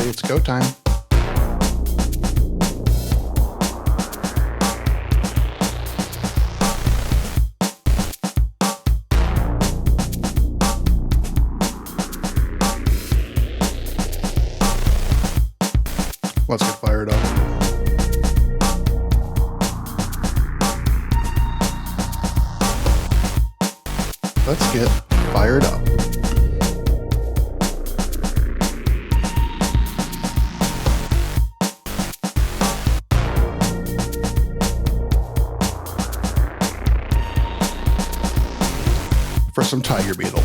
Okay, it's go time. Let's get fired up. Let's get fired up. For some TigerBeetle.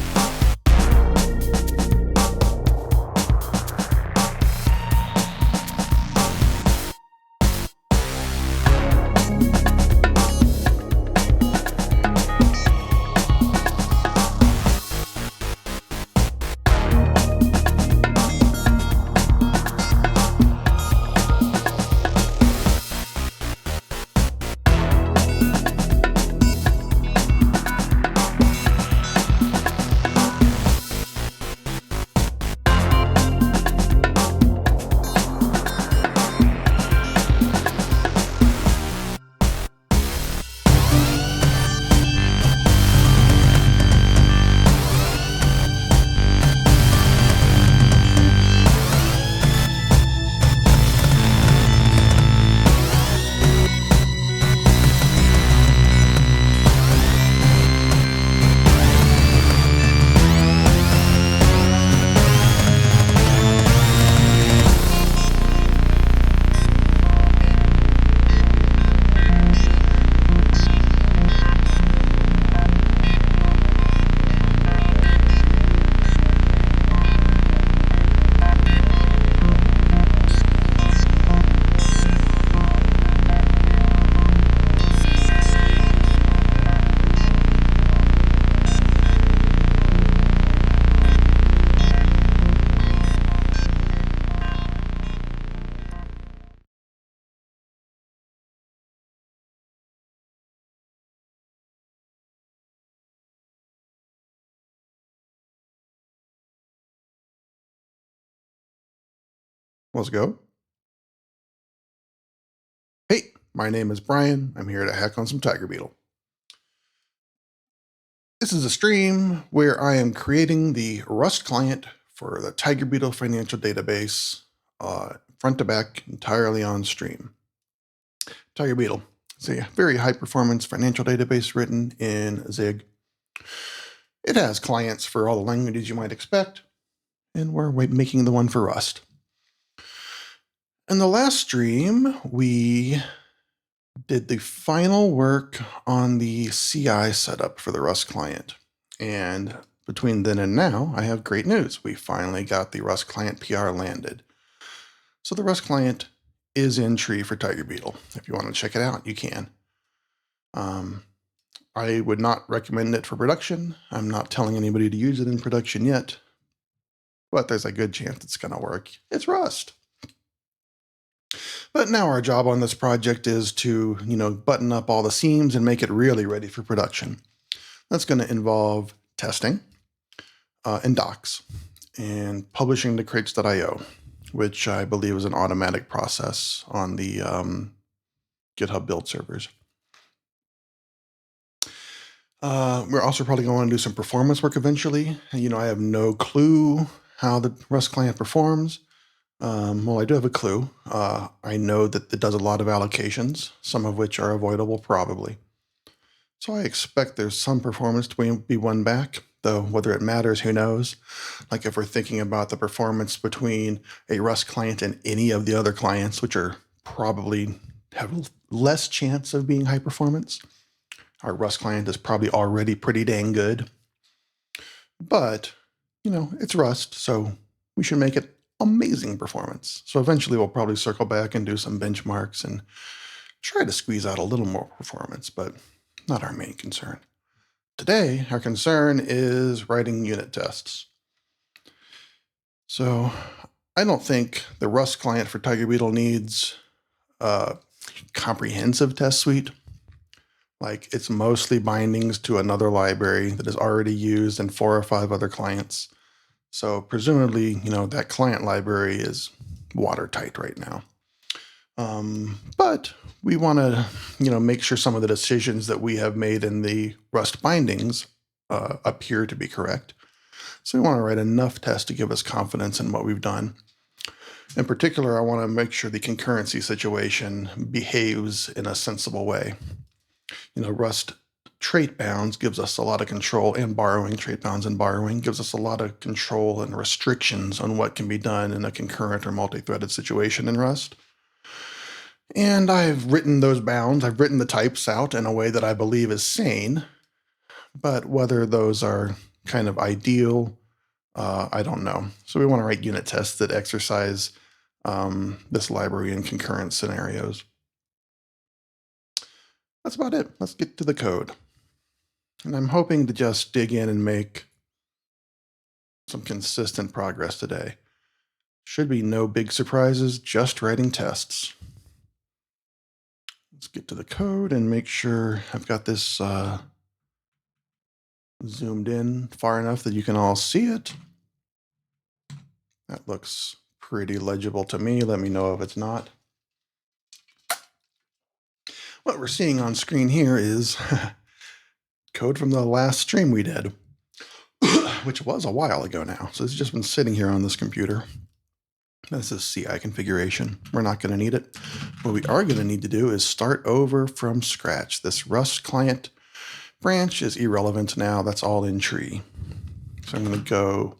Let's go. Hey, my name is Brian. I'm here to hack on some TigerBeetle. This is a stream where I am creating the Rust client for the TigerBeetle financial database, front to back, entirely on stream. TigerBeetle is a very high performance financial database written in Zig. It has clients for all the languages you might expect, and we're making the one for Rust. In the last stream, we did the final work on the CI setup for the Rust client. And between then and now, I have great news. We finally got the Rust client PR landed. So the Rust client is in tree for TigerBeetle. If you want to check it out, you can. I would not recommend it for production. I'm not telling anybody to use it in production yet, but there's a good chance it's going to work. It's Rust. But now our job on this project is to, button up all the seams and make it really ready for production. That's going to involve testing and docs and publishing to crates.io, which I believe is an automatic process on the GitHub build servers. We're also probably going to do some performance work eventually. I have no clue how the Rust client performs. Well, I do have a clue. I know that it does a lot of allocations, some of which are avoidable probably. So I expect there's some performance to be won back, though whether it matters, who knows? Like if we're thinking about the performance between a Rust client and any of the other clients, which are probably have less chance of being high performance, our Rust client is probably already pretty dang good. But, it's Rust, so we should make it amazing performance. So eventually we'll probably circle back and do some benchmarks and try to squeeze out a little more performance, but not our main concern. Today, our concern is writing unit tests. So I don't think the Rust client for TigerBeetle needs a comprehensive test suite. Like it's mostly bindings to another library that is already used in 4 or 5 other clients. So presumably, that client library is watertight right now. But we want to, make sure some of the decisions that we have made in the Rust bindings appear to be correct. So we want to write enough tests to give us confidence in what we've done. In particular, I want to make sure the concurrency situation behaves in a sensible way. Rust trait bounds gives us a lot of control, and borrowing, trait bounds and borrowing gives us a lot of control and restrictions on what can be done in a concurrent or multi-threaded situation in Rust. And I've written those bounds, I've written the types out in a way that I believe is sane, but whether those are kind of ideal, I don't know. So we want to write unit tests that exercise this library in concurrent scenarios. That's about it. Let's get to the code. And I'm hoping to just dig in and make some consistent progress today. Should be no big surprises, just writing tests. Let's get to the code and make sure I've got this zoomed in far enough that you can all see it. That looks pretty legible to me. Let me know if it's not. What we're seeing on screen here is code from the last stream we did, which was a while ago now. So it's just been sitting here on this computer. This is CI configuration. We're not going to need it. What we are going to need to do is start over from scratch. This Rust client branch is irrelevant now. That's all in tree. So I'm going to go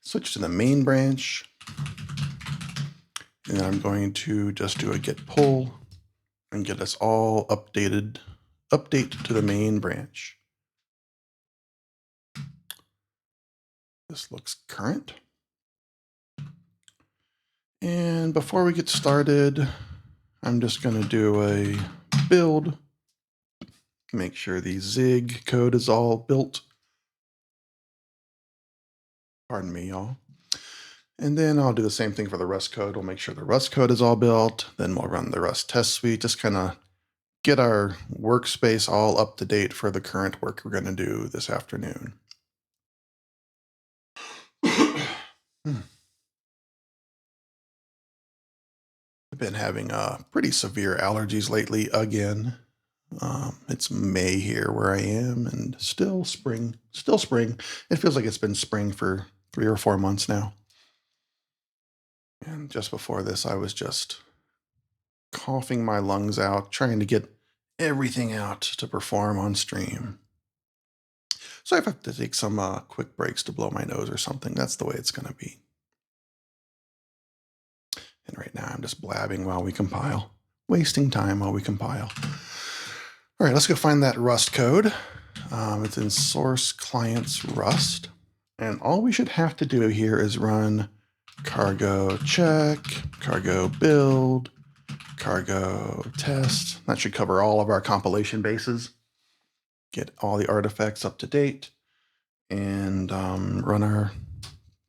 switch to the main branch. And then I'm going to just do a git pull and get us all update to the main branch. This looks current. And before we get started, I'm just going to do a build, make sure the Zig code is all built. Pardon me, y'all. And then I'll do the same thing for the Rust code. We'll make sure the Rust code is all built. Then we'll run the Rust test suite, just kind of get our workspace all up to date for the current work we're going to do this afternoon. I've been having pretty severe allergies lately again. It's May here where I am, and still spring. It feels like it's been spring for 3 or 4 months now. And just before this, I was just coughing my lungs out, trying to get everything out to perform on stream. So if I have to take some quick breaks to blow my nose or something, that's the way it's going to be. And right now I'm just blabbing while we compile, wasting time while we compile. All right, let's go find that Rust code. It's in source clients Rust. And all we should have to do here is run cargo check, cargo build, cargo test. That should cover all of our compilation bases. Get all the artifacts up to date and run our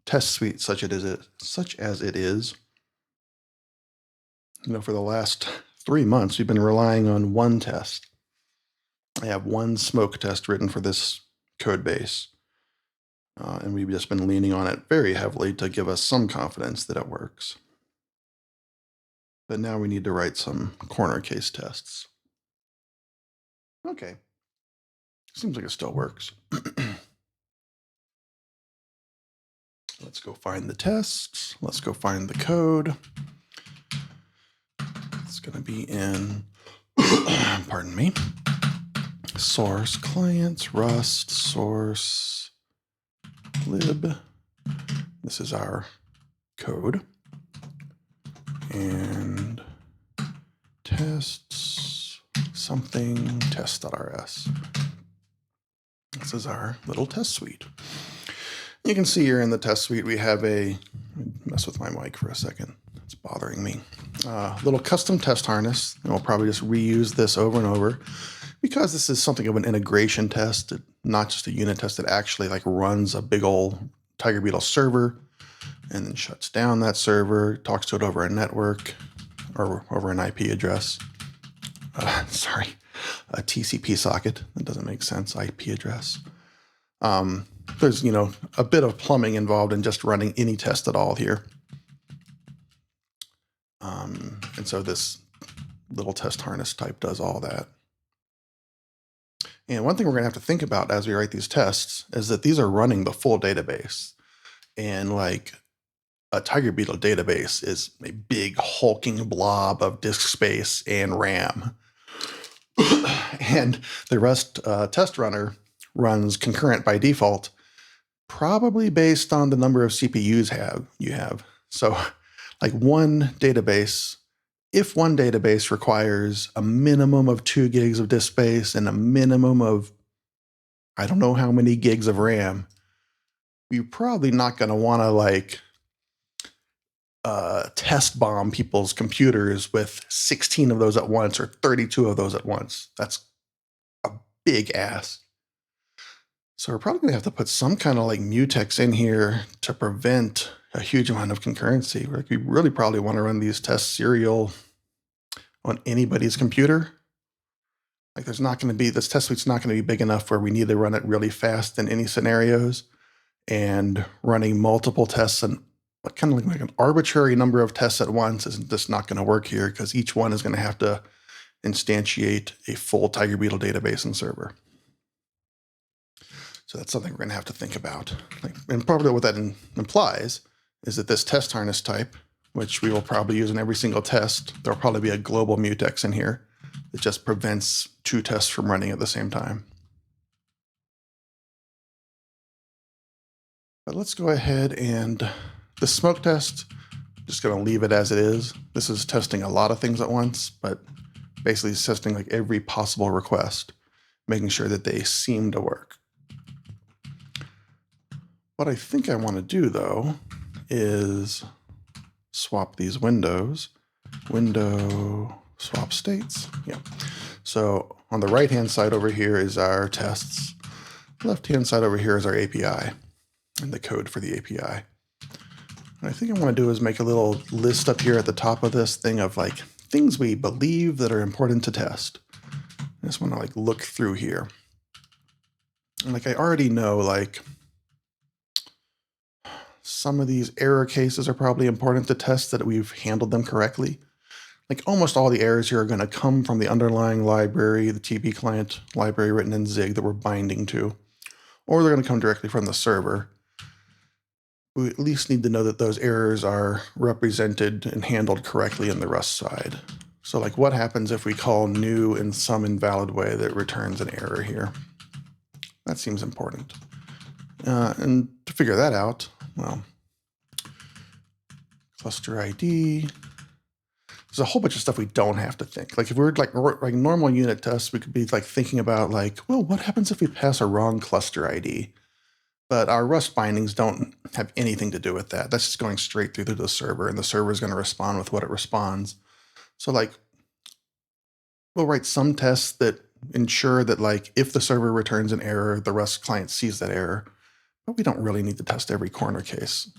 test suite such as it is. For the last 3 months, we've been relying on one test. I have one smoke test written for this code base. And we've just been leaning on it very heavily to give us some confidence that it works. But now we need to write some corner case tests. Okay. Seems like it still works. Let's go find the tests. Let's go find the code. It's going to be in, pardon me, source clients, Rust, source, lib. This is our code. And tests something test.rs. This is our little test suite. You can see here in the test suite we have mess with my mic for a second. It's bothering me. Little custom test harness. And we'll probably just reuse this over and over because this is something of an integration test, not just a unit test that actually runs a big old TigerBeetle server and then shuts down that server, talks to it over a network or over an IP address. A TCP socket. That doesn't make sense. IP address. There's, a bit of plumbing involved in just running any test at all here. And so this little test harness type does all that. And one thing we're going to have to think about as we write these tests is that these are running the full database. And like a TigerBeetle database is a big hulking blob of disk space and RAM. And the Rust test runner runs concurrent by default, probably based on the number of CPUs you have. So like one database, if one database requires a minimum of 2 gigs of disk space and a minimum of, I don't know how many gigs of RAM, you're probably not going to want to like test bomb people's computers with 16 of those at once or 32 of those at once. That's a big ask. So we're probably going to have to put some kind of like mutex in here to prevent a huge amount of concurrency. We really probably want to run these tests serial on anybody's computer. Like there's not going to be, this test suite's not going to be big enough where we need to run it really fast in any scenarios, and running multiple tests and kind of like an arbitrary number of tests at once is just not going to work here, because each one is going to have to instantiate a full TigerBeetle database and server. So that's something we're going to have to think about. And probably what that implies is that this test harness type, which we will probably use in every single test, there'll probably be a global mutex in here that just prevents 2 tests from running at the same time. But let's go ahead and the smoke test, just going to leave it as it is. This is testing a lot of things at once, but basically it's testing like every possible request, making sure that they seem to work. What I think I want to do though is swap these windows. Window swap states. Yeah. So on the right hand side over here is our tests. Left hand side over here is our API and the code for the API. What I think I want to do is make a little list up here at the top of this thing of like things we believe that are important to test. I just want to like look through here. And like I already know like some of these error cases are probably important to test, that we've handled them correctly. Like almost all the errors here are going to come from the underlying library, the TB client library written in Zig that we're binding to, or they're going to come directly from the server. We at least need to know that those errors are represented and handled correctly in the Rust side. So like what happens if we call new in some invalid way that returns an error here? That seems important. And to figure that out, well, cluster ID. There's a whole bunch of stuff we don't have to think. Like if we were like normal unit tests, we could be like thinking about like, well, what happens if we pass a wrong cluster ID? But our Rust bindings don't have anything to do with that. That's just going straight through to the server, and the server is going to respond with what it responds. So like, we'll write some tests that ensure that like, if the server returns an error, the Rust client sees that error, but we don't really need to test every corner case.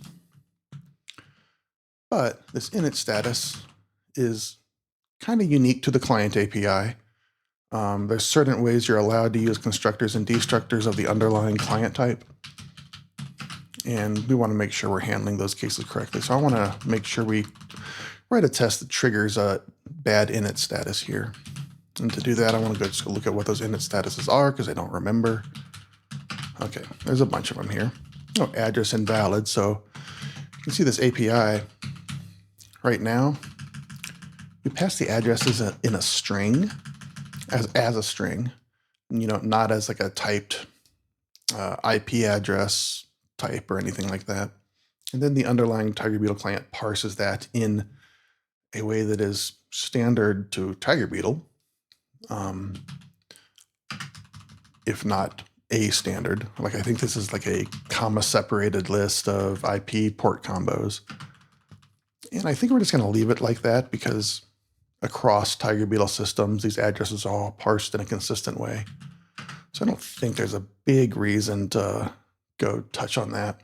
But this init status is kind of unique to the client API. There's certain ways you're allowed to use constructors and destructors of the underlying client type. And we want to make sure we're handling those cases correctly. So I want to make sure we write a test that triggers a bad init status here. And to do that, I want to go just look at what those init statuses are, because I don't remember. Okay, there's a bunch of them here. Oh, address invalid. So you can see this API right now. We pass the addresses in a string, as a string, not as like a typed IP address type or anything like that. And then the underlying TigerBeetle client parses that in a way that is standard to TigerBeetle, if not a standard. Like I think this is like a comma separated list of IP port combos. And I think we're just going to leave it like that, because across TigerBeetle systems, these addresses are all parsed in a consistent way. So I don't think there's a big reason to go touch on that.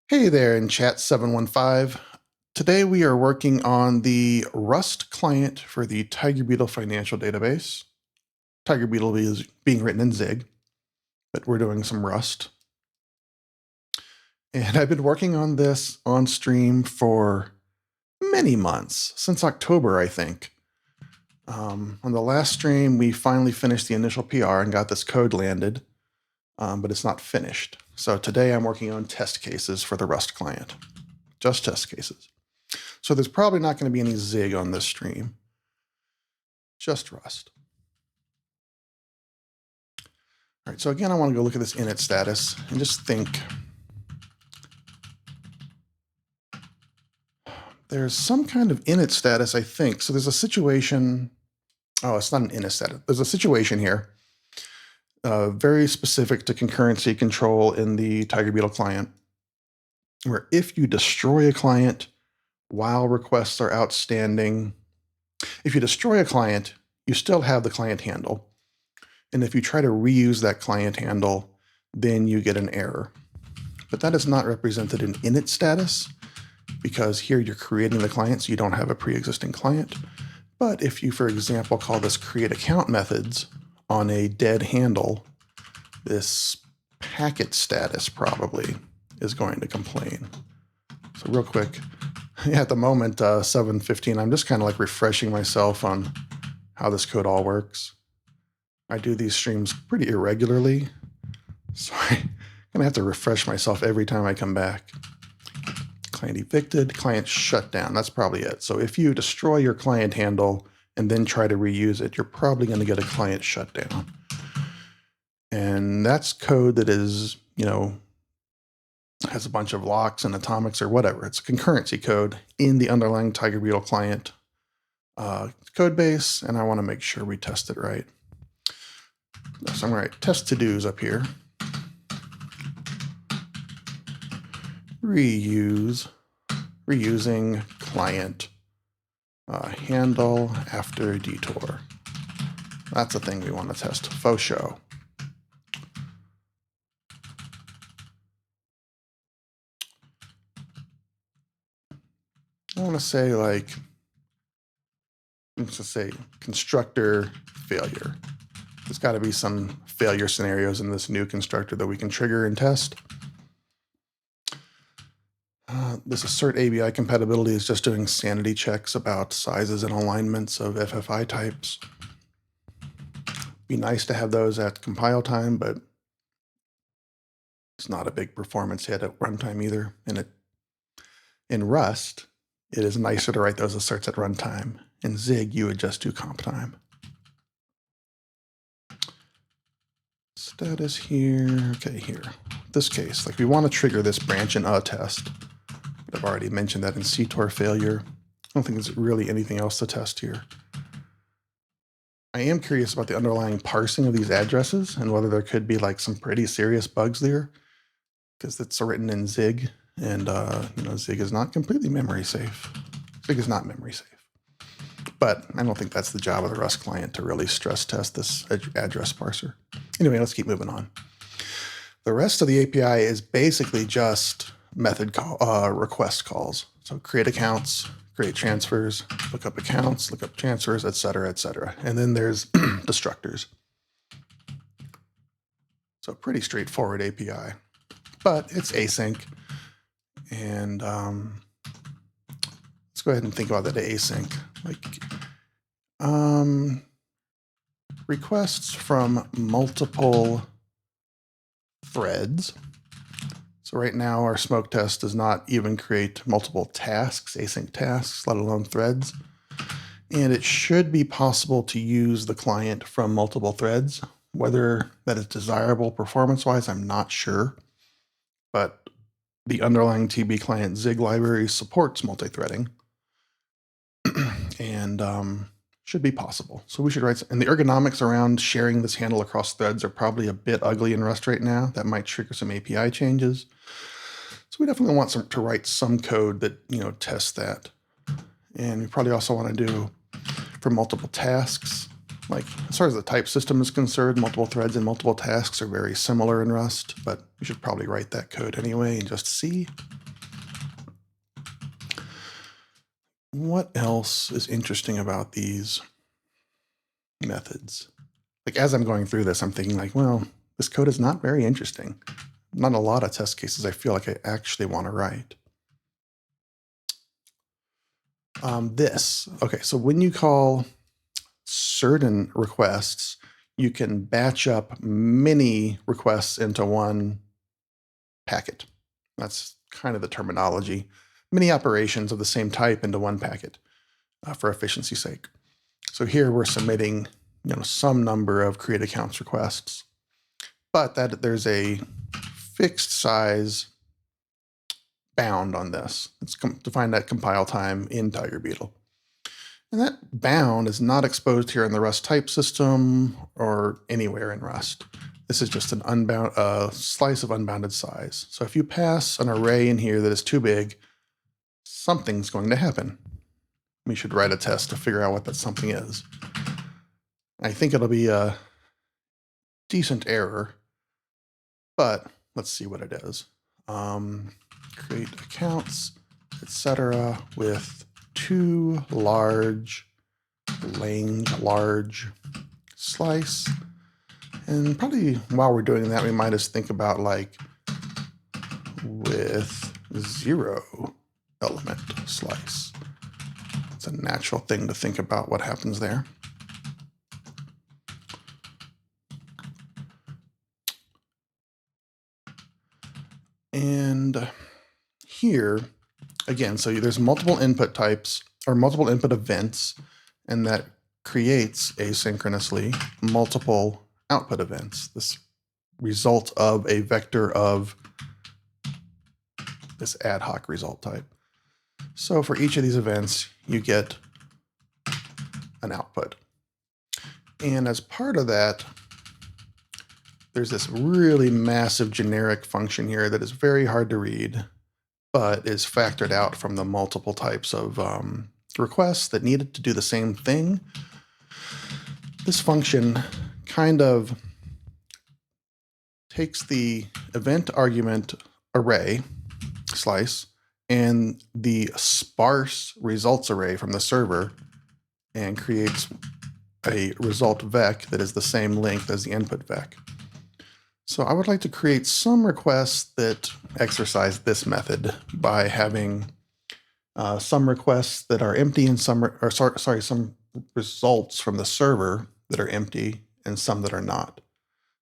Hey there in chat 715. Today we are working on the Rust client for the TigerBeetle financial database. TigerBeetle is being written in Zig, but we're doing some Rust. And I've been working on this on stream for many months, since October, I think. On the last stream, we finally finished the initial PR and got this code landed, but it's not finished. So today I'm working on test cases for the Rust client, just test cases. So there's probably not going to be any Zig on this stream, just Rust. All right, so again, I want to go look at this init status and just think. There's some kind of init status, I think. So there's a situation. Oh, it's not an init status. There's a situation here, very specific to concurrency control in the TigerBeetle client, where if you destroy a client while requests are outstanding, if you destroy a client, you still have the client handle. And if you try to reuse that client handle, then you get an error. But that is not represented in init status, because here you're creating the client, so you don't have a pre-existing client. But if you, for example, call this create account methods on a dead handle, this packet status probably is going to complain. So real quick, at the moment, 7:15, I'm just kind of like refreshing myself on how this code all works. I do these streams pretty irregularly, so I'm gonna have to refresh myself every time I come back. Client evicted, client shut down. That's probably it. So if you destroy your client handle and then try to reuse it, you're probably going to get a client shutdown. And that's code that is, has a bunch of locks and atomics or whatever. It's concurrency code in the underlying TigerBeetle client code base, and I want to make sure we test it right. So I'm going to write test to-dos up here. Reusing client handle after detour. That's a thing we want to test. Faux show. I want to say let's just say constructor failure. There's got to be some failure scenarios in this new constructor that we can trigger and test. This assert ABI compatibility is just doing sanity checks about sizes and alignments of FFI types. Be nice to have those at compile time, but it's not a big performance hit at runtime either. And in Rust, it is nicer to write those asserts at runtime. In Zig, you would just do comp time. Status here. Okay, here. This case, we want to trigger this branch in a test. I've already mentioned that in CTOR failure. I don't think there's really anything else to test here. I am curious about the underlying parsing of these addresses and whether there could be some pretty serious bugs there, because it's written in Zig, and Zig is not completely memory safe. Zig is not memory safe. But I don't think that's the job of the Rust client to really stress test this address parser. Anyway, let's keep moving on. The rest of the API is basically just method request calls. So create accounts, create transfers, look up accounts, look up transfers, et cetera, et cetera. And then there's destructors. So pretty straightforward API, but it's async. And let's go ahead and think about that async. Requests from multiple threads. So right now our smoke test does not even create multiple tasks, async tasks, let alone threads. And it should be possible to use the client from multiple threads. Whether that is desirable performance-wise, I'm not sure. But the underlying TB client Zig library supports multi-threading. And should be possible. So we should write, and the ergonomics around sharing this handle across threads are probably a bit ugly in Rust right now. That might trigger some API changes. So we definitely want to write some code that, tests that. And we probably also want to do for multiple tasks, as far as the type system is concerned, multiple threads and multiple tasks are very similar in Rust, but we should probably write that code anyway and just see. What else is interesting about these methods? As I'm going through this, I'm thinking well, this code is not very interesting. Not a lot of test cases I feel like I actually want to write. Okay, so when you call certain requests, you can batch up many requests into one packet. That's kind of the terminology. Many operations of the same type into one packet for efficiency's sake. So here we're submitting, some number of create accounts requests, but that there's a fixed size bound on this. It's defined at compile time in TigerBeetle. And that bound is not exposed here in the Rust type system or anywhere in Rust. This is just an slice of unbounded size. So if you pass an array in here that is too big, something's going to happen. We should write a test to figure out what that something is. I think it'll be a decent error, but let's see what it is. Create accounts, etc. with too large, large slice. And probably while we're doing that, we might just think about like with 0 element slice. It's a natural thing to think about what happens there. And here, again, so there's multiple input types or multiple input events, and that creates asynchronously multiple output events. This result of a vector of this ad hoc result type. So for each of these events, you get an output. And as part of that, there's this really massive generic function here that is very hard to read, but is factored out from the multiple types of requests that needed to do the same thing. This function kind of takes the event argument array slice and the sparse results array from the server and creates a result vec that is the same length as the input vec. So I would like to create some requests that exercise this method by having some requests that are empty and some results from the server that are empty and some that are not.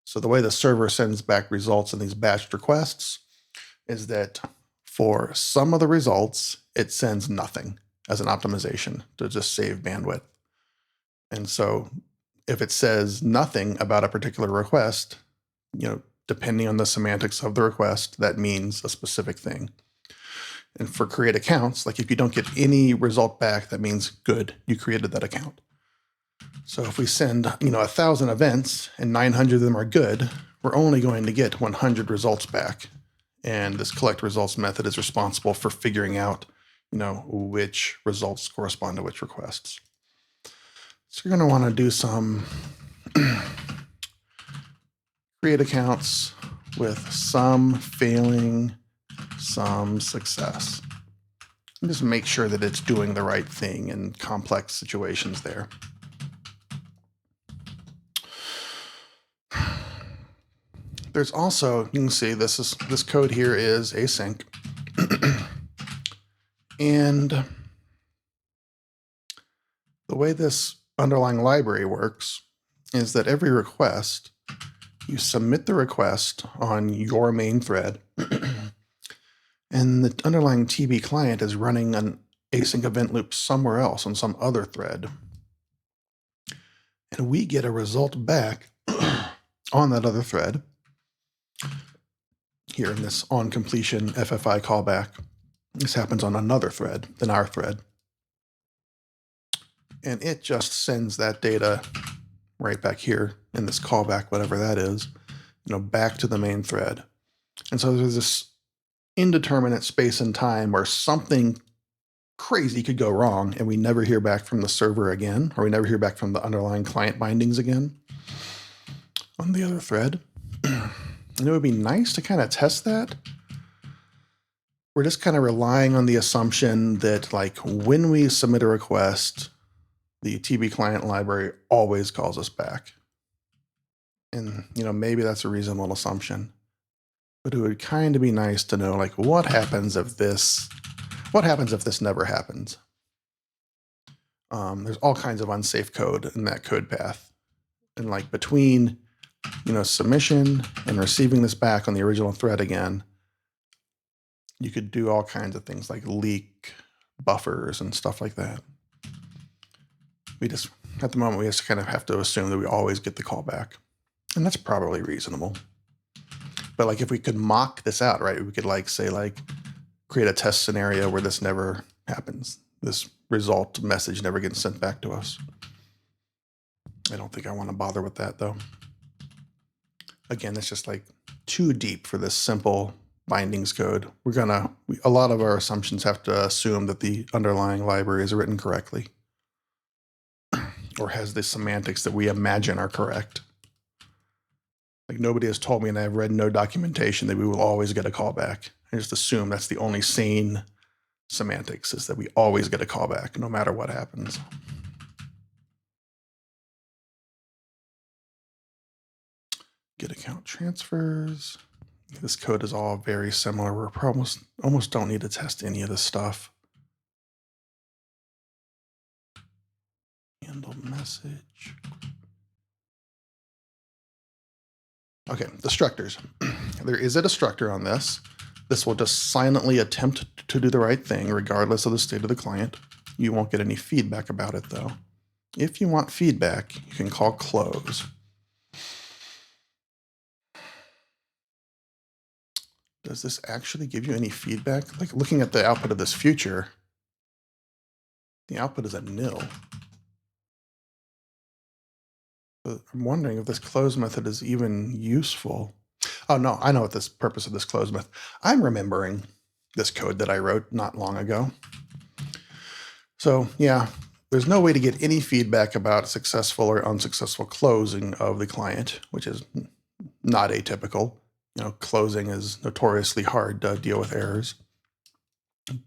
So the way the server sends back results in these batched requests is that for some of the results, it sends nothing as an optimization to just save bandwidth. And so if it says nothing about a particular request, depending on the semantics of the request, that means a specific thing. And for create accounts, like if you don't get any result back, that means good, you created that account. So if we send, 1,000 events and 900 of them are good, we're only going to get 100 results back. And this collect results method is responsible for figuring out, which results correspond to which requests. So you're going to want to do some create accounts with some failing, some success. And just make sure that it's doing the right thing in complex situations there. There's also, you can see this code here is async. And the way this underlying library works is that every request, you submit the request on your main thread, and the underlying TB client is running an async event loop somewhere else on some other thread. And we get a result back on that other thread here in this on completion FFI callback. This happens on another thread than our thread. And it just sends that data right back here in this callback, whatever that is, back to the main thread. And so there's this indeterminate space and time where something crazy could go wrong and we never hear back from the server again, or we never hear back from the underlying client bindings again on the other thread. And it would be nice to kind of test that. We're just kind of relying on the assumption that when we submit a request, the TB client library always calls us back. And, maybe that's a reasonable assumption. But it would kind of be nice to know, what happens if this never happens? There's all kinds of unsafe code in that code path. And like between, submission and receiving this back on the original thread again, you could do all kinds of things like leak buffers and stuff like that. At the moment, we just kind of have to assume that we always get the callback. And that's probably reasonable. But like if we could mock this out, right, we could create a test scenario where this never happens. This result message never gets sent back to us. I don't think I want to bother with that though. Again, it's just like too deep for this simple bindings code. A lot of our assumptions have to assume that the underlying library is written correctly or has the semantics that we imagine are correct. Like nobody has told me, and I've read no documentation, that we will always get a callback. I just assume that's the only sane semantics, is that we always get a callback no matter what happens. Get account transfers. This code is all very similar. We're almost don't need to test any of this stuff. Handle message. Okay, destructors. There is a destructor on this. This will just silently attempt to do the right thing regardless of the state of the client. You won't get any feedback about it though. If you want feedback, you can call close. Does this actually give you any feedback? Like looking at the output of this future, the output is a nil. But I'm wondering if this close method is even useful. Oh no, I know what this purpose of this close method. I'm remembering this code that I wrote not long ago. So yeah, there's no way to get any feedback about successful or unsuccessful closing of the client, which is not atypical. Closing is notoriously hard to deal with errors.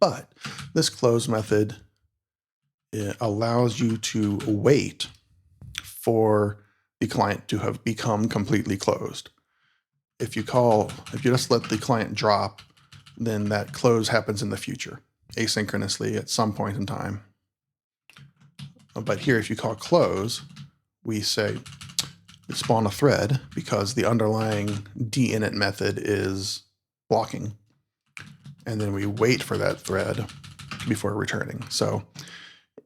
But this close method allows you to wait for the client to have become completely closed. If you just let the client drop, then that close happens in the future, asynchronously at some point in time. But here, if you call close, we say spawn a thread because the underlying dinit method is blocking. And then we wait for that thread before returning. So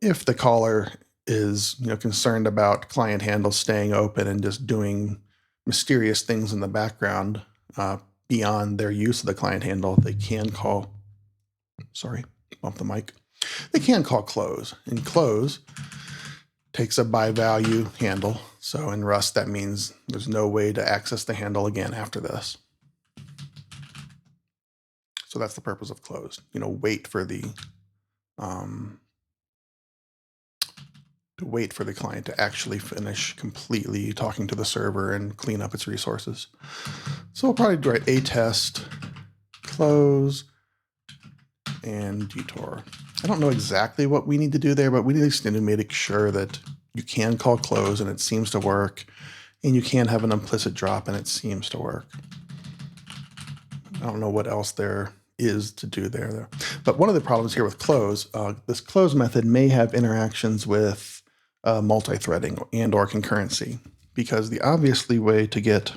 if the caller is concerned about client handles staying open and just doing mysterious things in the background beyond their use of the client handle, they can call, bump the mic. They can call close, and close takes a by value handle. So in Rust, that means there's no way to access the handle again after this. So that's the purpose of close. Wait for the client to actually finish completely talking to the server and clean up its resources. So we'll probably write a test, close, and detour. I don't know exactly what we need to do there, but we at least need to make sure that you can call close and it seems to work, and you can have an implicit drop and it seems to work. I don't know what else there is to do there. But one of the problems here with close, this close method may have interactions with multi-threading and or concurrency, because the obviously way to get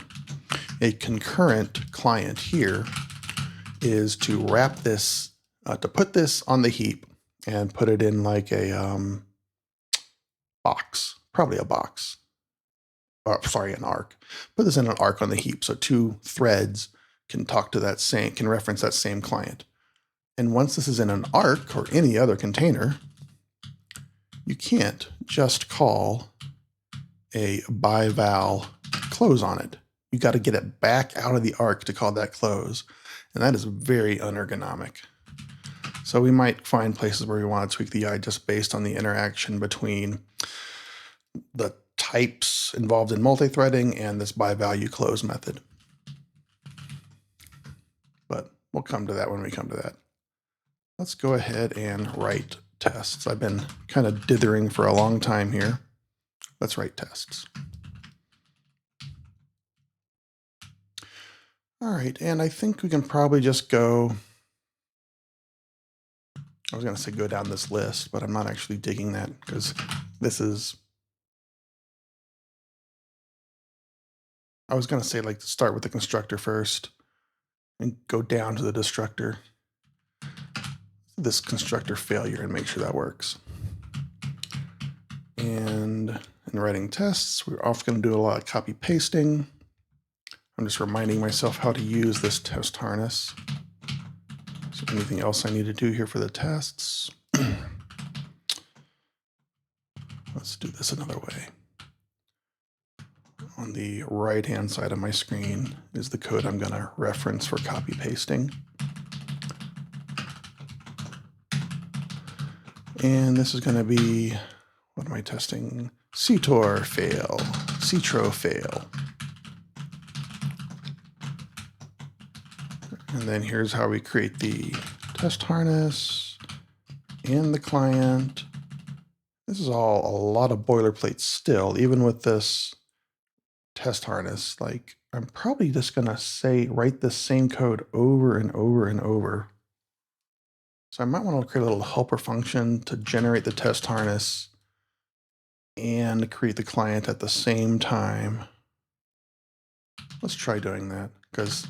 a concurrent client here is to wrap this, to put this on the heap and put it in like a box, probably a box, or sorry, an arc. Put this in an arc on the heap so two threads can can reference that same client. And once this is in an arc or any other container, you can't just call a by val close on it. You got to get it back out of the arc to call that close. And that is very unergonomic. So we might find places where we want to tweak the UI just based on the interaction between the types involved in multi-threading and this by value close method. But we'll come to that when we come to that. Let's go ahead and write tests. I've been kind of dithering for a long time here. Let's write tests. All right, and I think we can probably just go I was going to say go down this list, but I'm not actually digging that because this is, I was going to say like start with the constructor first and go down to the destructor, this constructor failure, and make sure that works. And in writing tests, we're often going to do a lot of copy pasting. I'm just reminding myself how to use this test harness. So anything else I need to do here for the tests? Let's do this another way. On the right-hand side of my screen is the code I'm going to reference for copy pasting. And this is going to be, what am I testing? CTOR fail, CTRO fail. And then here's how we create the test harness and the client. This is all a lot of boilerplate still, even with this test harness. Like, I'm probably just gonna write this same code over and over and over. So I might want to create a little helper function to generate the test harness and create the client at the same time. Let's try doing that, because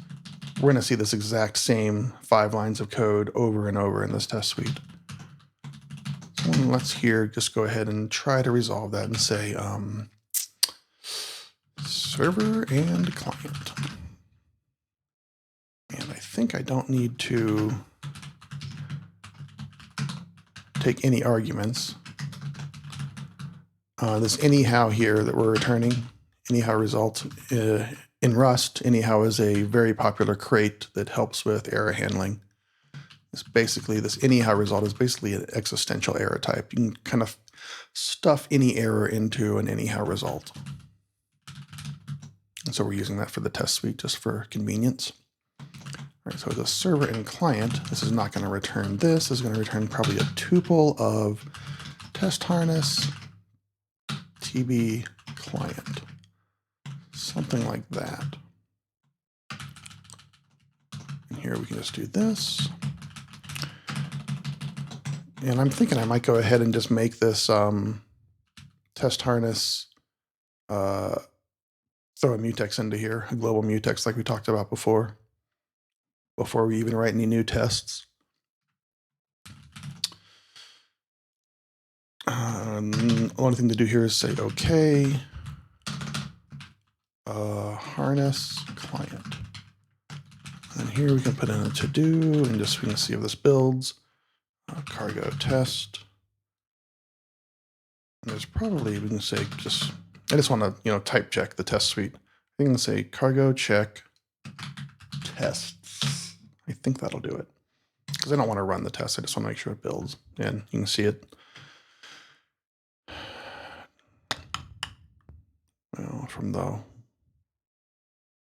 we're gonna see this exact same 5 lines of code over and over in this test suite. So let's here just go ahead and try to resolve that and say server and client. And I think I don't need to take any arguments. This anyhow here that we're returning, anyhow result in Rust, anyhow is a very popular crate that helps with error handling. It's basically, this anyhow result is basically an existential error type. You can kind of stuff any error into an anyhow result. And so we're using that for the test suite just for convenience. All right, so the server and client, this is not going to return this. This is going to return probably a tuple of test harness, TB client, something like that. And here we can just do this. And I'm thinking I might go ahead and just make this test harness, throw a mutex into here, a global mutex like we talked about before we even write any new tests. The only thing to do here is say, okay, harness client. And here we can put in a to-do and just we can see if this builds. Cargo test. And there's probably, we can say just, I just want to, type check the test suite. I can say cargo check tests. I think that'll do it. Because I don't want to run the test. I just want to make sure it builds. And you can see it. Well, from the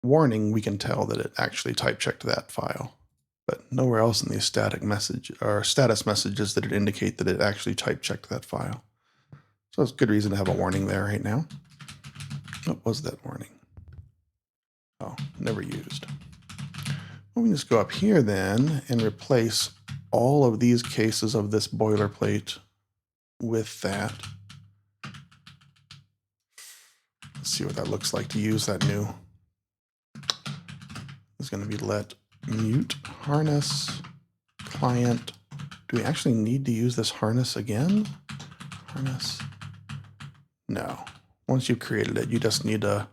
warning, we can tell that it actually type checked that file. But nowhere else in the static message or status messages did it indicate that it actually type checked that file. So it's a good reason to have a warning there right now. What was that warning? Oh, never used. Well, we can just go up here then and replace all of these cases of this boilerplate with that. Let's see what that looks like to use that new. It's going to be let mute harness client. Do we actually need to use this harness again? Harness. No. Once you've created it, you just need to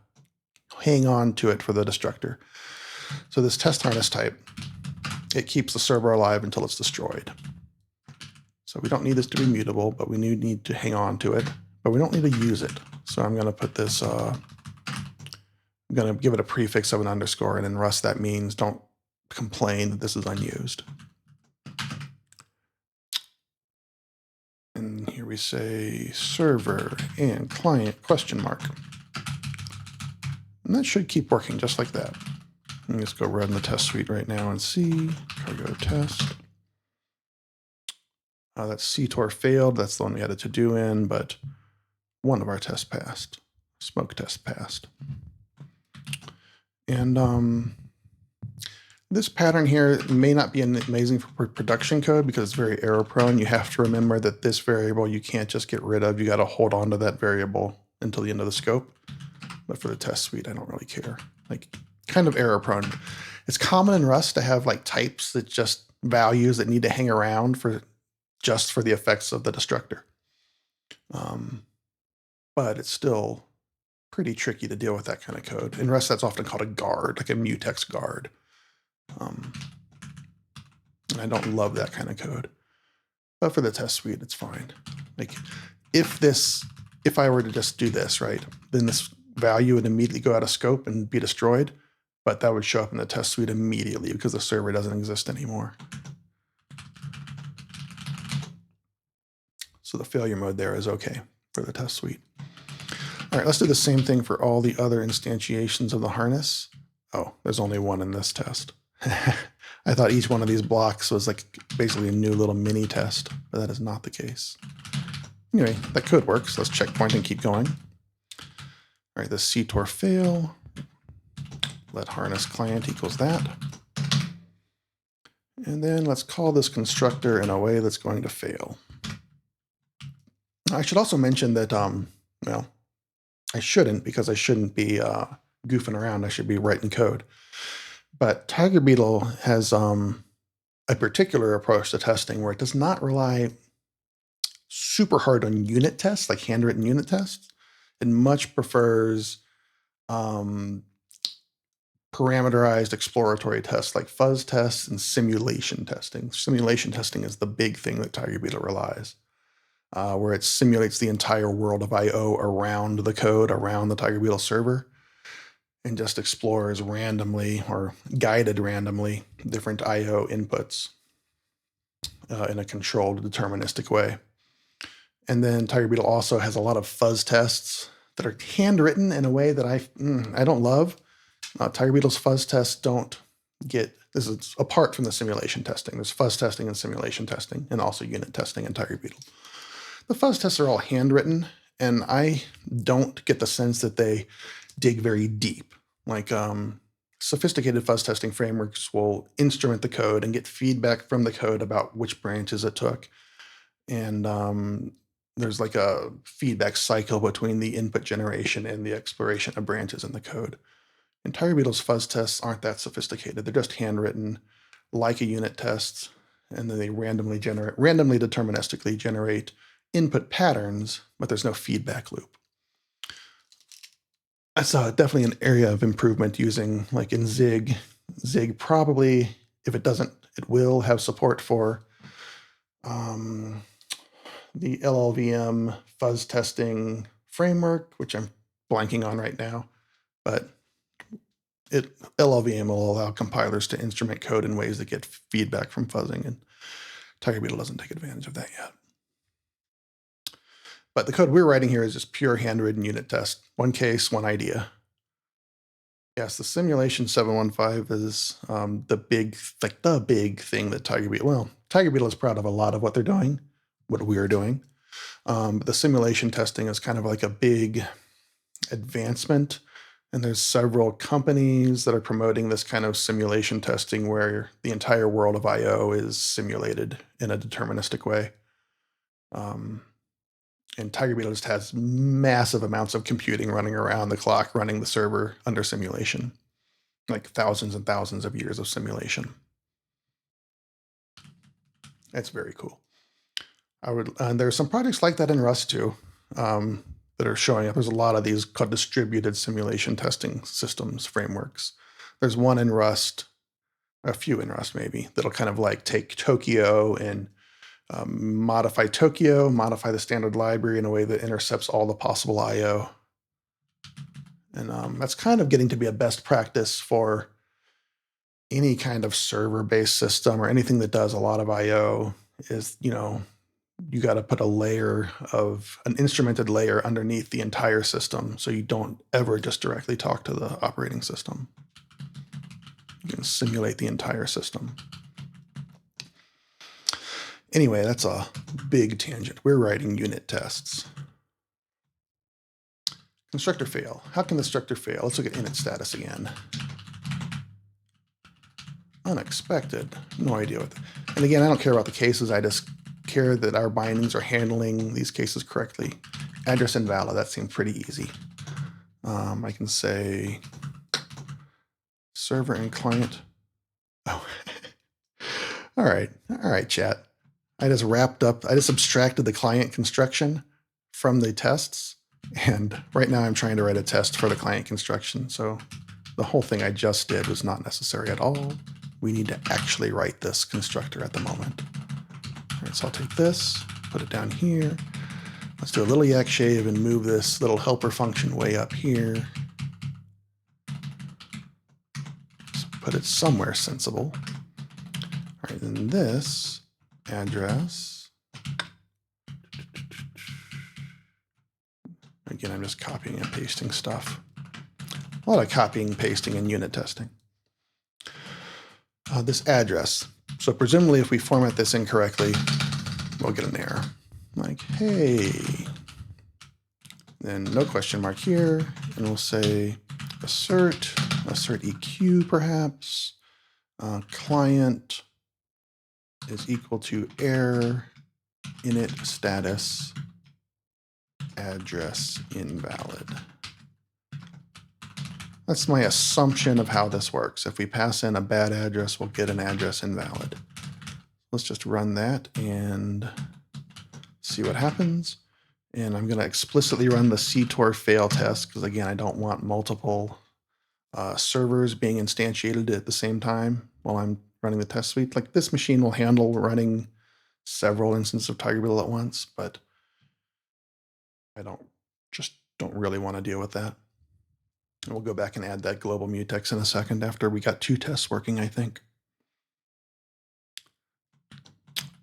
hang on to it for the destructor. So this test harness type, it keeps the server alive until it's destroyed. So we don't need this to be mutable, but we need to hang on to it, but we don't need to use it. So I'm going to put this, I'm going to give it a prefix of an underscore, and in Rust that means don't complain that this is unused. And here we say server and client question mark. And that should keep working just like that. Let me just go run the test suite right now and see. Cargo test. That's CTOR failed. That's the one we had a to-do in, but one of our tests passed. Smoke test passed. And This pattern here may not be amazing for production code because it's very error prone. You have to remember that this variable you can't just get rid of. You got to hold on to that variable until the end of the scope. But for the test suite, I don't really care. Like, kind of error prone. It's common in Rust to have like types that just values that need to hang around for just for the effects of the destructor. But it's still pretty tricky to deal with that kind of code. In Rust, that's often called a guard, like a mutex guard. And I don't love that kind of code. But for the test suite, it's fine. Like, if I were to just do this, right, then this value would immediately go out of scope and be destroyed, but that would show up in the test suite immediately because the server doesn't exist anymore. So the failure mode there is okay for the test suite. All right, let's do the same thing for all the other instantiations of the harness. Oh, there's only one in this test. I thought each one of these blocks was like basically a new little mini test, but that is not the case. Anyway, that could work, so let's checkpoint and keep going. All right, the CTOR fail. Let harness client equals that. And then let's call this constructor in a way that's going to fail. I should also mention that, well, I shouldn't, because I shouldn't be goofing around. I should be writing code. But TigerBeetle has a particular approach to testing where it does not rely super hard on unit tests, like handwritten unit tests. It much prefers parameterized exploratory tests like fuzz tests and simulation testing. Simulation testing is the big thing that TigerBeetle relies, where it simulates the entire world of I/O around the code, around the TigerBeetle server, and just explores randomly or guided randomly different I/O inputs in a controlled, deterministic way. And then TigerBeetle also has a lot of fuzz tests that are handwritten in a way that I don't love. TigerBeetle's fuzz tests don't get, this is apart from the simulation testing. There's fuzz testing and simulation testing, and also unit testing in TigerBeetle. The fuzz tests are all handwritten, and I don't get the sense that they dig very deep. Like sophisticated fuzz testing frameworks will instrument the code and get feedback from the code about which branches it took. And there's like a feedback cycle between the input generation and the exploration of branches in the code. And TigerBeetle's fuzz tests aren't that sophisticated. They're just handwritten like a unit test, and then they randomly deterministically generate input patterns, but there's no feedback loop. That's definitely an area of improvement using, like in Zig. Zig probably, if it doesn't, it will have support for the LLVM fuzz testing framework, which I'm blanking on right now, but LLVM will allow compilers to instrument code in ways that get feedback from fuzzing, and TigerBeetle doesn't take advantage of that yet. But the code we're writing here is just pure handwritten unit test. One case, one idea. Yes, the simulation 715 is the big thing that TigerBeetle is proud of a lot of what they're doing, what we are doing. But the simulation testing is kind of like a big advancement. And there's several companies that are promoting this kind of simulation testing where the entire world of I/O is simulated in a deterministic way. And TigerBeetle just has massive amounts of computing running around the clock, running the server under simulation, like thousands and thousands of years of simulation. That's very cool. And there's some projects like that in Rust too. That are showing up. There's a lot of these called distributed simulation testing systems frameworks. There's one in Rust, a few in Rust maybe, that'll kind of like take Tokyo and modify the standard library in a way that intercepts all the possible I/O. And that's kind of getting to be a best practice for any kind of server-based system or anything that does a lot of I/O is, you got to put an instrumented layer underneath the entire system so you don't ever just directly talk to the operating system. You can simulate the entire system. Anyway, that's a big tangent. We're writing unit tests. Constructor fail. How can the constructor fail? Let's look at init status again. unexpected. No idea what. And again, I don't care about the cases. I just care that our bindings are handling these cases correctly. Address invalid. That seemed pretty easy. I can say server and client. Oh, all right, chat. I just abstracted the client construction from the tests. And right now I'm trying to write a test for the client construction. So the whole thing I just did was not necessary at all. We need to actually write this constructor at the moment. All right, so I'll take this, put it down here. Let's do a little yak shave and move this little helper function way up here. Just put it somewhere sensible. All right, then this address. Again, I'm just copying and pasting stuff. A lot of copying, pasting, and unit testing. This address. So presumably if we format this incorrectly, we'll get an error. Like, hey. Then no question mark here. And we'll say assert EQ perhaps. Client is equal to error init status address invalid. That's my assumption of how this works. If we pass in a bad address, we'll get an address invalid. Let's just run that and see what happens. And I'm going to explicitly run the CTOR fail test because, again, I don't want multiple servers being instantiated at the same time while I'm running the test suite. Like, this machine will handle running several instances of TigerBeetle at once, but I don't really want to deal with that. And we'll go back and add that global mutex in a second after we got 2 tests working, I think.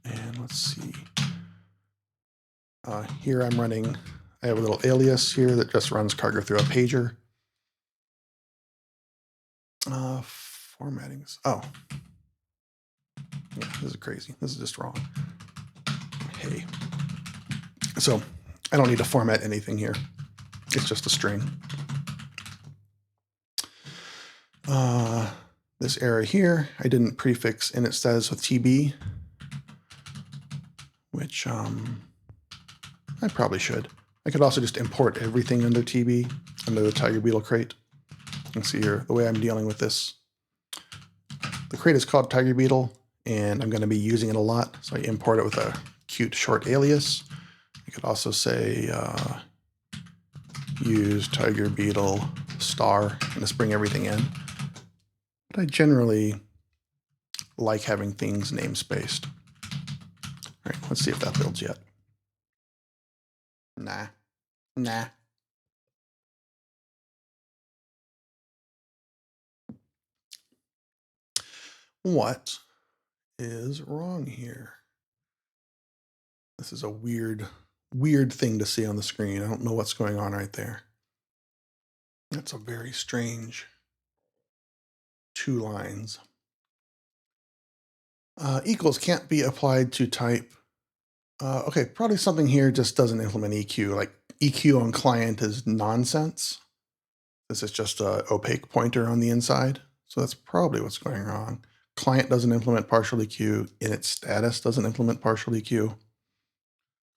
And let's see. Here I'm running, I have a little alias here that just runs cargo through a pager. Formattings. Oh. Yeah, this is crazy. This is just wrong. Hey. So I don't need to format anything here. It's just a string. This error here, I didn't prefix init status with TB, which I probably should. I could also just import everything under TB, under the TigerBeetle crate. You can see here the way I'm dealing with this. The crate is called TigerBeetle, and I'm going to be using it a lot, so I import it with a cute short alias. I could also say use TigerBeetle star and just bring everything in. But I generally like having things namespaced. All right, let's see if that builds yet. Nah. What is wrong here? This is a weird thing to see on the screen. I don't know what's going on right there. That's a very strange 2 lines. Equals can't be applied to type. Okay, probably something here just doesn't implement EQ. Like EQ on client is nonsense. This is just an opaque pointer on the inside. So that's probably what's going wrong. Client doesn't implement partial EQ. Init status doesn't implement partial EQ.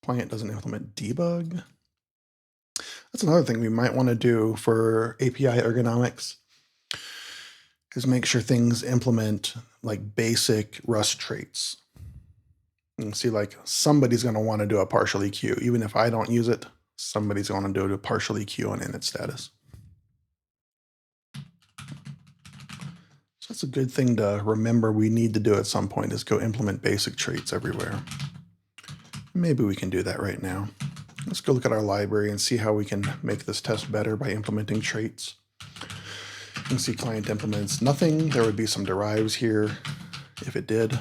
Client doesn't implement debug. That's another thing we might want to do for API ergonomics, is make sure things implement like basic Rust traits. You can see like somebody's going to want to do a partial EQ. Even if I don't use it, somebody's going to do a partial EQ on init status. So that's a good thing to remember we need to do at some point, is go implement basic traits everywhere. Maybe we can do that right now. Let's go look at our library and see how we can make this test better by implementing traits. You can see client implements nothing. There would be some derives here if it did.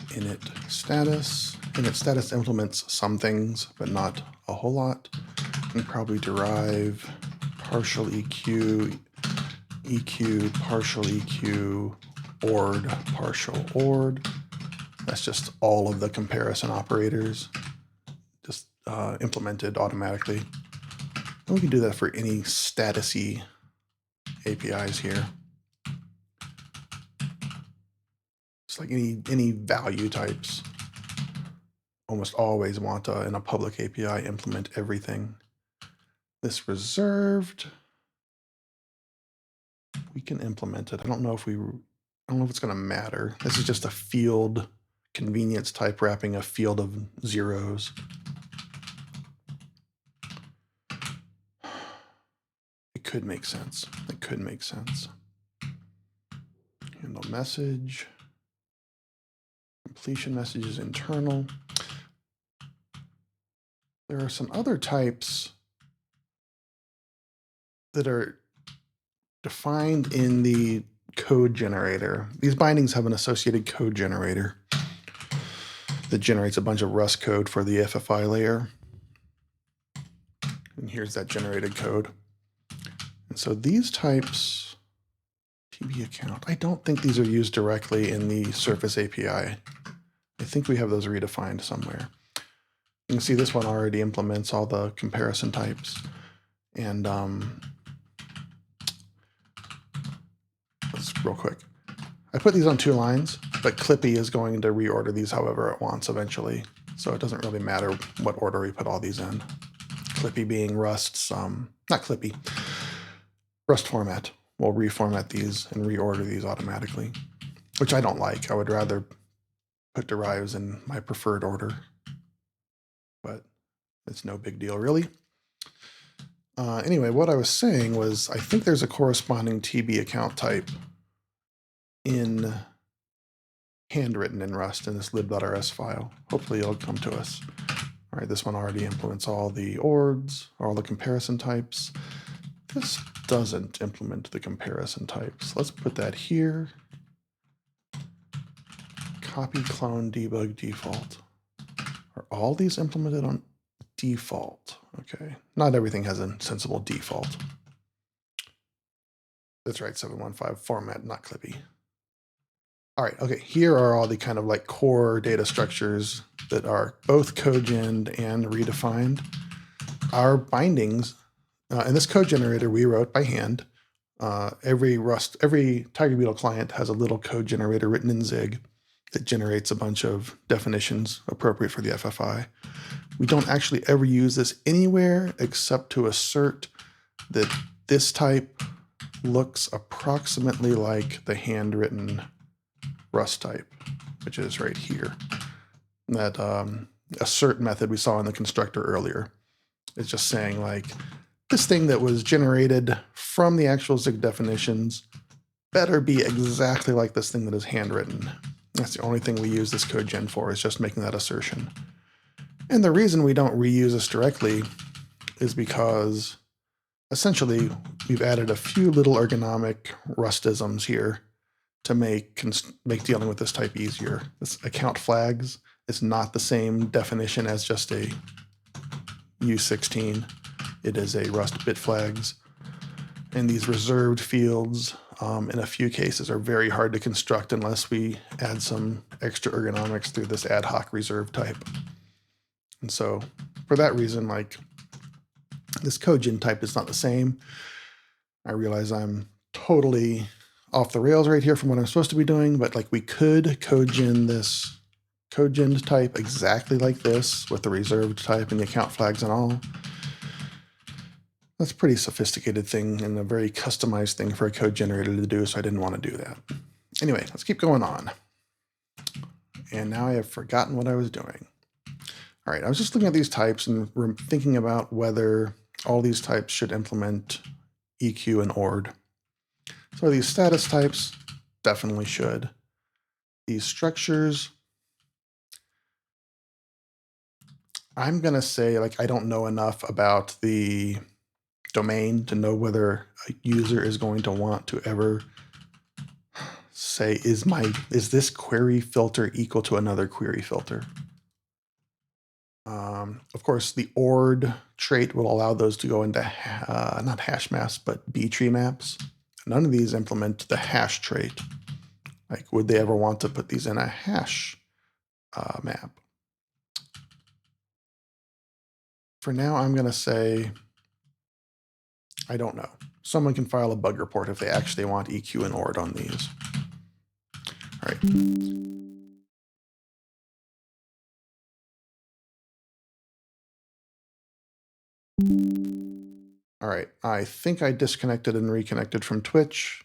Init status. Init status implements some things, but not a whole lot. And probably derive partial EQ, EQ, partial EQ, ORD, partial ORD. That's just all of the comparison operators, just implemented automatically. And we can do that for any statusy APIs here. like any value types almost always want to, in a public API, implement everything. This reserved, we can implement it. I don't know if it's going to matter. This is just a field convenience type wrapping a field of zeros. It could make sense. It could make sense. Handle message. Completion message is internal. There are some other types that are defined in the code generator. These bindings have an associated code generator that generates a bunch of Rust code for the FFI layer. And here's that generated code. And so these types, TB account, I don't think these are used directly in the Surface API. I think we have those redefined somewhere. You can see this one already implements all the comparison types. And let's real quick. I put these on 2 lines, but Clippy is going to reorder these however it wants eventually. So it doesn't really matter what order we put all these in. Clippy being Rust's, not Clippy, Rust format. We'll reformat these and reorder these automatically, which I don't like. I would rather put derives in my preferred order, but it's no big deal really. Anyway, what I was saying was I think there's a corresponding TB account type in handwritten in Rust in this lib.rs file. Hopefully it'll come to us. All right, this one already implements all the ords, all the comparison types. This doesn't implement the comparison types. Let's put that here. Copy, clone, debug, default. Are all these implemented on default? Okay, not everything has a sensible default. That's right, 715 format, not Clippy. All right, okay, here are all the kind of like core data structures that are both code-genned and redefined. Our bindings, in this code generator we wrote by hand. Every TigerBeetle client has a little code generator written in Zig that generates a bunch of definitions appropriate for the FFI. We don't actually ever use this anywhere except to assert that this type looks approximately like the handwritten Rust type, which is right here. That assert method we saw in the constructor earlier is just saying like, this thing that was generated from the actual Zig definitions better be exactly like this thing that is handwritten. That's the only thing we use this code gen for, is just making that assertion. And the reason we don't reuse this directly is because essentially we've added a few little ergonomic Rustisms here to make dealing with this type easier. This account flags is not the same definition as just a U16. It is a Rust bit flags. And these reserved fields, in a few cases, are very hard to construct unless we add some extra ergonomics through this ad hoc reserve type. And so for that reason, like, this code gen type is not the same. I realize I'm totally off the rails right here from what I'm supposed to be doing, but like we could code gen this code gen type exactly like this with the reserved type and the account flags and all. That's a pretty sophisticated thing and a very customized thing for a code generator to do, so I didn't want to do that. Anyway, let's keep going on. And now I have forgotten what I was doing. All right, I was just looking at these types and thinking about whether all these types should implement EQ and ORD. So these status types definitely should. These structures, I'm going to say, like, I don't know enough about the domain to know whether a user is going to want to ever say, is this query filter equal to another query filter? Of course, the ORD trait will allow those to go into not hash maps, but B-tree maps. None of these implement the hash trait. Like, would they ever want to put these in a hash map? For now, I'm going to say, I don't know. Someone can file a bug report if they actually want EQ and ORD on these. All right. All right, I think I disconnected and reconnected from Twitch.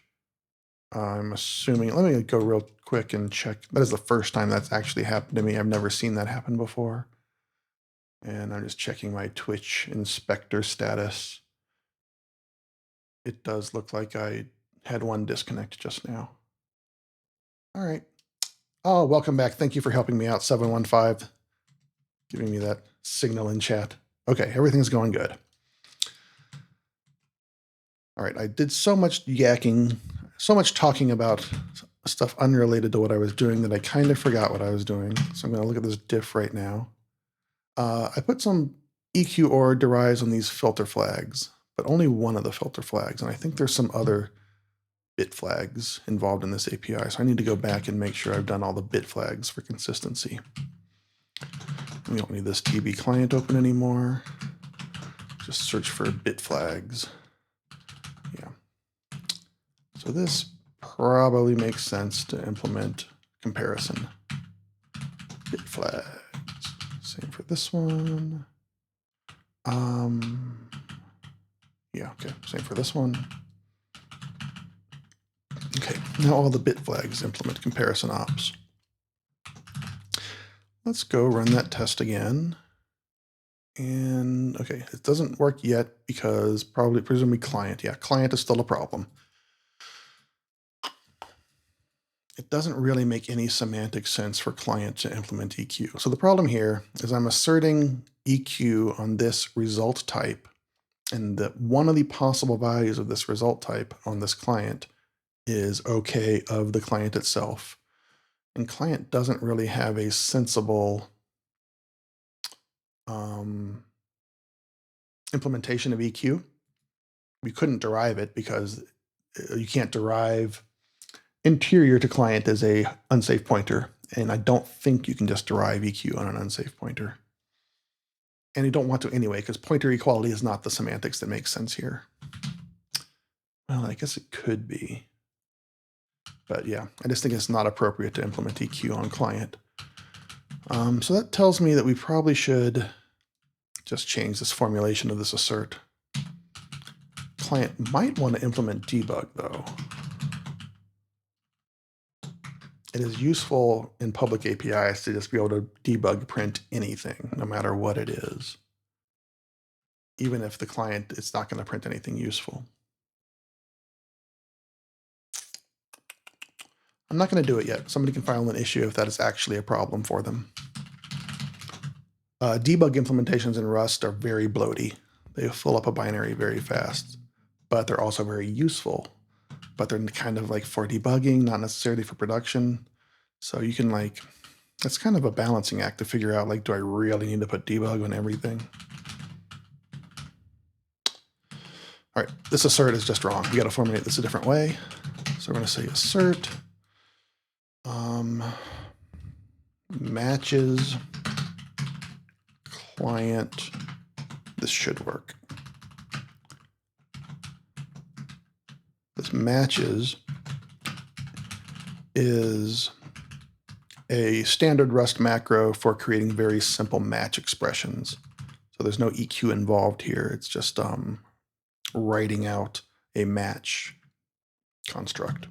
I'm assuming, let me go real quick and check. That is the first time that's actually happened to me. I've never seen that happen before. And I'm just checking my Twitch inspector status. It does look like I had one disconnect just now. All right. Oh, welcome back. Thank you for helping me out, 715. Giving me that signal in chat. Okay, everything's going good. All right, I did so much yakking, so much talking about stuff unrelated to what I was doing that I kind of forgot what I was doing. So I'm going to look at this diff right now. I put some EQ or derives on these filter flags, but only one of the filter flags. And I think there's some other bit flags involved in this API. So I need to go back and make sure I've done all the bit flags for consistency. We don't need this TB client open anymore. Just search for bit flags. Yeah. So this probably makes sense to implement comparison. Bit flags. Same for this one. Yeah, okay, same for this one. Okay, now all the bit flags implement comparison ops. Let's go run that test again. And okay, it doesn't work yet because presumably client. Yeah, client is still a problem. It doesn't really make any semantic sense for client to implement EQ. So the problem here is I'm asserting EQ on this result type, and that one of the possible values of this result type on this client is OK of the client itself. And client doesn't really have a sensible implementation of EQ. We couldn't derive it because you can't derive interior to client as a unsafe pointer. And I don't think you can just derive EQ on an unsafe pointer. And you don't want to anyway, because pointer equality is not the semantics that makes sense here. Well, I guess it could be. But yeah, I just think it's not appropriate to implement EQ on client. So that tells me that we probably should just change this formulation of this assert. Client might want to implement debug, though. It is useful in public APIs to just be able to debug print anything, no matter what it is. Even if the client is not going to print anything useful. I'm not going to do it yet. Somebody can file an issue if that is actually a problem for them. Debug implementations in Rust are very bloaty. They fill up a binary very fast, but they're also very useful. But they're kind of like for debugging, not necessarily for production. So you can like, it's kind of a balancing act to figure out like, do I really need to put debug on everything? All right, this assert is just wrong. You got to formulate this a different way. So we're going to say assert matches client. This should work. This matches is a standard Rust macro for creating very simple match expressions. So there's no EQ involved here. It's just writing out a match construct.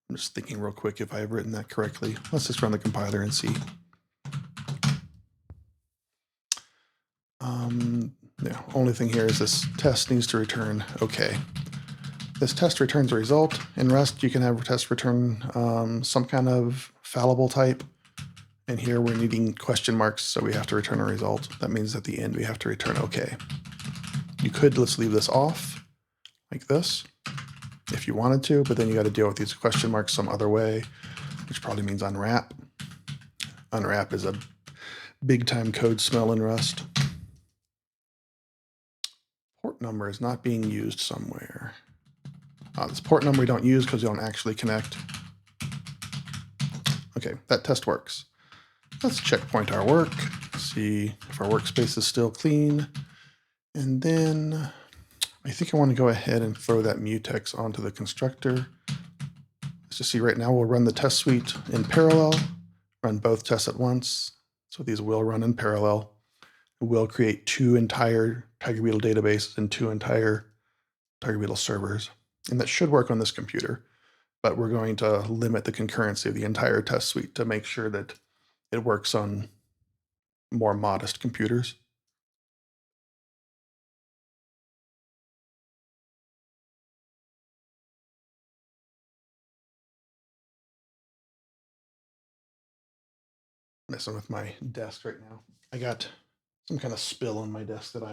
I'm just thinking real quick if I've written that correctly. Let's just run the compiler and see. Yeah, only thing here is this test needs to return OK. This test returns a result. In Rust, you can have a test return some kind of fallible type. And here we're needing question marks, so we have to return a result. That means at the end we have to return OK. You could just leave this off like this if you wanted to, but then you got to deal with these question marks some other way, which probably means unwrap. Unwrap is a big time code smell in Rust. Port number is not being used somewhere. This port number we don't use because we don't actually connect. Okay, that test works. Let's checkpoint our work, see if our workspace is still clean. And then I think I want to go ahead and throw that mutex onto the constructor. As you see right now, we'll run the test suite in parallel, run both tests at once. So these will run in parallel. We'll create 2 entire TigerBeetle databases and 2 entire TigerBeetle servers. And that should work on this computer, but we're going to limit the concurrency of the entire test suite to make sure that it works on more modest computers. Messing with my desk right now. I got some kind of spill on my desk that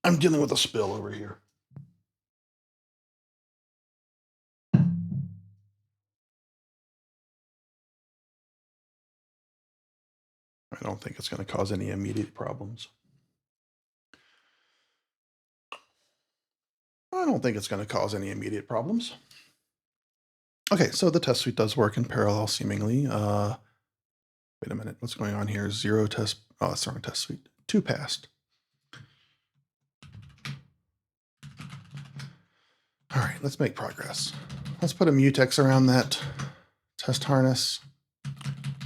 I'm dealing with a spill over here. I don't think it's going to cause any immediate problems. I don't think it's going to cause any immediate problems. Okay, so the test suite does work in parallel, seemingly. Wait a minute, what's going on here? 0 test. Oh, that's the wrong test suite. 2 passed. All right, let's make progress. Let's put a mutex around that test harness.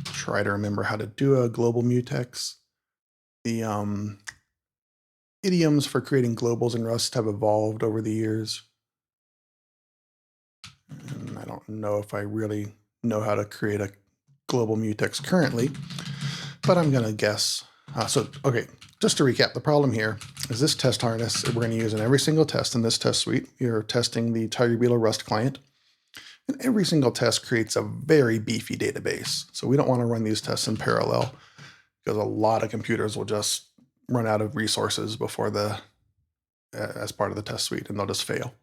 Try to remember how to do a global mutex. The idioms for creating globals in Rust have evolved over the years. And I don't know if I really know how to create a global mutex currently, but I'm going to guess. Okay, just to recap, the problem here is this test harness we're going to use in every single test in this test suite. You're testing the TigerBeetle Rust client, and every single test creates a very beefy database. So we don't want to run these tests in parallel because a lot of computers will just run out of resources before as part of the test suite, and they'll just fail.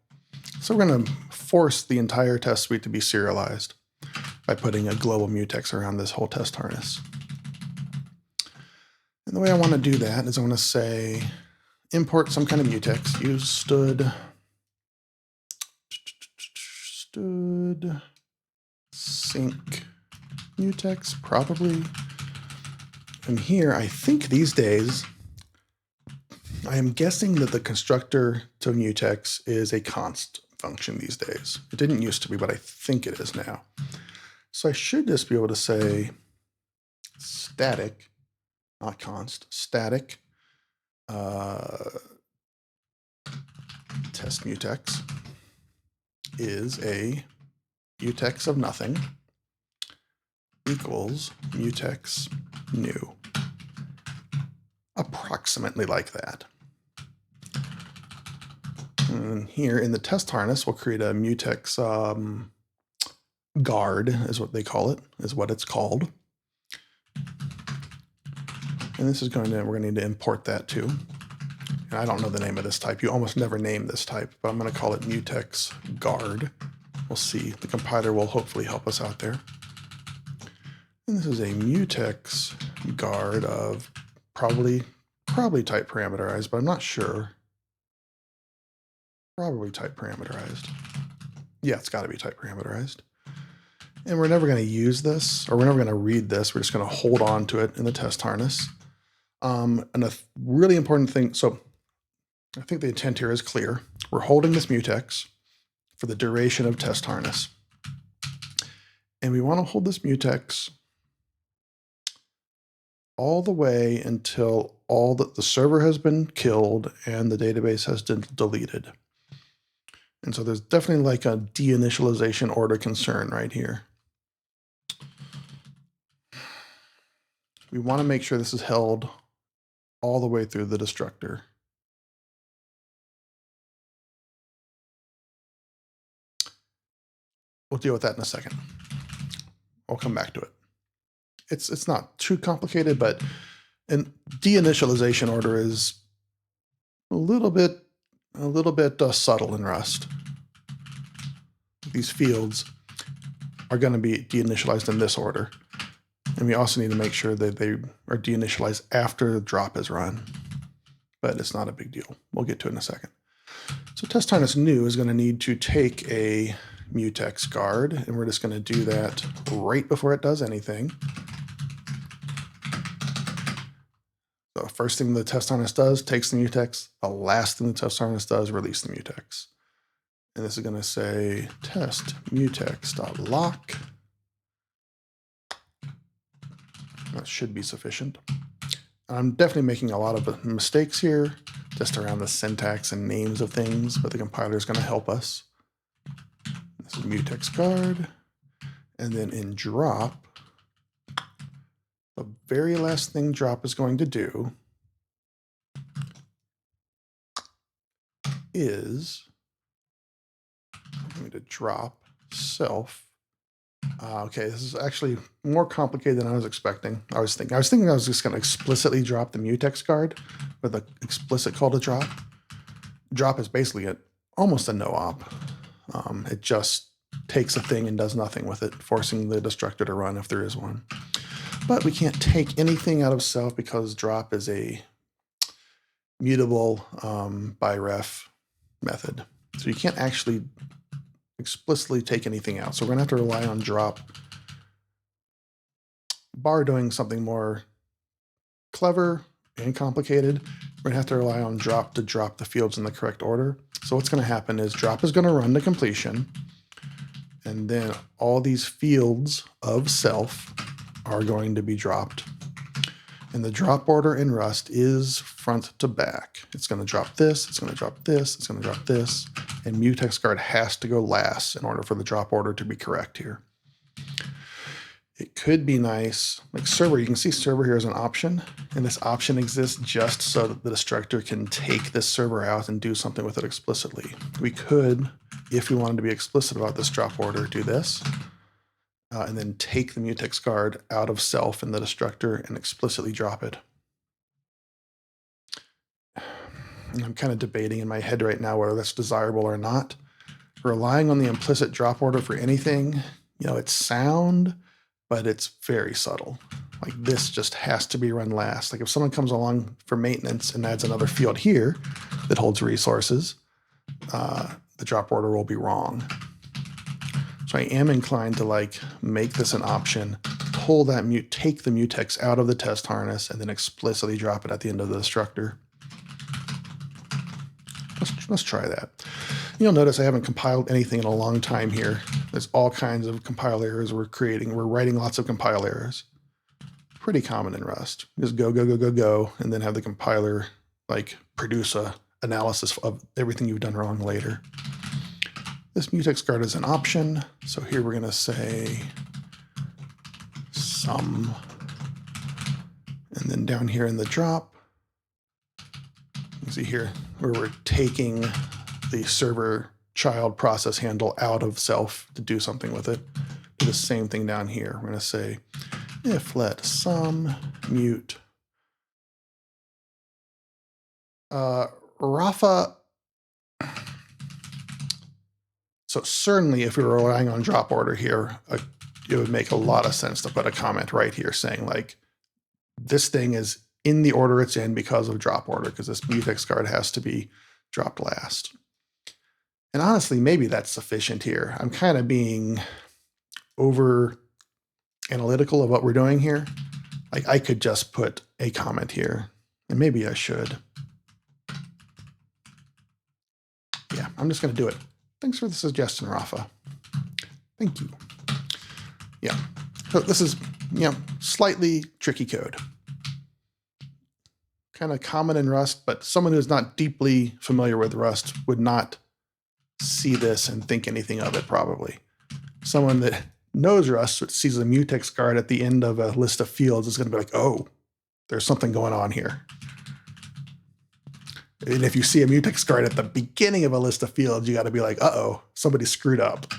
So we're going to force the entire test suite to be serialized by putting a global mutex around this whole test harness. And the way I want to do that is I want to say import some kind of mutex. Use stood sync mutex, probably. And here, I think these days, I am guessing that the constructor to mutex is a const function these days. It didn't used to be, but I think it is now. So I should just be able to say static, not const, static test mutex is a mutex of nothing equals mutex new. Approximately like that. And here in the test harness, we'll create a mutex guard, is what they call it, is what it's called. And this is we're going to need to import that too. And I don't know the name of this type. You almost never name this type, but I'm going to call it mutex guard. We'll see. The compiler will hopefully help us out there. And this is a mutex guard of probably type parameterized, but I'm not sure. Probably type parameterized. Yeah, it's got to be type parameterized. And we're never going to use this, or we're never going to read this. We're just going to hold on to it in the test harness. And a really important thing, so I think the intent here is clear. We're holding this mutex for the duration of test harness. And we want to hold this mutex all the way until the server has been killed and the database has been deleted. And so there's definitely like a deinitialization order concern right here. We want to make sure this is held all the way through the destructor. We'll deal with that in a second. I'll come back to it. It's not too complicated, but an deinitialization order is a little bit subtle in Rust. These fields are going to be deinitialized in this order. And we also need to make sure that they are deinitialized after the drop is run. But it's not a big deal. We'll get to it in a second. So test harness new is going to need to take a mutex guard, and we're just going to do that right before it does anything. So the first thing the test harness does, takes the mutex. The last thing the test harness does, release the mutex. And this is going to say test mutex.lock. That should be sufficient. I'm definitely making a lot of mistakes here just around the syntax and names of things, but the compiler is going to help us. This is mutex guard. And then in drop, the very last thing drop is going to do is I'm going to drop self. Okay, this is actually more complicated than I was expecting. I was thinking I was just going to explicitly drop the mutex guard with an explicit call to drop. Drop is basically almost a no-op. It just takes a thing and does nothing with it, forcing the destructor to run if there is one. But we can't take anything out of self because drop is a mutable by ref method. So you can't actually explicitly take anything out. So we're going to have to rely on drop, bar doing something more clever and complicated. We're going to have to rely on drop to drop the fields in the correct order. So what's going to happen is drop is going to run to completion, and then all these fields of self are going to be dropped. And the drop order in Rust is front to back. It's going to drop this, it's going to drop this, it's going to drop this, and mutex guard has to go last in order for the drop order to be correct here. It could be nice, like server, you can see server here as an option, and this option exists just so that the destructor can take this server out and do something with it explicitly. We could, if we wanted to be explicit about this drop order, do this. And then take the mutex guard out of self in the destructor and explicitly drop it. I'm kind of debating in my head right now whether that's desirable or not. Relying on the implicit drop order for anything, it's sound, but it's very subtle. Like this just has to be run last. Like if someone comes along for maintenance and adds another field here that holds resources, the drop order will be wrong. So I am inclined to make this an option, pull that take the mutex out of the test harness, and then explicitly drop it at the end of the destructor. Let's try that. You'll notice I haven't compiled anything in a long time here. There's all kinds of compile errors we're creating. We're writing lots of compile errors. Pretty common in Rust. Just go, and then have the compiler produce a analysis of everything you've done wrong later. This mutex guard is an option. So here we're going to say sum. And then down here in the drop, you can see here where we're taking the server child process handle out of self to do something with it. Do the same thing down here. We're going to say if let sum mute. Rafa. So certainly if we were relying on drop order here, it would make a lot of sense to put a comment right here saying this thing is in the order it's in because of drop order, because this mutex guard has to be dropped last. And honestly, maybe that's sufficient here. I'm kind of being over analytical of what we're doing here. I could just put a comment here, and maybe I should. Yeah, I'm just going to do it. Thanks for the suggestion, Rafa. Thank you. Yeah, so this is, slightly tricky code. Kind of common in Rust, but someone who's not deeply familiar with Rust would not see this and think anything of it, probably. Someone that knows Rust, but sees a mutex guard at the end of a list of fields, is going to be like, oh, there's something going on here. And if you see a mutex guard at the beginning of a list of fields, you got to be like, uh-oh, somebody screwed up.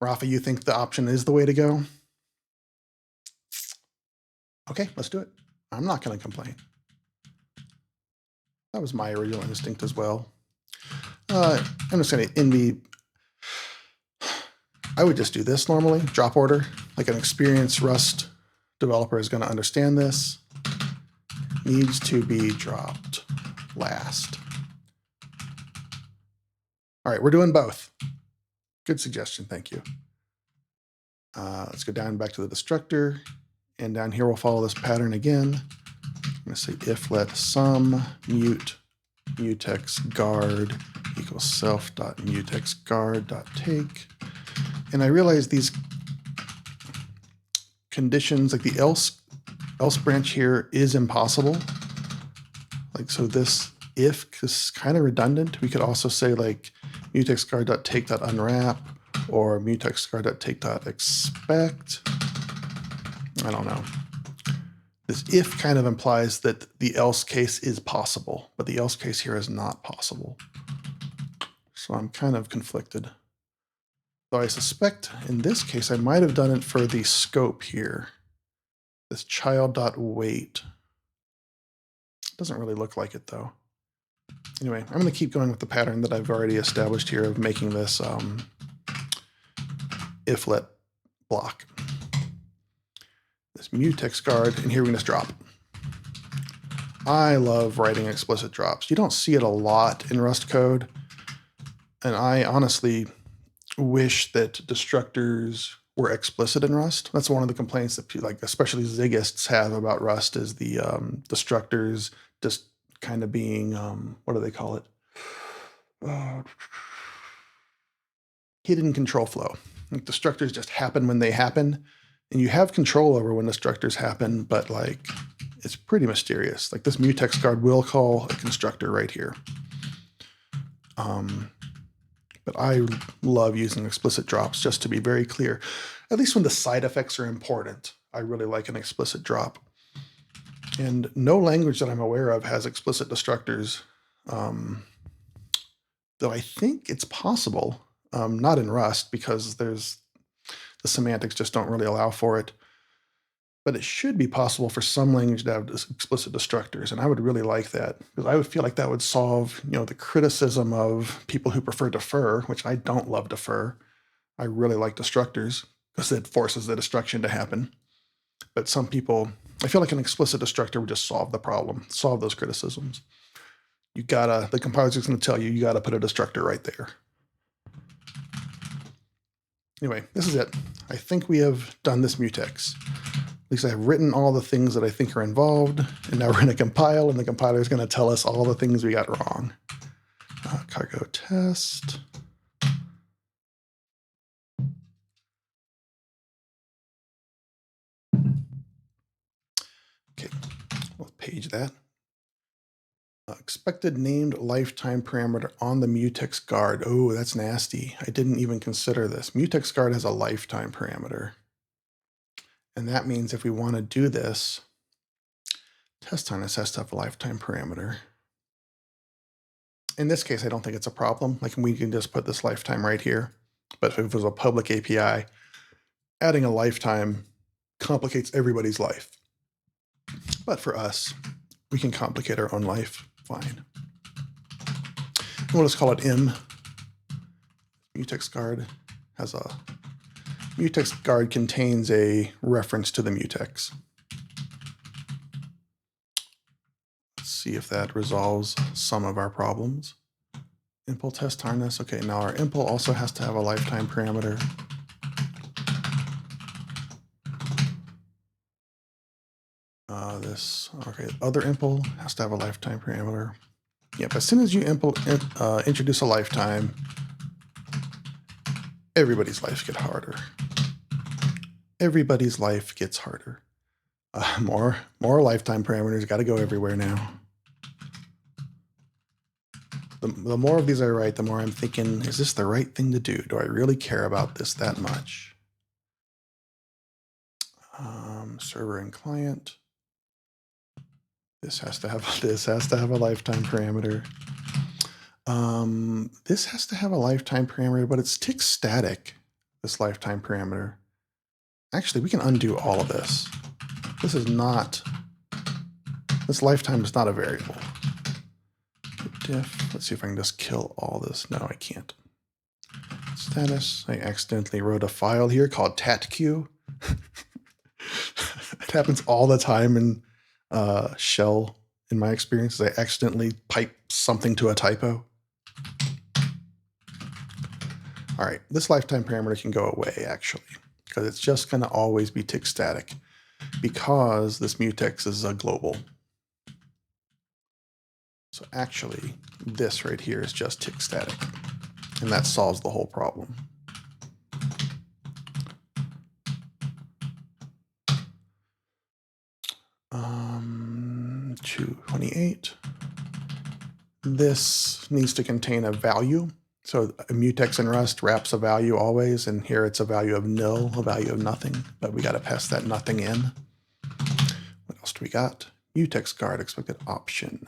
Rafa, you think the option is the way to go? Okay, let's do it. I'm not going to complain. That was my original instinct as well. I'm just going to envy. I would just do this normally, drop order. Like an experienced Rust developer is going to understand this. Needs to be dropped last. All right, we're doing both. Good suggestion, thank you. Let's go down back to the destructor, and down here we'll follow this pattern again. going to say if let sum mutex guard equals self.mutex guard.take. And I realize these conditions, like the else branch here, is impossible. Like, so this if is kind of redundant. We could also say like mutex guard.take.unwrap or mutex guard.take.expect. I don't know. This if kind of implies that the else case is possible, but the else case here is not possible. So I'm kind of conflicted. So I suspect in this case, I might have done it for the scope here. This child.wait. Doesn't really look like it though. Anyway, I'm going to keep going with the pattern that I've already established here of making this if let block. This mutex guard, and here we can just drop. I love writing explicit drops. You don't see it a lot in Rust code, and I honestly wish that destructors were explicit in Rust. That's one of the complaints that people, like especially Zigists, have about Rust is the destructors just kind of being what do they call it? Hidden control flow. Like destructors just happen when they happen, and you have control over when destructors happen, but like it's pretty mysterious. Like this mutex guard will call a constructor right here. But I love using explicit drops, just to be very clear. At least when the side effects are important, I really like an explicit drop. And no language that I'm aware of has explicit destructors, though I think it's possible. Not in Rust, because the semantics just don't really allow for it. But it should be possible for some language to have explicit destructors, and I would really like that, because I would feel like that would solve, the criticism of people who prefer defer, which I don't love defer. I really like destructors because it forces the destruction to happen. But some people, I feel like an explicit destructor would just solve the problem, solve those criticisms. The compiler's just going to tell you got to put a destructor right there. Anyway, this is it. I think we have done this mutex. At least I've written all the things that I think are involved, and now we're going to compile, and the compiler is going to tell us all the things we got wrong. Cargo test. Okay, we'll page that. Expected named lifetime parameter on the mutex guard. Oh, that's nasty. I didn't even consider this. Mutex guard has a lifetime parameter. And that means if we want to do this, test harness has to have a lifetime parameter. In this case, I don't think it's a problem. Like we can just put this lifetime right here. But if it was a public API, adding a lifetime complicates everybody's life. But for us, we can complicate our own life. Fine. And we'll just call it M. Mutex guard has a mutex guard contains a reference to the mutex. Let's see if that resolves some of our problems. Impl test harness. Okay, now our impl also has to have a lifetime parameter. Other impl has to have a lifetime parameter. Yep, as soon as you introduce a lifetime, everybody's life gets harder. Everybody's life gets harder. More lifetime parameters got to go everywhere now. The more of these I write, the more I'm thinking, is this the right thing to do? Do I really care about this that much? Server and client. This has to have a lifetime parameter. This has to have a lifetime parameter, but it's tick static, this lifetime parameter. Actually, we can undo all of this. This lifetime is not a variable. Diff, let's see if I can just kill all this. No, I can't. Status, I accidentally wrote a file here called tatq. It happens all the time in shell, in my experience. I accidentally pipe something to a typo. All right, this lifetime parameter can go away actually, because it's just going to always be tick static because this mutex is a global. So actually, this right here is just tick static, and that solves the whole problem. Um, 228. This needs to contain a value. So a mutex in Rust wraps a value always, and here it's a value of nil, a value of nothing, but we got to pass that nothing in. What else do we got? Mutex guard expected option.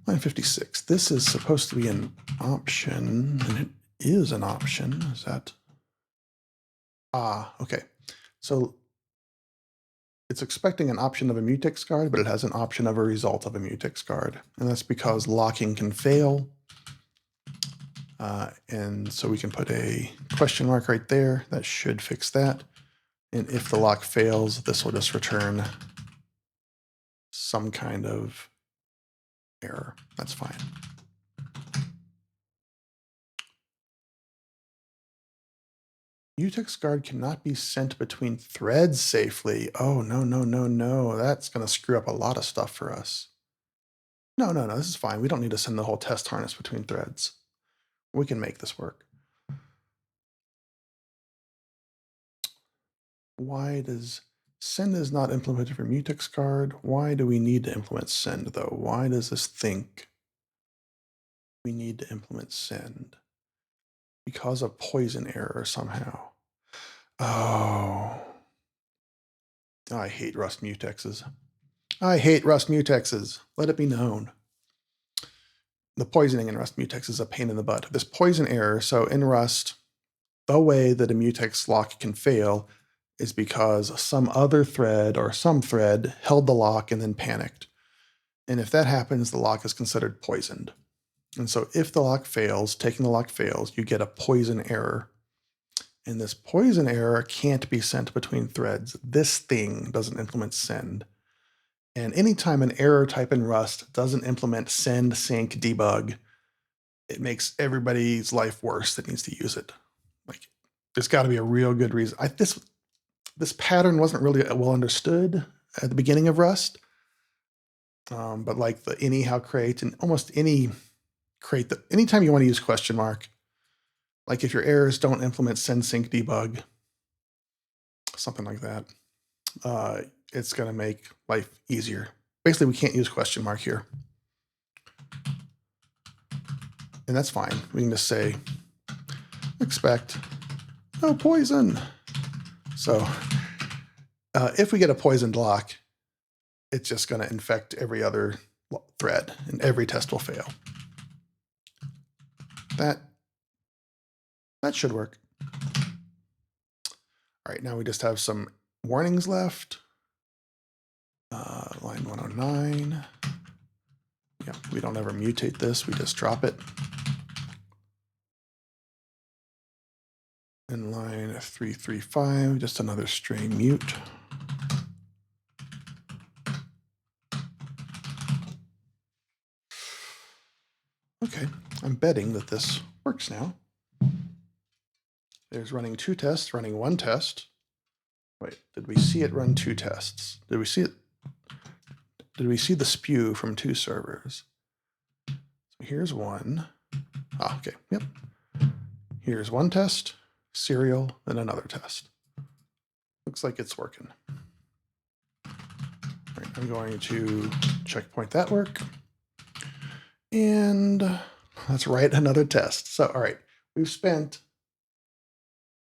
Line 56. This is supposed to be an option, and it is an option. Is that? Okay. So it's expecting an option of a mutex guard, but it has an option of a result of a mutex guard. And that's because locking can fail. And so we can put a question mark right there. That should fix that. And if the lock fails, this will just return some kind of error. That's fine. Mutex guard cannot be sent between threads safely. Oh, no, no, no, no. That's going to screw up a lot of stuff for us. No, no, no, this is fine. We don't need to send the whole test harness between threads. We can make this work. Why does send is not implemented for mutex guard? Why do we need to implement send though? Why does this think we need to implement send? Because of poison error somehow. Oh. I hate Rust mutexes. I hate Rust mutexes. Let it be known. The poisoning in Rust mutex is a pain in the butt. This poison error, so in Rust, the way that a mutex lock can fail is because some other thread or some thread held the lock and then panicked. And if that happens, the lock is considered poisoned. And so if the lock fails, taking the lock fails, you get a poison error. And this poison error can't be sent between threads. This thing doesn't implement send. And anytime an error type in Rust doesn't implement send, sync, debug, it makes everybody's life worse that needs to use it. Like, there's got to be a real good reason. This pattern wasn't really well understood at the beginning of Rust, but like the anyhow crate and almost any crate that anytime you want to use question mark, like if your errors don't implement send, sync, debug, something like that, it's going to make life easier. Basically, we can't use question mark here. And that's fine. We can just say expect no poison. So if we get a poisoned lock, it's just going to infect every other thread and every test will fail. That should work. All right, now we just have some warnings left. Line 109. Yeah, we don't ever mutate this, we just drop it. In line 335, just another stray mute. Okay, I'm betting that this works now. There's running 2 tests, running 1 test. Wait, did we see it run 2 tests? Did we see it? Did we see the spew from 2 servers? So here's one. Okay, yep. Here's 1 test, serial, and another test. Looks like it's working. All right, I'm going to checkpoint that work. And let's write another test. So, all right, we've spent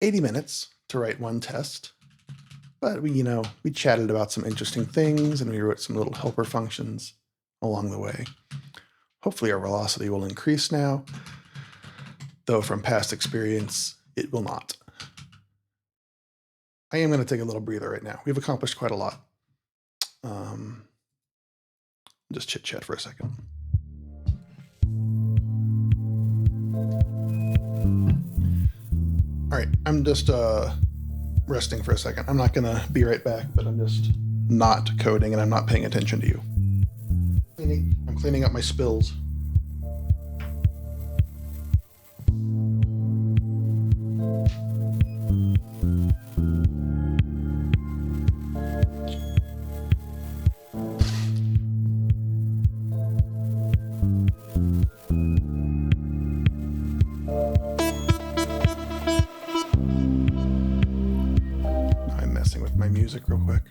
80 minutes to write 1 test, but we chatted about some interesting things and we wrote some little helper functions along the way. Hopefully our velocity will increase now, though from past experience, it will not. I am going to take a little breather right now. We've accomplished quite a lot. Just chit chat for a second. All right, I'm just resting for a second. I'm not going to be right back, but I'm just not coding and I'm not paying attention to you. I'm cleaning up my spills. music real quick.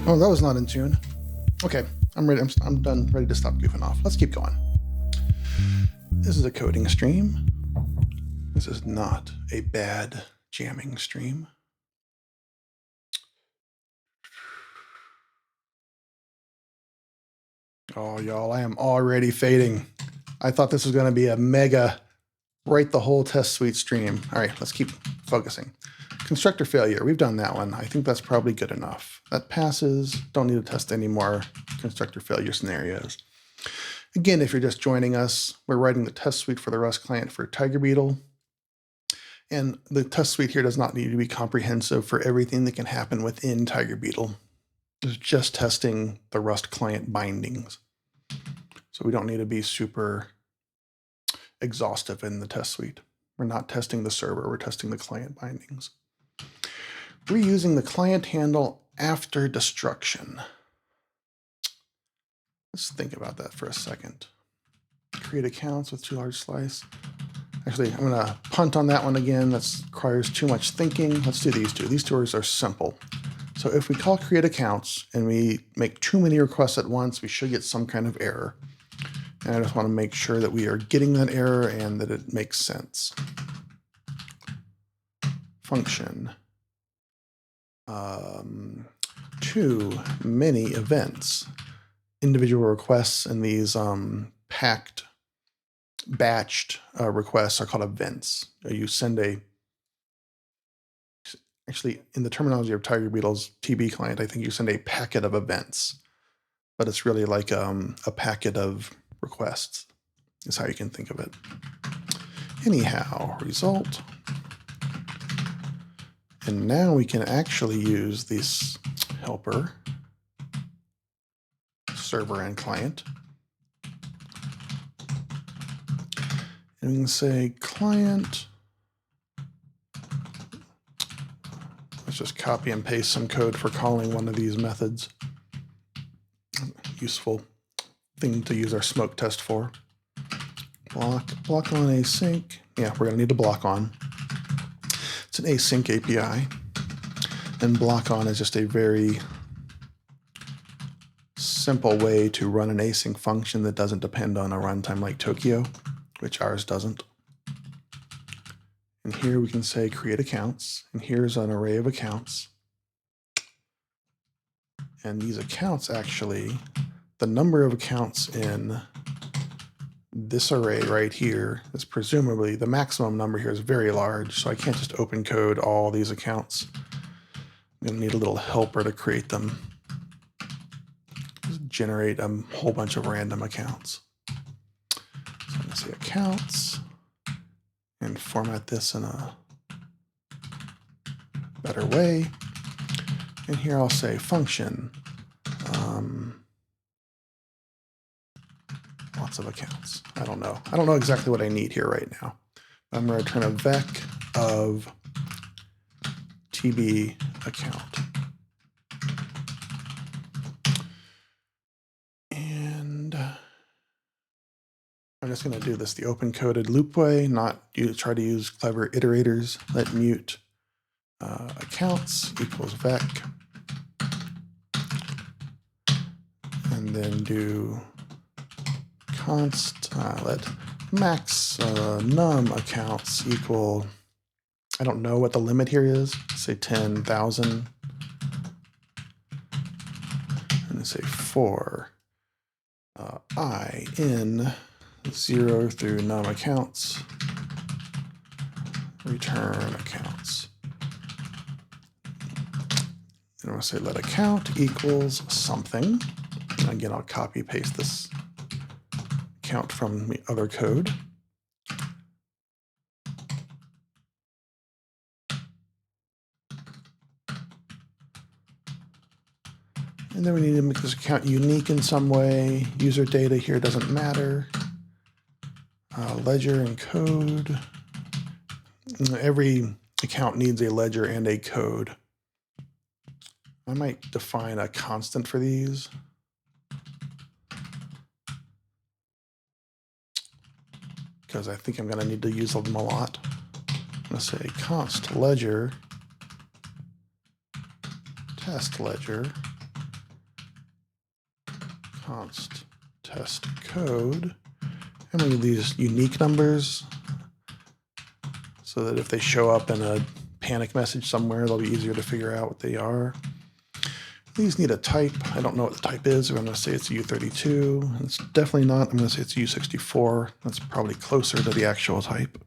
Oh, that was not in tune. Okay, I'm ready. I'm done, ready to stop goofing off. Let's keep going. This is a coding stream. This is not a bad jamming stream. Oh, y'all, I am already fading. I thought this was going to be a mega write the whole test suite stream. All right, let's keep focusing. Constructor failure, we've done that one. I think that's probably good enough. That passes. Don't need to test any more constructor failure scenarios. Again, if you're just joining us, we're writing the test suite for the Rust client for TigerBeetle. And the test suite here does not need to be comprehensive for everything that can happen within TigerBeetle. It's just testing the Rust client bindings. So we don't need to be super exhaustive in the test suite. We're not testing the server, we're testing the client bindings. We're using the client handle after destruction. Let's think about that for a second. Create accounts with too large slice. Actually, I'm going to punt on that one again. That requires too much thinking. Let's do these two. These two are simple. So if we call create accounts and we make too many requests at once, we should get some kind of error. And I just want to make sure that we are getting that error and that it makes sense. Function. Too many events. Individual requests and these packed, batched requests are called events. You send actually, in the terminology of TigerBeetle's TB client, I think you send a packet of events, but it's really like a packet of requests is how you can think of it. Anyhow, result. And now we can actually use this helper, server and client. And we can say client. Let's just copy and paste some code for calling one of these methods. Useful thing to use our smoke test for. Block on async. Yeah, we're going to need to block on. It's an async API. And block on is just a very simple way to run an async function that doesn't depend on a runtime like Tokyo, which ours doesn't. And here we can say create accounts, and here's an array of accounts. And these accounts actually, the number of accounts in this array right here is presumably, the maximum number here is very large, so I can't just open code all these accounts. I'm going to need a little helper to create them. Just generate a whole bunch of random accounts. So I'm going to say accounts and format this in a better way. And here I'll say function. Lots of accounts. I don't know. I don't know exactly what I need here right now. I'm going to return a vec of TB account. And I'm just going to do this the open-coded loop way, not try to use clever iterators. Let mute accounts equals vec. And then do const, let max num accounts equal, I don't know what the limit here is, say 10,000. And say for I in 0 through num accounts, return accounts. And I'm going to say let account equals something. And again, I'll copy paste this account from the other code. And then we need to make this account unique in some way. User data here doesn't matter. Ledger and code. Every account needs a ledger and a code. I might define a constant for these. Because I think I'm going to need to use them a lot. I'm going to say const ledger, test ledger, const test code. And we need these unique numbers so that if they show up in a panic message somewhere, they'll be easier to figure out what they are. These need a type. I don't know what the type is. I'm going to say it's U32. It's definitely not. I'm going to say it's U64. That's probably closer to the actual type.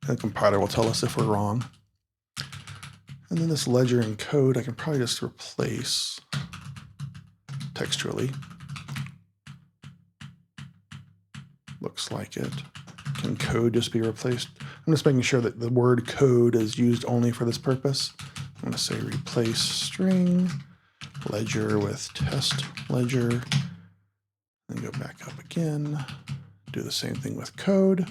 The compiler will tell us if we're wrong. And then this ledger and code, I can probably just replace textually. Looks like it. Can code just be replaced? I'm just making sure that the word code is used only for this purpose. I'm going to say replace string ledger with test ledger. Then go back up again. Do the same thing with code.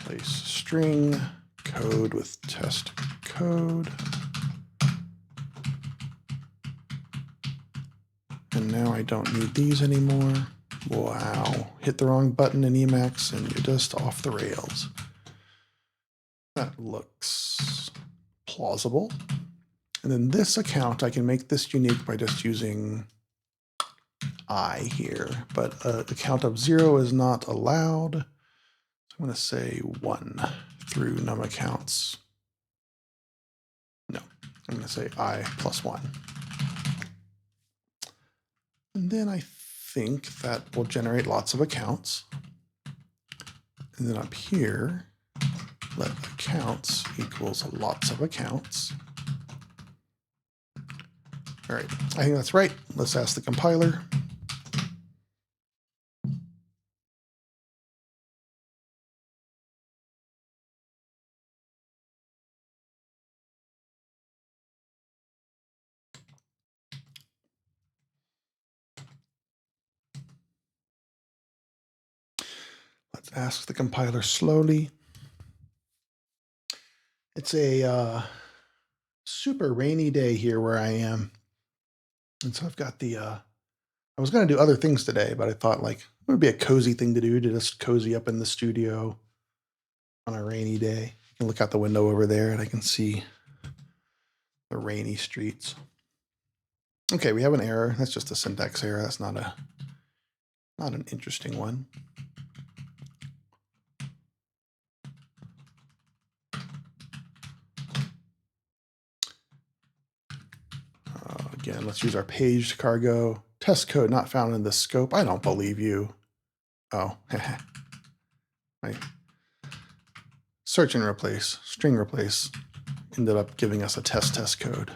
Replace string code with test code. And now I don't need these anymore. Wow. Hit the wrong button in Emacs and you're just off the rails. That looks plausible. And then this account, I can make this unique by just using I here, but a count of 0 is not allowed. So I'm going to say 1 through num accounts. No, I'm going to say I plus 1. And then I think that will generate lots of accounts. And then up here, let accounts equals lots of accounts. All right, I think that's right. Let's ask the compiler. Let's ask the compiler slowly. It's a super rainy day here where I am. And so I've got the, I was going to do other things today, but I thought like, it would be a cozy thing to do to just cozy up in the studio on a rainy day. I can look out the window over there and I can see the rainy streets. Okay, we have an error. That's just a syntax error. That's not an interesting one. Again, let's use our paged cargo. Test code not found in the scope. I don't believe you. Oh, my search and replace, string replace ended up giving us a test code.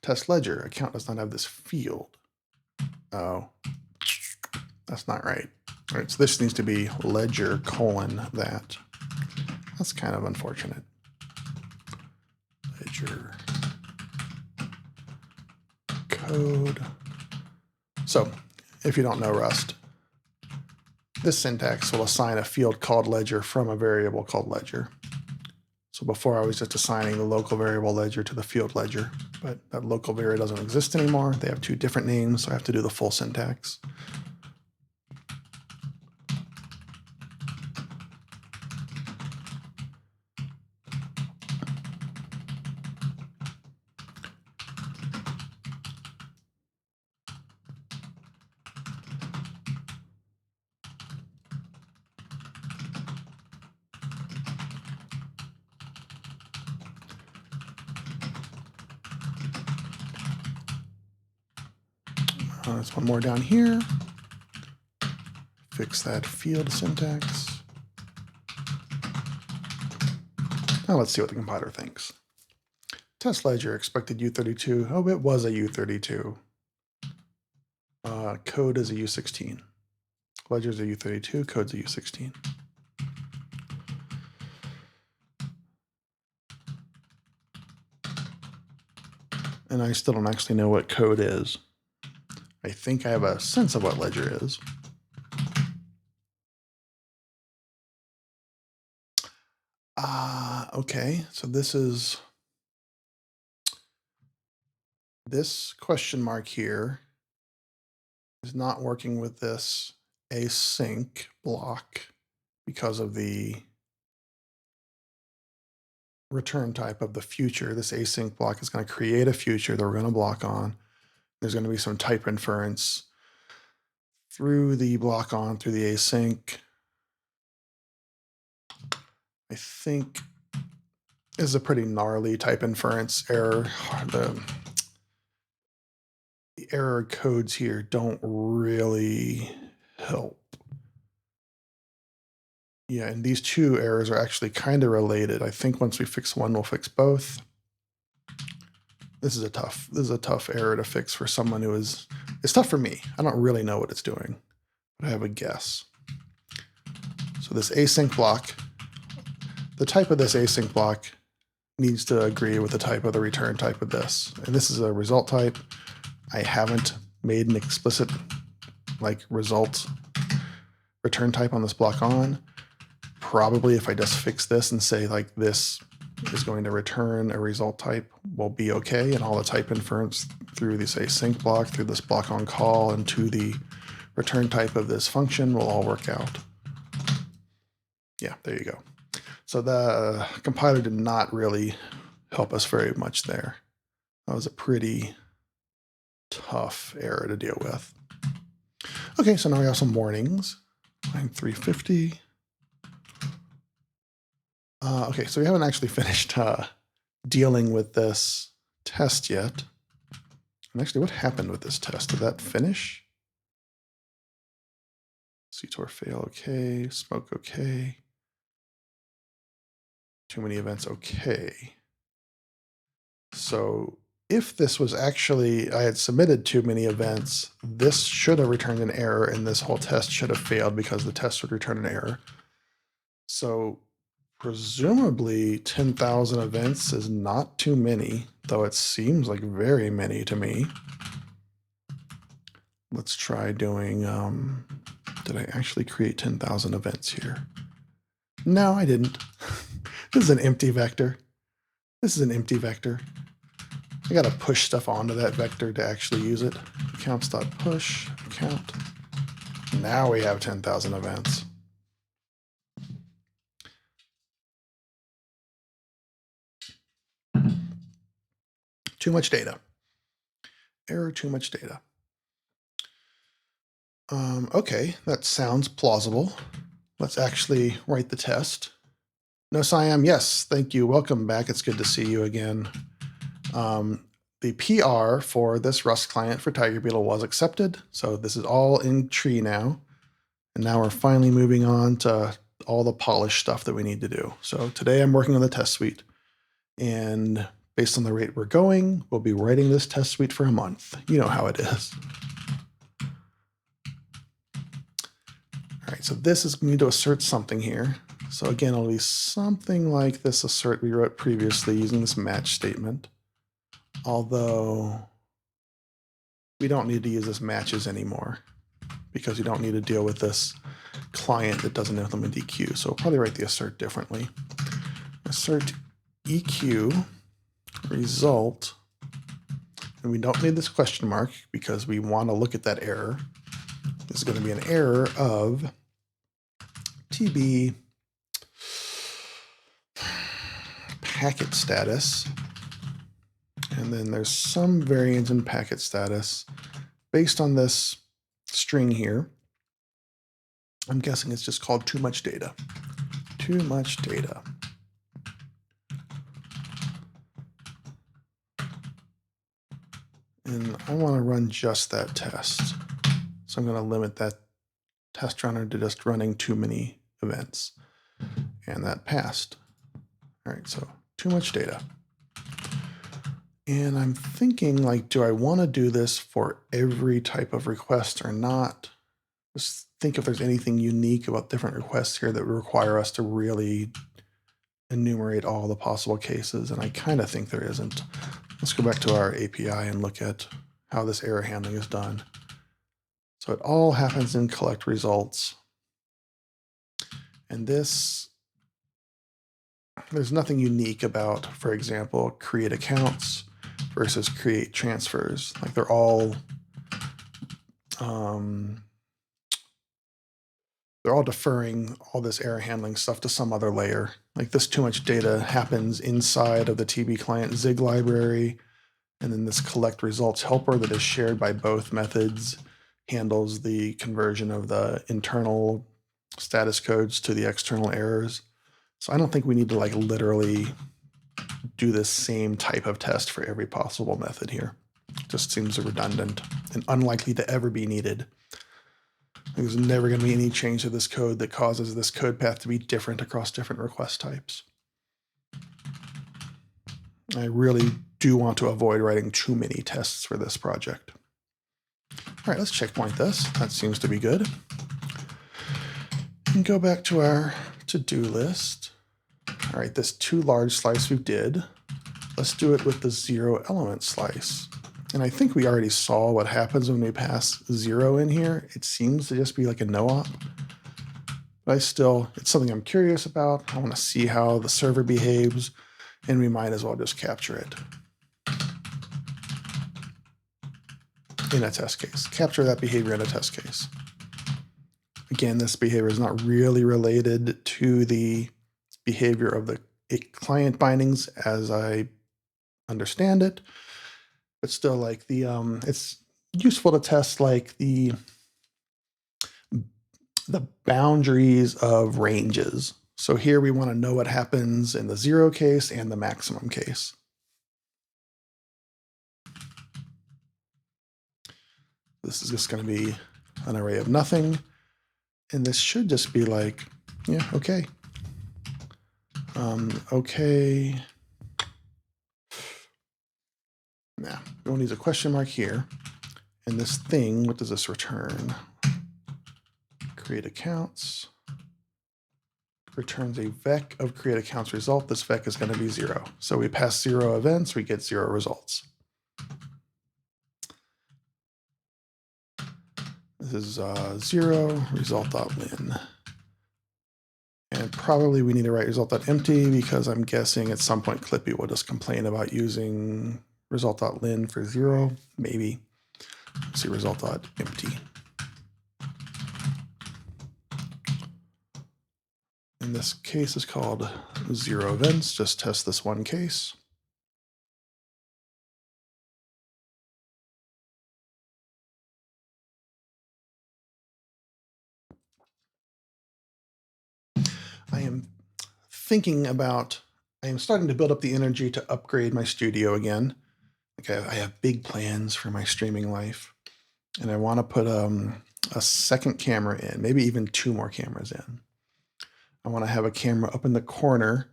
Test ledger account does not have this field. Oh, that's not right. All right, so this needs to be ledger colon that. That's kind of unfortunate. Ledger code. So if you don't know Rust, this syntax will assign a field called ledger from a variable called ledger. So before I was just assigning the local variable ledger to the field ledger, but that local variable doesn't exist anymore. They have two different names, so I have to do the full syntax. There's one more down here. Fix that field syntax. Now let's see what the compiler thinks. Test ledger expected U32. Oh, it was a U32. Code is a U16. Ledger is a U32, code's a U16. And I still don't actually know what code is. I think I have a sense of what ledger is. Okay, so this question mark here is not working with this async block because of the return type of the future. This async block is going to create a future that we're going to block on. There's going to be some type inference through the block on, through the async. I think this is a pretty gnarly type inference error. The error codes here don't really help. Yeah, and these two errors are actually kind of related. I think once we fix one, we'll fix both. This is a tough error to fix for someone who is, it's tough for me. I don't really know what it's doing, but I have a guess. So this async block, the type of this async block needs to agree with the type of the return type of this. And this is a result type. I haven't made an explicit like result return type on this block on. Probably if I just fix this and say like this is going to return a result type will be okay, and all the type inference through this async block, through this block on call, and to the return type of this function will all work out. Yeah, there you go. So the compiler did not really help us very much there. That was a pretty tough error to deal with. Okay, so now we have some warnings. Line 350. Okay, so we haven't actually finished dealing with this test yet. And actually, what happened with this test? Did that finish? CTOR fail, okay. Smoke, okay. Too many events, okay. So if this was actually, I had submitted too many events, this should have returned an error, and this whole test should have failed because the test would return an error. So presumably 10,000 events is not too many, though it seems like very many to me. Let's try doing, did I actually create 10,000 events here? No, I didn't. This is an empty vector. This is an empty vector. I got to push stuff onto that vector to actually use it. Counts.push, count. Now we have 10,000 events. Too much data. Error, too much data. Okay, that sounds plausible. Let's actually write the test. No, Siam, yes, thank you. Welcome back. It's good to see you again. The PR for this Rust client for TigerBeetle was accepted. So this is all in tree now. And now we're finally moving on to all the polish stuff that we need to do. So today I'm working on the test suite. And based on the rate we're going, we'll be writing this test suite for a month. You know how it is. All right, so this is going to assert something here. So again, it'll be something like this assert we wrote previously using this match statement. Although we don't need to use this matches anymore because you don't need to deal with this client that doesn't implement EQ. So we'll probably write the assert differently. Assert EQ result, and we don't need this question mark because we want to look at that error. This is going to be an error of TB packet status, and then there's some variance in packet status based on this string here. I'm guessing it's just called too much data. Too much data. And I want to run just that test. So I'm going to limit that test runner to just running too many events. And that passed. All right, so too much data. And I'm thinking, like, do I want to do this for every type of request or not? Just think if there's anything unique about different requests here that would require us to really enumerate all the possible cases, and I kind of think there isn't. Let's go back to our API and look at how this error handling is done. So it all happens in collect results. And this, there's nothing unique about, for example, create accounts versus create transfers. Like they're all deferring all this error handling stuff to some other layer. Like this too much data happens inside of the TB client Zig library, and then this collect results helper that is shared by both methods handles the conversion of the internal status codes to the external errors. So I don't think we need to like literally do this same type of test for every possible method here. It just seems redundant and unlikely to ever be needed. There's never going to be any change to this code that causes this code path to be different across different request types. I really do want to avoid writing too many tests for this project. All right, let's checkpoint this. That seems to be good. And go back to our to-do list. All right, this too large slice we did. Let's do it with the 0 element slice. And I think we already saw what happens when we pass 0 in here. It seems to just be like a no-op. But it's something I'm curious about. I want to see how the server behaves, and we might as well just capture it in a test case. Capture that behavior in a test case. Again, this behavior is not really related to the behavior of the client bindings as I understand it, but still like it's useful to test like the boundaries of ranges. So here we want to know what happens in the 0 case and the maximum case. This is just going to be an array of nothing. And this should just be like, yeah, okay. Okay. Nah, we don't need a question mark here. And this thing, what does this return? Create accounts. Returns a vec of create accounts result. This vec is going to be 0. So we pass 0 events, we get 0 results. This is 0 result.lin. And probably we need to write result.empty because I'm guessing at some point Clippy will just complain about using result.lin for 0. Maybe. Let's see result.empty. And this case is called 0 events. Just test this one case. I am starting to build up the energy to upgrade my studio again. Like I have big plans for my streaming life, and I want to put a second camera in, maybe even 2 more cameras in. I want to have a camera up in the corner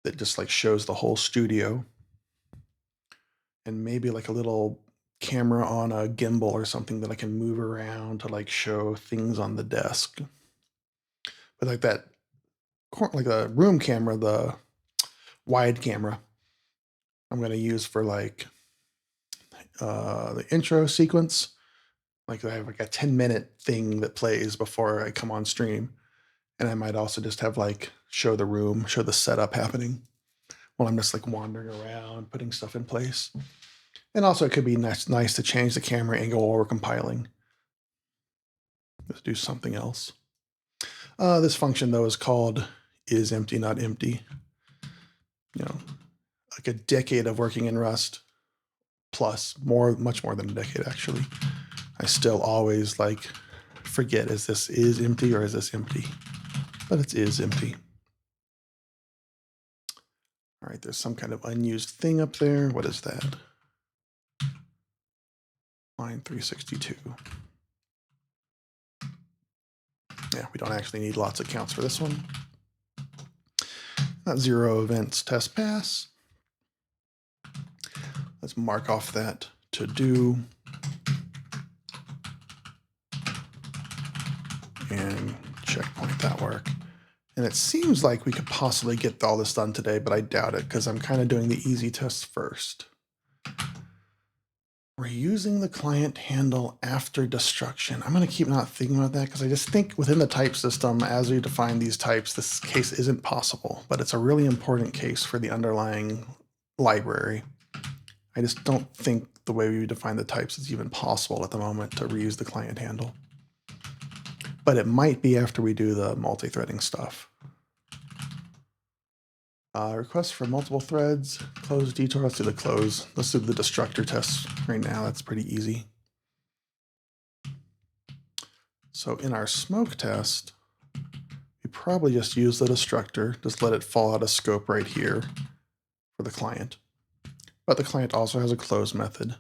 that just like shows the whole studio, and maybe like a little camera on a gimbal or something that I can move around to like show things on the desk. But like that, like a room camera, the wide camera, I'm going to use for like the intro sequence. Like I have like a 10-minute thing that plays before I come on stream. And I might also just have like show the room, show the setup happening while I'm just like wandering around, putting stuff in place. And also it could be nice to change the camera angle while we're compiling. Let's do something else. This function though is called isEmpty, not empty. You know, like a decade of working in Rust, plus much more than a decade actually. I still always like forget, is this empty or is this empty? But it is empty. All right, there's some kind of unused thing up there. What is that? Line 362. Yeah, we don't actually need lots of counts for this one. zero events test pass. Let's mark off that to do. And checkpoint that work. And it seems like we could possibly get all this done today, but I doubt it because I'm kind of doing the easy tests first. We're using the client handle after destruction. I'm going to keep not thinking about that because I just think within the type system, as we define these types, this case isn't possible, but it's a really important case for the underlying library. I just don't think the way we define the types is even possible at the moment to reuse the client handle. But it might be after we do the multi-threading stuff. Request for multiple threads, close detour. Let's do the close. Let's do the destructor test right now. That's pretty easy. So in our smoke test, we probably just use the destructor, just let it fall out of scope right here for the client. But the client also has a close method.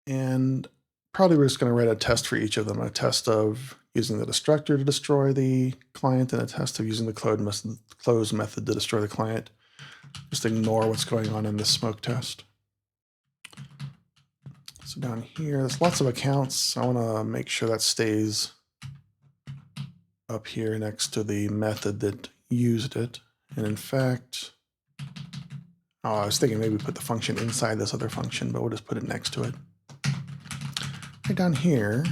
And probably we're just going to write a test for each of them, a test of using the destructor to destroy the client and a test of using the close method to destroy the client. Just ignore what's going on in the smoke test. So down here, there's lots of accounts. I want to make sure that stays up here next to the method that used it. And in fact, I was thinking maybe put the function inside this other function, but we'll just put it next to it. Right down here,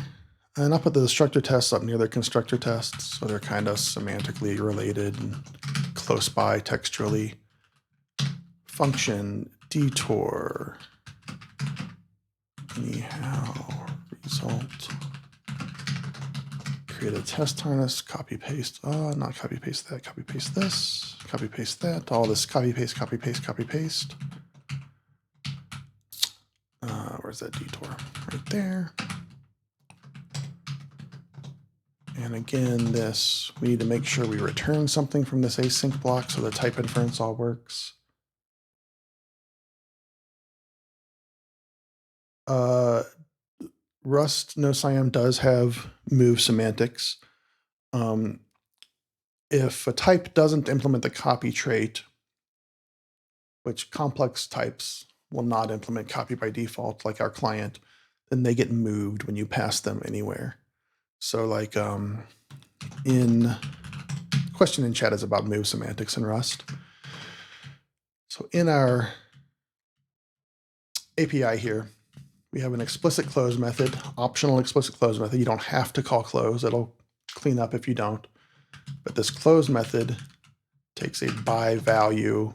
and I'll put the destructor tests up near the constructor tests, so they're kind of semantically related and close by textually. Function detour, anyhow, result, create a test harness, copy paste, not copy paste that, copy paste this, copy paste that, all this copy paste, copy paste, copy paste. Where's that detour? Right there. And again, this, we need to make sure we return something from this async block so the type inference all works. Rust NoSciam does have move semantics. If a type doesn't implement the copy trait, which complex types will not implement copy by default, like our client, then they get moved when you pass them anywhere. So like in question in chat is about move semantics in Rust. So in our API here, we have an explicit close method, optional explicit close method. You don't have to call close. It'll clean up if you don't. But this close method takes a by value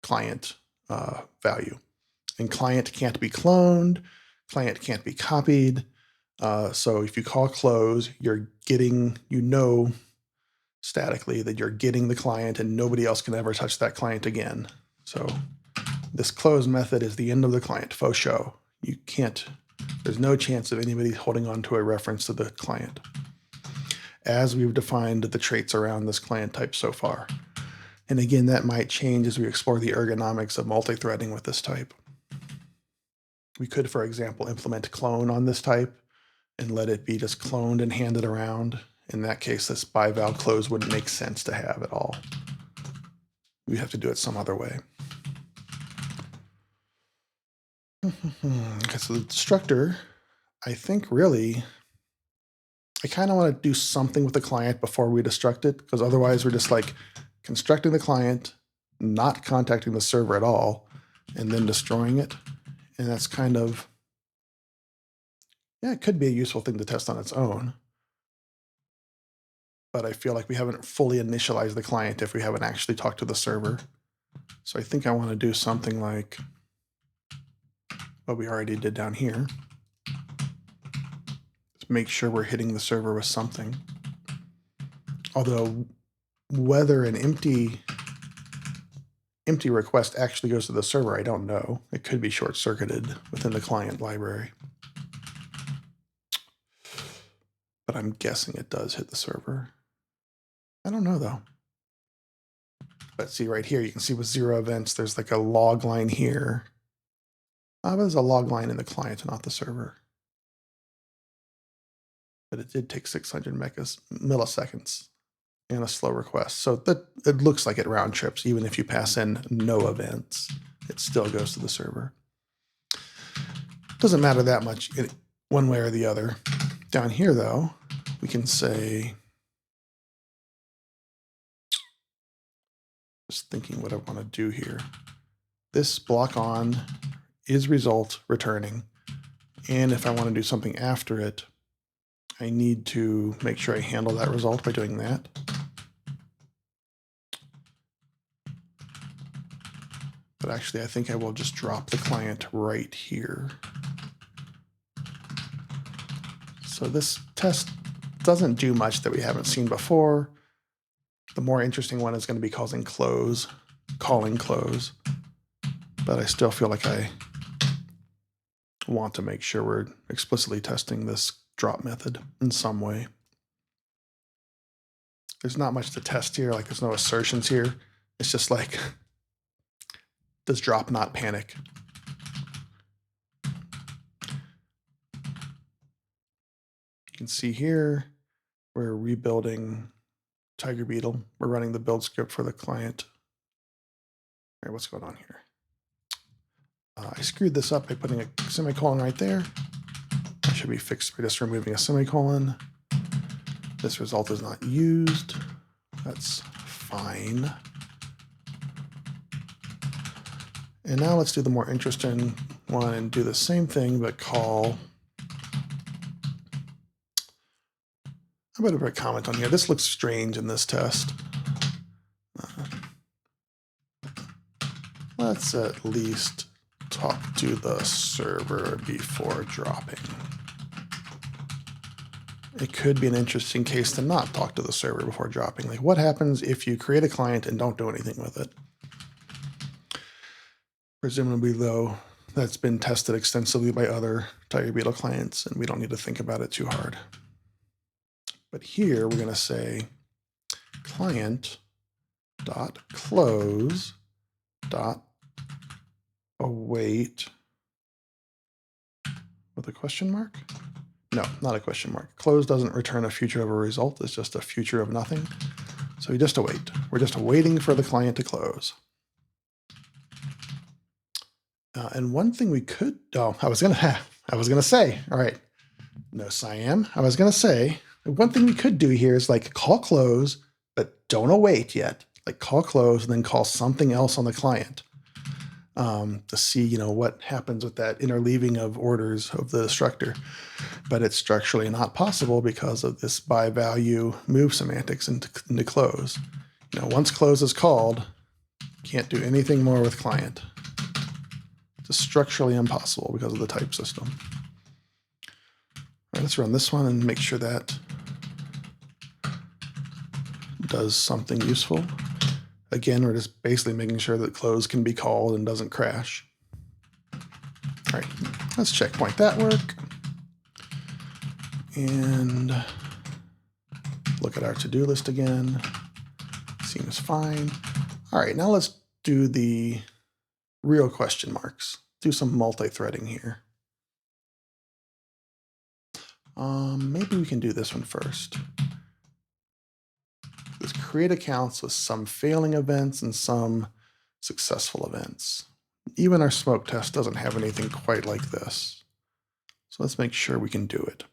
client value. And client can't be cloned. Client can't be copied. So if you call close, you're getting, statically that you're getting the client and nobody else can ever touch that client again. So this close method is the end of the client, faux show. You can't, there's no chance of anybody holding on to a reference to the client, as we've defined the traits around this client type so far. And again, that might change as we explore the ergonomics of multi-threading with this type. We could, for example, implement clone on this type and let it be just cloned and handed around. In that case, this by val close wouldn't make sense to have at all. We have to do it some other way. Okay, so the destructor, I think really, I kind of want to do something with the client before we destruct it, because otherwise we're just like constructing the client, not contacting the server at all, and then destroying it. And that's kind of, yeah, it could be a useful thing to test on its own. But I feel like we haven't fully initialized the client if we haven't actually talked to the server. So I think I want to do something like what we already did down here. Just make sure we're hitting the server with something. Although whether an empty request actually goes to the server, I don't know. It could be short-circuited within the client library. But I'm guessing it does hit the server. I don't know though. But see right here, you can see with 0 events, there's like a log line here. But there's a log line in the client, not the server. But it did take 600 milliseconds. and a slow request. So that it looks like it round trips. Even if you pass in no events, it still goes to the server. Doesn't matter that much one way or the other. Down here, though, we can say, just thinking what I want to do here. This block on is result returning. And if I want to do something after it, I need to make sure I handle that result by doing that. But actually, I think I will just drop the client right here. So this test doesn't do much that we haven't seen before. The more interesting one is going to be calling close. But I still feel like I want to make sure we're explicitly testing this drop method in some way. There's not much to test here, like there's no assertions here. It's just like, does drop not panic? You can see here, we're rebuilding TigerBeetle. We're running the build script for the client. All right, what's going on here? I screwed this up by putting a semicolon right there. That should be fixed by just removing a semicolon. This result is not used. That's fine. And now let's do the more interesting one and do the same thing, but call. I'm going to put a comment on here. This looks strange in this test. Let's at least talk to the server before dropping. It could be an interesting case to not talk to the server before dropping. Like, what happens if you create a client and don't do anything with it? Presumably, though, that's been tested extensively by other TigerBeetle clients, and we don't need to think about it too hard. But here we're going to say client.close.await with a question mark? No, not a question mark. Close doesn't return a future of a result. It's just a future of nothing. So we just await. We're just waiting for the client to close. And one thing we could, I was gonna say, all right, no Siam. I was gonna say, one thing we could do here is like call close, but don't await yet. Like call close and then call something else on the client to see, what happens with that interleaving of orders of the destructor. But it's structurally not possible because of this by value move semantics into close. Once close is called, can't do anything more with client. It's structurally impossible because of the type system. All right, let's run this one and make sure that does something useful. Again, we're just basically making sure that close can be called and doesn't crash. All right, let's checkpoint that work. And look at our to-do list again. Seems fine. All right, now let's do the real question marks. Do some multi-threading here. Maybe we can do this one first. Let's create accounts with some failing events and some successful events. Even our smoke test doesn't have anything quite like this. So let's make sure we can do it.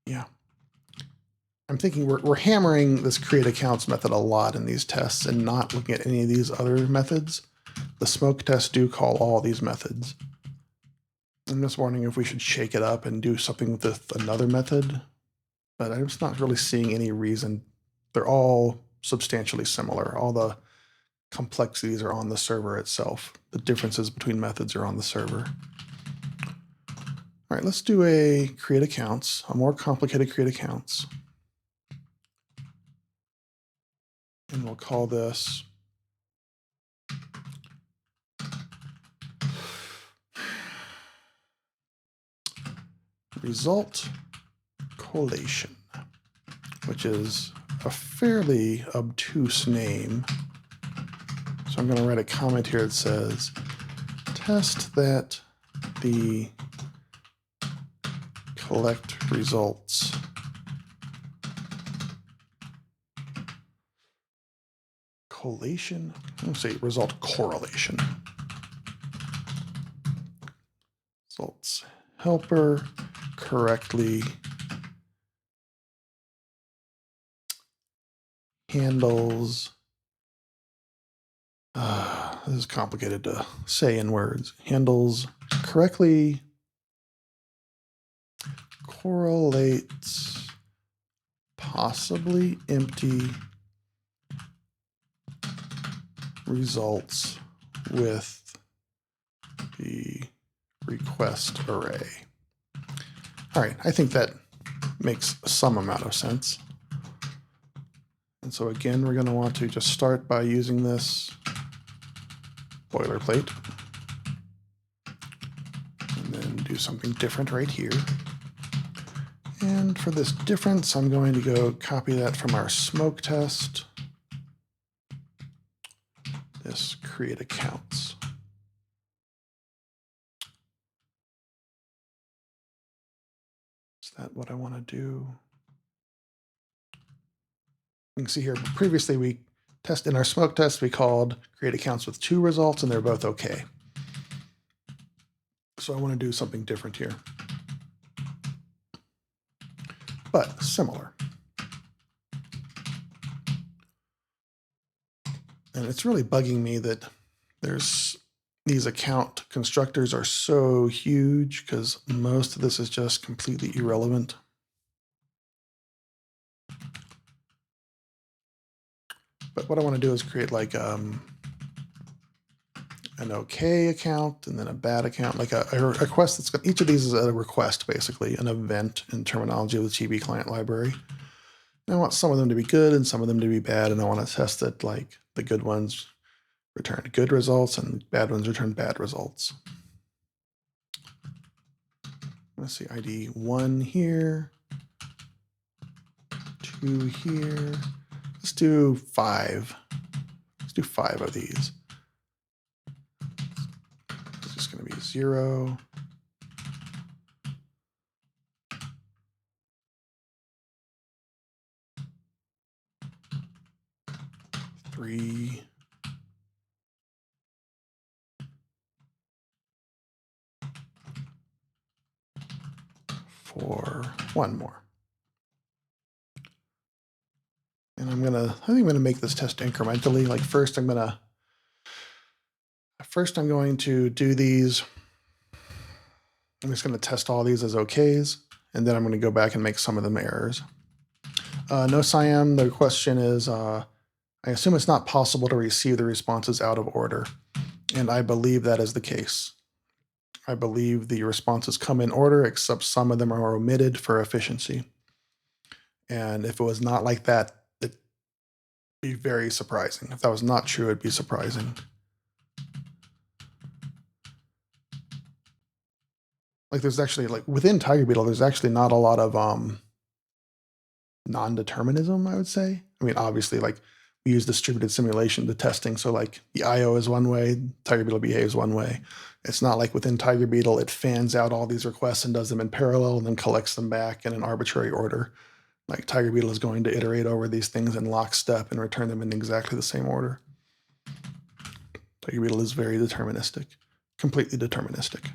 Yeah. I'm thinking we're hammering this create accounts method a lot in these tests and not looking at any of these other methods. The smoke tests do call all these methods. I'm just wondering if we should shake it up and do something with another method, but I'm just not really seeing any reason. They're all substantially similar. All the complexities are on the server itself. The differences between methods are on the server. All right, let's do a create accounts, a more complicated create accounts. And we'll call this result collation, which is a fairly obtuse name. So I'm going to write a comment here that says, test that the collect results collation. Let's say result correlation. Results helper correctly handles. This is complicated to say in words. Handles correctly correlates possibly empty results with the request array. All right, I think that makes some amount of sense. And so again, we're going to want to just start by using this boilerplate and then do something different right here. And for this difference, I'm going to go copy that from our smoke test. This create accounts. Is that what I want to do? You can see here, previously we tested in our smoke test, we called create accounts with 2 results and they're both okay. So I want to do something different here, but similar. And it's really bugging me that these account constructors are so huge because most of this is just completely irrelevant. But what I want to do is create like an okay account and then a bad account, like a request that's got, each of these is a request, basically an event in terminology of the TB client library. And I want some of them to be good and some of them to be bad, and I want to test that like the good ones return good results and bad ones return bad results. Let's see, ID 1 here, 2 here. Let's do 5. Let's do 5 of these. It's just going to be 0. 3. 4. 1 more. And I think I'm gonna make this test incrementally. Like first I'm going to do these. I'm just going to test all these as okays, and then I'm going to go back and make some of them errors. No Siam, the question is, I assume it's not possible to receive the responses out of order. And I believe that is the case. I believe the responses come in order, except some of them are omitted for efficiency. And if it was not like that, it'd be very surprising. If that was not true, it'd be surprising. Like there's actually, like within TigerBeetle, there's actually not a lot of non-determinism, I would say. I mean, obviously, like we use distributed simulation to testing, so like the IO is one way, TigerBeetle behaves one way. It's not like within TigerBeetle it fans out all these requests and does them in parallel and then collects them back in an arbitrary order. Like TigerBeetle is going to iterate over these things in lockstep and return them in exactly the same order. TigerBeetle is very deterministic, completely deterministic.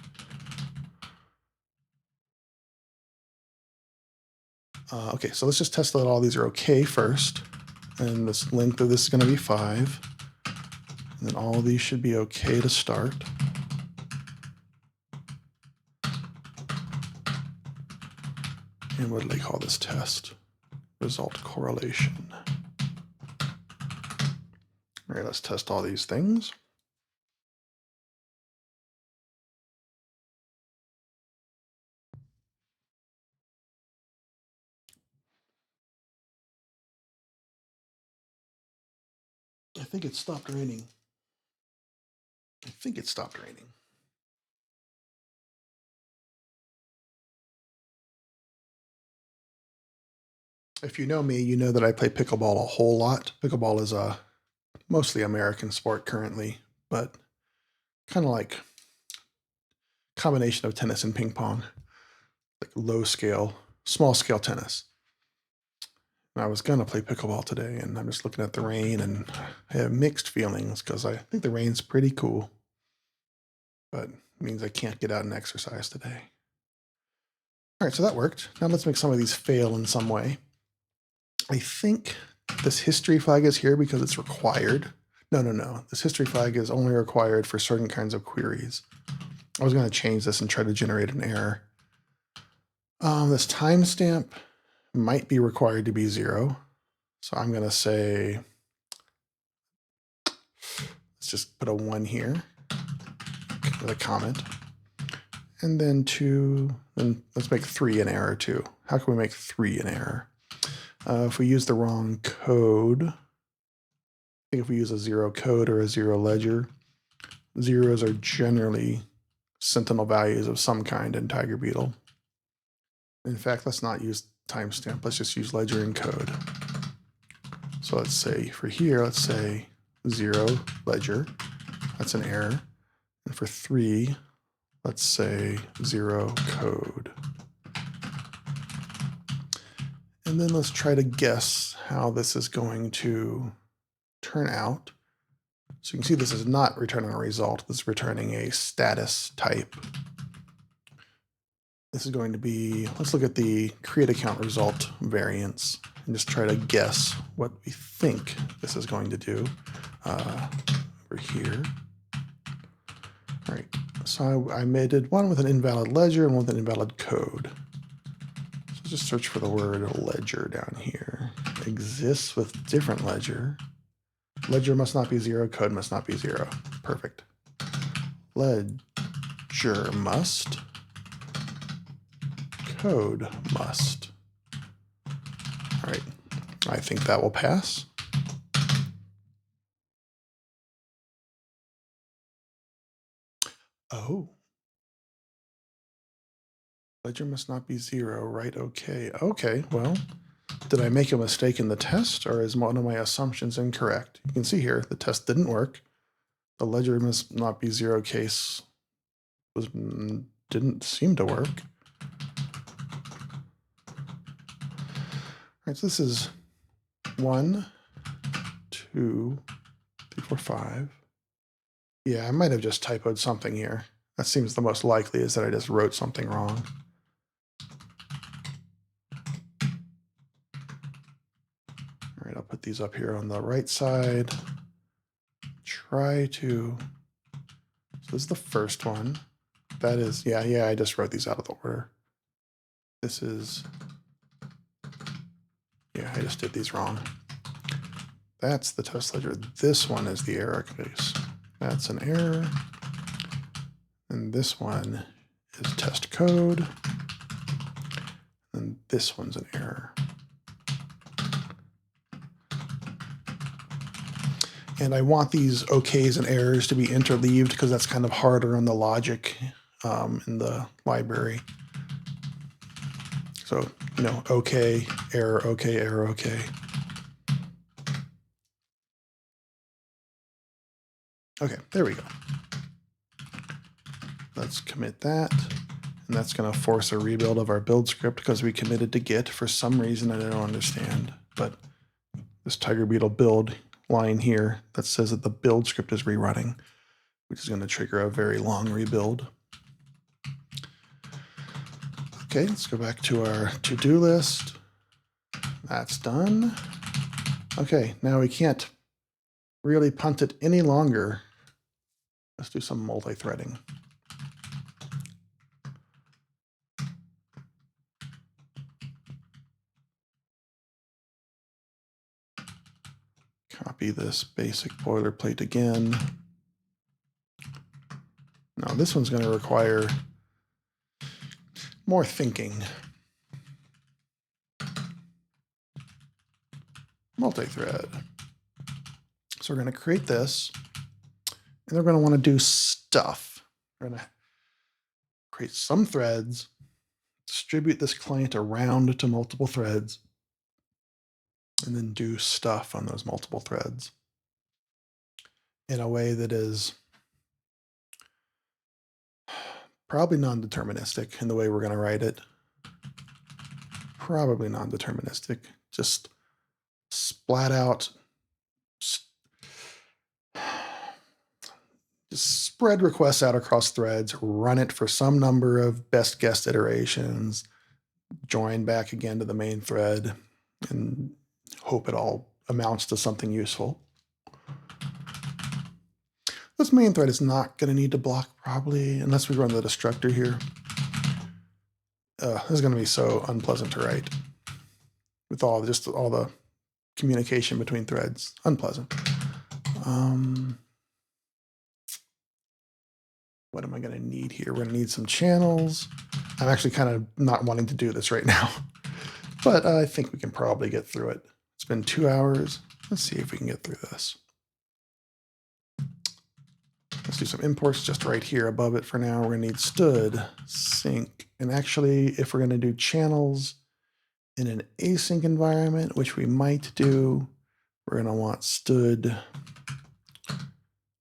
Okay, so let's just test that all these are okay first. And this length of this is going to be 5. And then all of these should be okay to start. And what do they call this test? Result correlation. All right, let's test all these things. I think it stopped raining. I think it stopped raining. If you know me, you know that I play pickleball a whole lot. Pickleball is a mostly American sport currently, but kind of like combination of tennis and ping pong, like low scale, small scale tennis. And I was gonna play pickleball today, and I'm just looking at the rain, and I have mixed feelings because I think the rain's pretty cool, but it means I can't get out and exercise today. All right, so that worked. Now let's make some of these fail in some way. I think this history flag is here because it's required. No. This history flag is only required for certain kinds of queries. I was going to change this and try to generate an error. This timestamp might be required to be 0. So I'm going to say, let's just put a 1 here with a comment. And then let's make 3 an error too. How can we make 3 an error? If we use the wrong code, I think if we use a 0 code or a 0 ledger, zeros are generally sentinel values of some kind in TigerBeetle. In fact, let's not use timestamp. Let's just use ledger and code. So let's say for here, let's say 0 ledger. That's an error. And for 3, let's say 0 code. And then let's try to guess how this is going to turn out. So you can see this is not returning a result. This is returning a status type. This is going to be, let's look at the create account result variance and just try to guess what we think this is going to do over here. All right, so I did one with an invalid ledger and one with an invalid code. So just search for the word ledger down here. Exists with different ledger. Ledger must not be 0, code must not be 0. Perfect. Ledger must, code must. All right, I think that will pass. Oh. Ledger must not be 0, right? Okay. Okay, well, did I make a mistake in the test, or is one of my assumptions incorrect? You can see here, the test didn't work. The ledger must not be 0 case didn't seem to work. All right, so this is 1, 2, 3, 4, 5. Yeah, I might have just typoed something here. That seems the most likely, is that I just wrote something wrong. All right, I'll put these up here on the right side. So this is the first one. That is, yeah, I just wrote these out of the order. This is, yeah, I just did these wrong. That's the test ledger. This one is the error case. That's an error. And this one is test code. And this one's an error. And I want these OKs and errors to be interleaved because that's kind of harder on the logic in the library. So, OK, error, OK, error, OK. Okay, there we go. Let's commit that. And that's going to force a rebuild of our build script because we committed to Git for some reason I don't understand. But this TigerBeetle build line here that says that the build script is rerunning, which is going to trigger a very long rebuild. Okay, let's go back to our to-do list. That's done. Okay, now we can't really punt it any longer. Let's do some multi-threading. Copy this basic boilerplate again. Now this one's going to require more thinking. Multi-thread. So we're going to create this, and they're going to want to do stuff. We're going to create some threads, distribute this client around to multiple threads, and then do stuff on those multiple threads in a way that is probably non-deterministic in the way we're going to write it. Probably non-deterministic. Just splat out, just spread requests out across threads, run it for some number of best guess iterations, join back again to the main thread, and hope it all amounts to something useful. This main thread is not going to need to block probably, unless we run the destructor here. This is going to be so unpleasant to write with all the communication between threads. Unpleasant. What am I going to need here? We're going to need some channels. I'm actually kind of not wanting to do this right now, but I think we can probably get through it. It's been 2 hours. Let's see if we can get through this. Let's do some imports just right here above it for now. We're going to need stood, sync, and actually if we're going to do channels in an async environment, which we might do, we're going to want stood,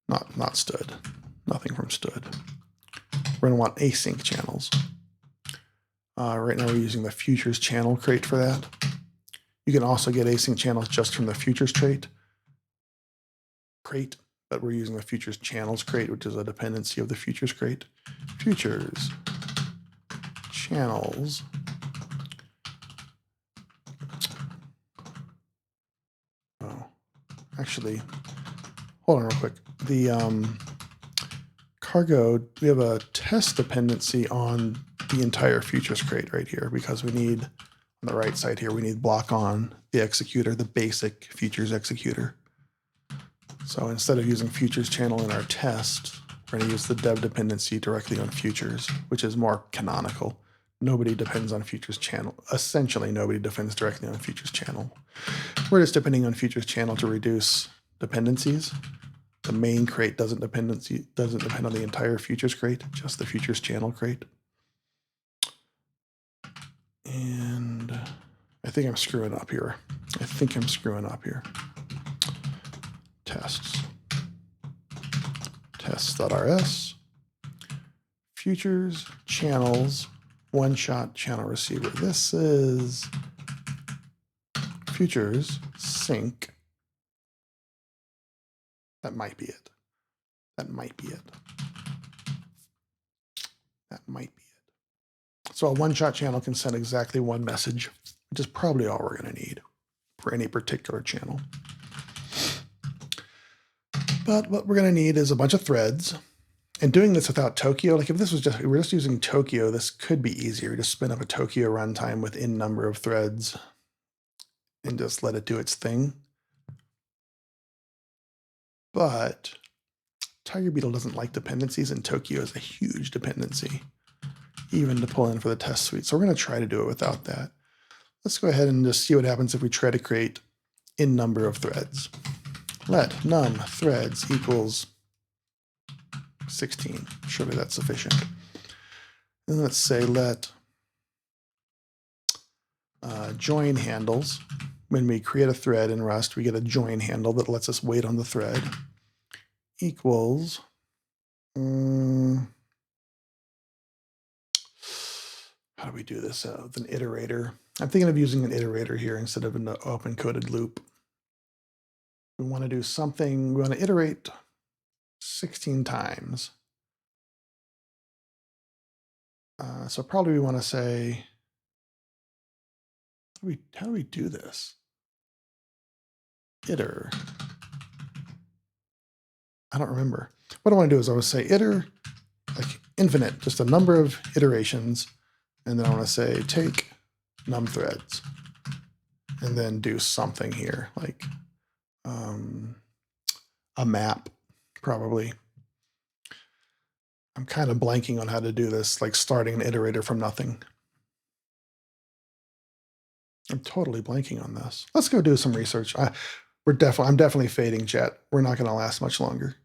not stood, nothing from stood. We're going to want async channels. Right now we're using the futures channel crate for that. You can also get async channels just from the futures crate, but we're using the futures channels crate, which is a dependency of the futures crate. Futures channels. Oh, actually, hold on real quick. The cargo, we have a test dependency on the entire futures crate right here because we need, on the right side here, we need block on the executor, the basic futures executor. So instead of using futures channel in our test, we're going to use the dev dependency directly on futures, which is more canonical. Nobody depends on futures channel. Essentially, nobody depends directly on futures channel. We're just depending on futures channel to reduce dependencies. The main crate doesn't depend on the entire futures crate, just the futures channel crate. And I think I'm screwing up here. Tests.rs, futures, channels, one-shot channel receiver. This is futures, sync. That might be it. So a one-shot channel can send exactly one message, which is probably all we're going to need for any particular channel. But what we're going to need is a bunch of threads. And doing this without Tokyo, like if we're just using Tokyo, this could be easier to spin up a Tokyo runtime with n number of threads and just let it do its thing. But TigerBeetle doesn't like dependencies, and Tokyo is a huge dependency, even to pull in for the test suite. So we're going to try to do it without that. Let's go ahead and just see what happens if we try to create n number of threads. Let num threads equals 16. Surely that's sufficient. And let's say let join handles. When we create a thread in Rust, we get a join handle that lets us wait on the thread. Equals how do we do this with an iterator? I'm thinking of using an iterator here instead of an open coded loop. We want to do something, we want to iterate 16 times. So probably we want to say, how do we do this? Iter. I don't remember. What I want to do is I want to say iter, like infinite, just a number of iterations. And then I want to say take num threads and then do something here, like a map, probably. I'm kind of blanking on how to do this, like starting an iterator from nothing. I'm totally blanking on this. Let's go do some research. I'm definitely fading, chat. We're not going to last much longer.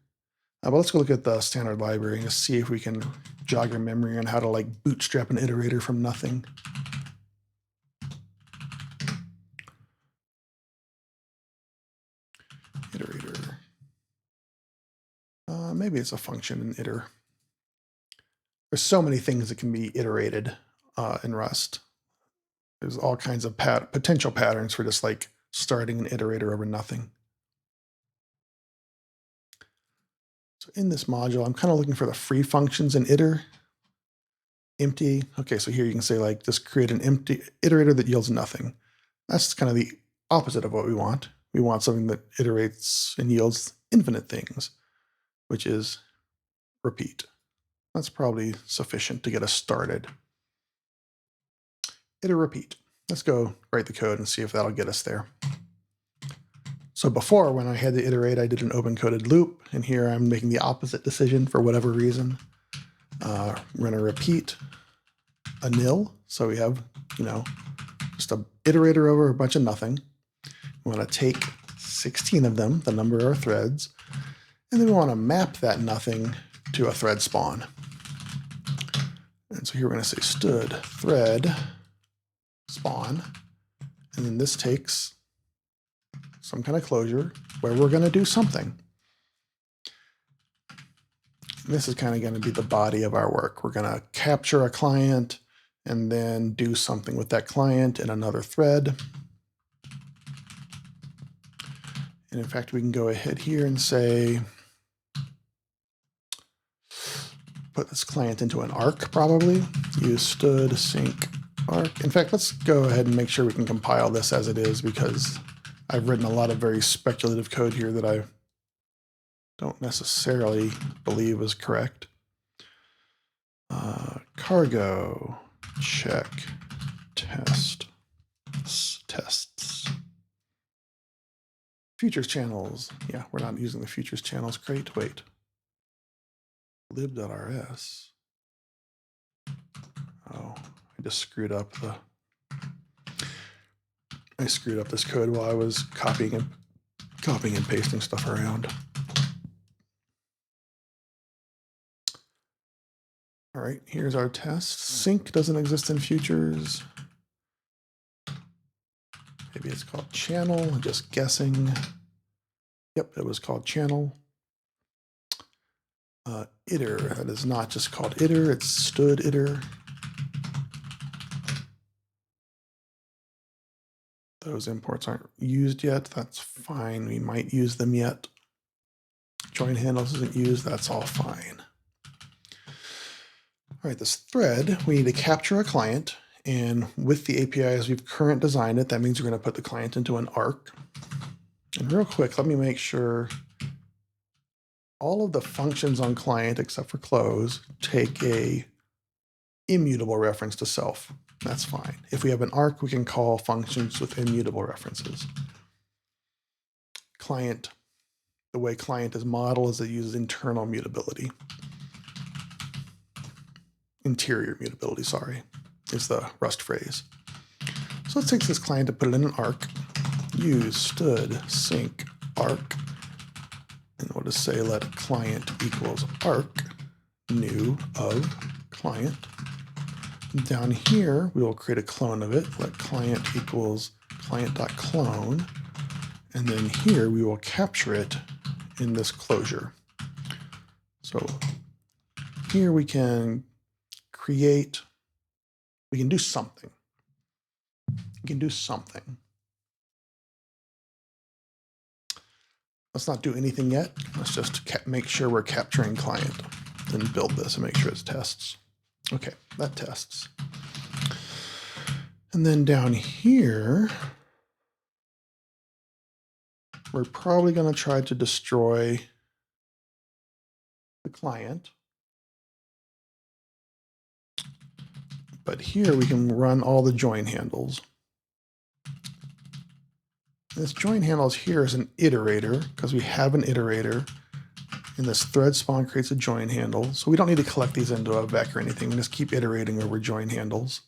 But let's go look at the standard library and just see if we can jog your memory on how to like bootstrap an iterator from nothing. iterator. Maybe it's a function in iter. There's so many things that can be iterated in Rust. There's all kinds of potential patterns for just like starting an iterator over nothing. So in this module, I'm kind of looking for the free functions in iter. Empty. Okay, so here you can say like just create an empty iterator that yields nothing. That's kind of the opposite of what we want. We want something that iterates and yields infinite things, which is repeat. That's probably sufficient to get us started. Iter repeat. Let's go write the code and see if that'll get us there. So before, when I had to iterate, I did an open-coded loop, and here I'm making the opposite decision for whatever reason. We're going to repeat a nil, so we have, just a iterator over a bunch of nothing. We want to take 16 of them, the number of our threads, and then we want to map that nothing to a thread spawn. And so here we're going to say std thread spawn, and then this takes some kind of closure where we're going to do something. And this is kind of going to be the body of our work. We're going to capture a client and then do something with that client in another thread. And in fact, we can go ahead here and say, put this client into an arc probably. Use std sync arc. In fact, let's go ahead and make sure we can compile this as it is, because I've written a lot of very speculative code here that I don't necessarily believe is correct. Cargo check tests. Futures channels. Yeah, we're not using the futures channels. Great. Wait. lib.rs. Oh, I just screwed up this code while I was copying and pasting stuff around. All right, here's our test. Sync doesn't exist in futures. Maybe it's called channel, I'm just guessing. Yep, it was called channel. Iter, that is not just called iter, it's std iter. Those imports aren't used yet, that's fine, we might use them yet. Join handles isn't used, that's all fine. All right, this thread, we need to capture a client, and with the API as we've current designed it, that means we're going to put the client into an arc. And real quick, let me make sure all of the functions on client except for close take a immutable reference to self. That's fine. If we have an arc, we can call functions with immutable references. Client, the way client is modeled is it uses internal mutability. Interior mutability, sorry, is the Rust phrase. So let's take this client and put it in an arc. Use std sync arc. And we'll just say let client equals arc new of client. Down here, we will create a clone of it. Let client equals client.clone. And then here we will capture it in this closure. So here we can create, we can do something. We can do something. Let's not do anything yet. Let's just make sure we're capturing client and build this and make sure it tests. Okay, that tests. And then down here, we're probably going to try to destroy the client. But here we can run all the join handles. This join handles here is an iterator because we have an iterator. And this thread spawn creates a join handle. So we don't need to collect these into a vec or anything. We just keep iterating over join handles.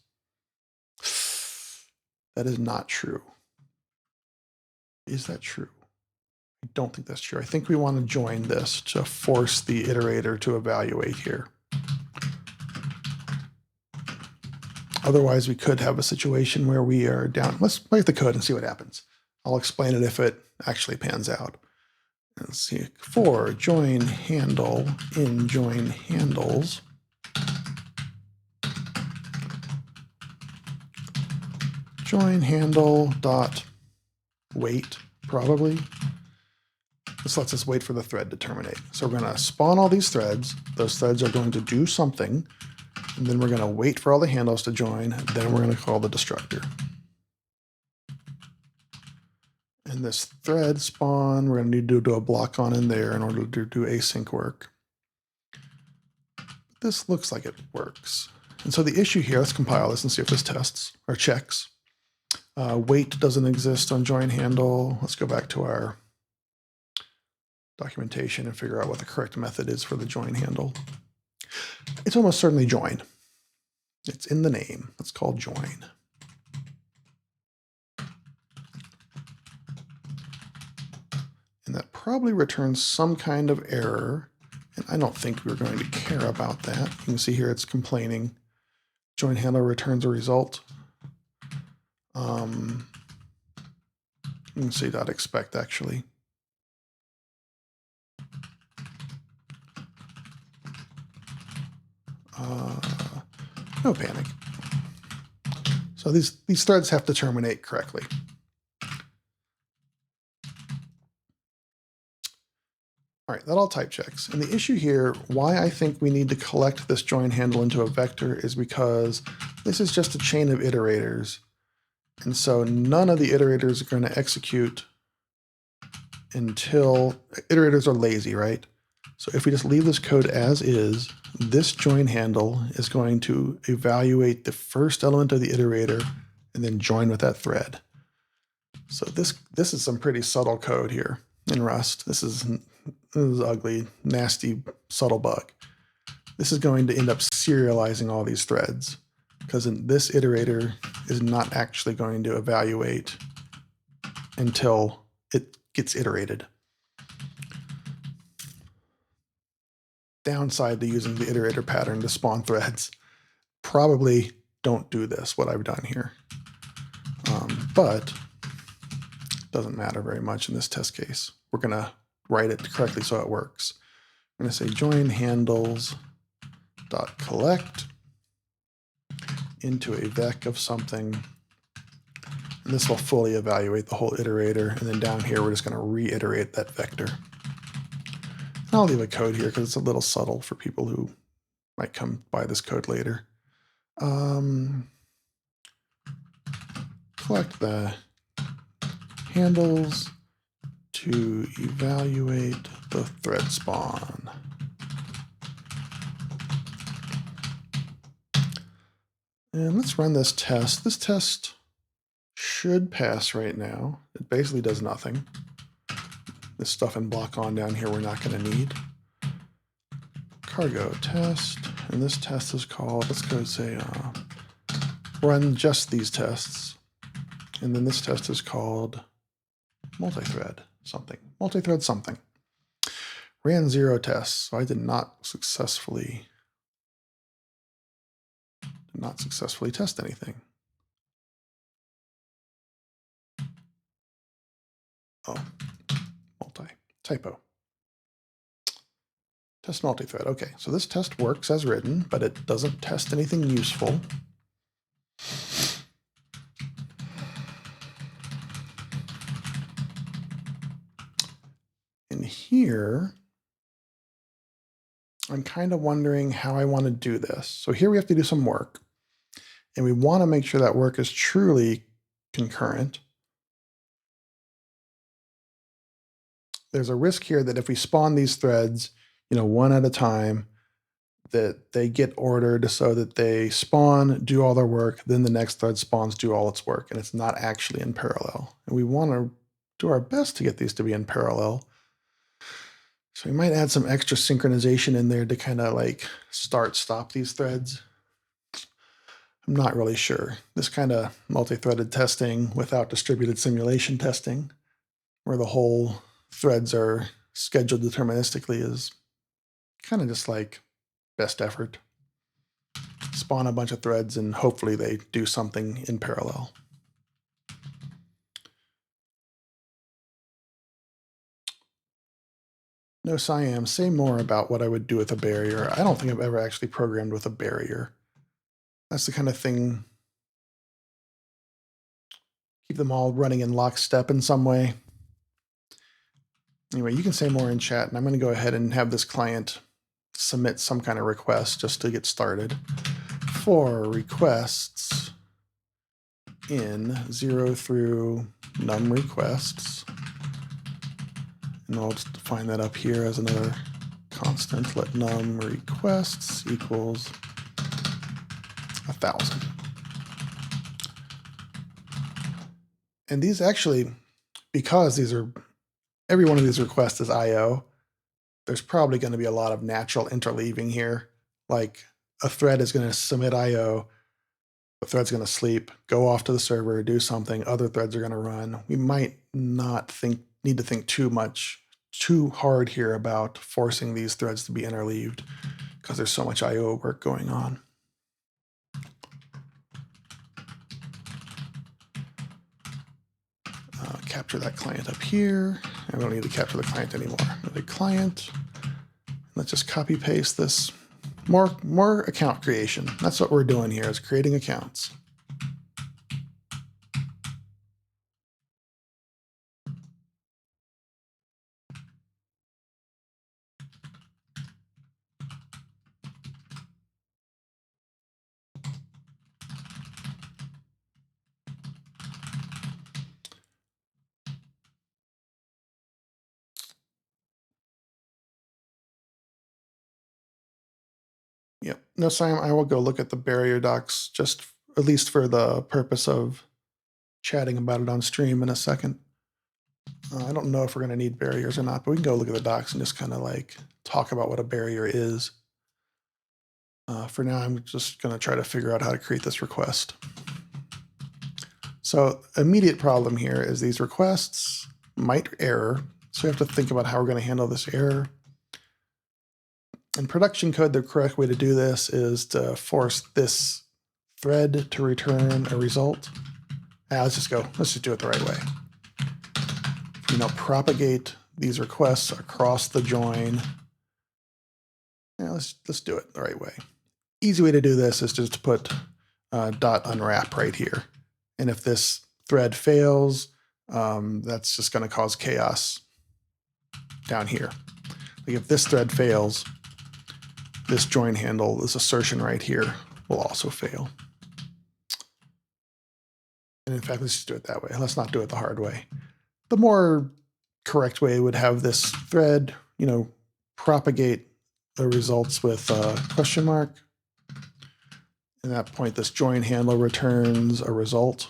That is not true. Is that true? I don't think that's true. I think we want to join this to force the iterator to evaluate here. Otherwise, we could have a situation where we are down. Let's write the code and see what happens. I'll explain it if it actually pans out. Let's see, for join handle in join handles, join handle dot wait, probably. This lets us wait for the thread to terminate. So we're going to spawn all these threads. Those threads are going to do something. And then we're going to wait for all the handles to join. Then we're going to call the destructor. And this thread spawn, we're going to need to do a block on in there in order to do async work. This looks like it works. And so the issue here, let's compile this and see if this tests or checks. Wait doesn't exist on join handle. Let's go back to our documentation and figure out what the correct method is for the join handle. It's almost certainly join. It's in the name. It's called join. And that probably returns some kind of error. And I don't think we're going to care about that. You can see here it's complaining. Join handle returns a result. You can see .expect actually. No panic. So these threads have to terminate correctly. All right, that all type checks. And the issue here, why I think we need to collect this join handle into a vector is because this is just a chain of iterators. And so none of the iterators are going to execute until iterators are lazy, right? So if we just leave this code as is, this join handle is going to evaluate the first element of the iterator and then join with that thread. So this is some pretty subtle code here in Rust. This is ugly, nasty, subtle bug. This is going to end up serializing all these threads because this iterator is not actually going to evaluate until it gets iterated. Downside to using the iterator pattern to spawn threads. Probably don't do this, what I've done here. But it doesn't matter very much in this test case. We're going to write it correctly so it works. I'm going to say join handles dot collect into a vec of something. And this will fully evaluate the whole iterator. And then down here, we're just going to reiterate that vector. And I'll leave a code here because it's a little subtle for people who might come by this code later. Collect the handles to evaluate the thread spawn. And let's run this test. This test should pass right now. It basically does nothing. This stuff in block on down here we're not going to need. Cargo test, and this test is called, let's go say run just these tests. And then this test is called multi-thread something. Multi-thread something. Ran 0 tests, so I did not successfully test anything. Oh, typo. Test multi-thread. Okay, so this test works as written, but it doesn't test anything useful. And here, I'm kind of wondering how I want to do this. So here we have to do some work, and we want to make sure that work is truly concurrent. There's a risk here that if we spawn these threads, one at a time, that they get ordered so that they spawn, do all their work, then the next thread spawns, do all its work, and it's not actually in parallel. And we want to do our best to get these to be in parallel. So we might add some extra synchronization in there to kind of like stop these threads. I'm not really sure. This kind of multi-threaded testing without distributed simulation testing, where the whole threads are scheduled deterministically, is kind of just like best effort. Spawn a bunch of threads and hopefully they do something in parallel. No, Siam, say more about what I would do with a barrier. I don't think I've ever actually programmed with a barrier. That's the kind of thing. Keep them all running in lockstep in some way. Anyway, you can say more in chat, and I'm going to go ahead and have this client submit some kind of request just to get started. For requests in 0 through num requests, and I'll just define that up here as another constant. Let num requests equals 1,000. And these actually, because these are, every one of these requests is IO, there's probably going to be a lot of natural interleaving here. Like a thread is going to submit IO, the thread's going to sleep, go off to the server, do something, other threads are going to run. We might not need to think too hard here about forcing these threads to be interleaved because there's so much IO work going on. Capture that client up here. I don't need to capture the client anymore. The client. Let's just copy paste this. More account creation. That's what we're doing here, is creating accounts. Yep. No, Sam, I will go look at the barrier docs just at least for the purpose of chatting about it on stream in a second. I don't know if we're going to need barriers or not, but we can go look at the docs and just kind of like talk about what a barrier is. For now, I'm just going to try to figure out how to create this request. So immediate problem here is these requests might error. So we have to think about how we're going to handle this error. In production code, the correct way to do this is to force this thread to return a result. Let's just do it the right way. Propagate these requests across the join. Yeah, let's do it the right way. Easy way to do this is just to put dot unwrap right here. And if this thread fails, that's just going to cause chaos down here. Like if this thread fails, this join handle, this assertion right here will also fail. And in fact, let's just do it that way. Let's not do it the hard way. The more correct way would have this thread, propagate the results with a question mark. At that point, this join handle returns a result.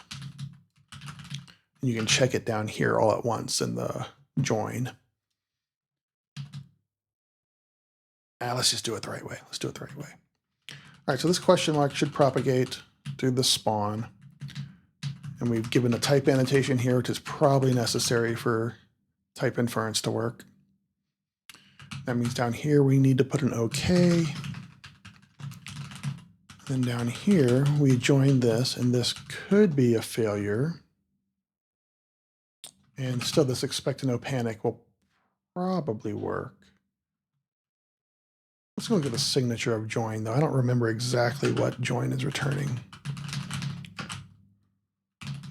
And you can check it down here all at once in the join. Let's just do it the right way. Let's do it the right way. All right, so this question mark should propagate through the spawn. And we've given a type annotation here, which is probably necessary for type inference to work. That means down here we need to put an OK. Then down here we join this, and this could be a failure. And still this expect no panic will probably work. Let's go look at the signature of join, though. I don't remember exactly what join is returning.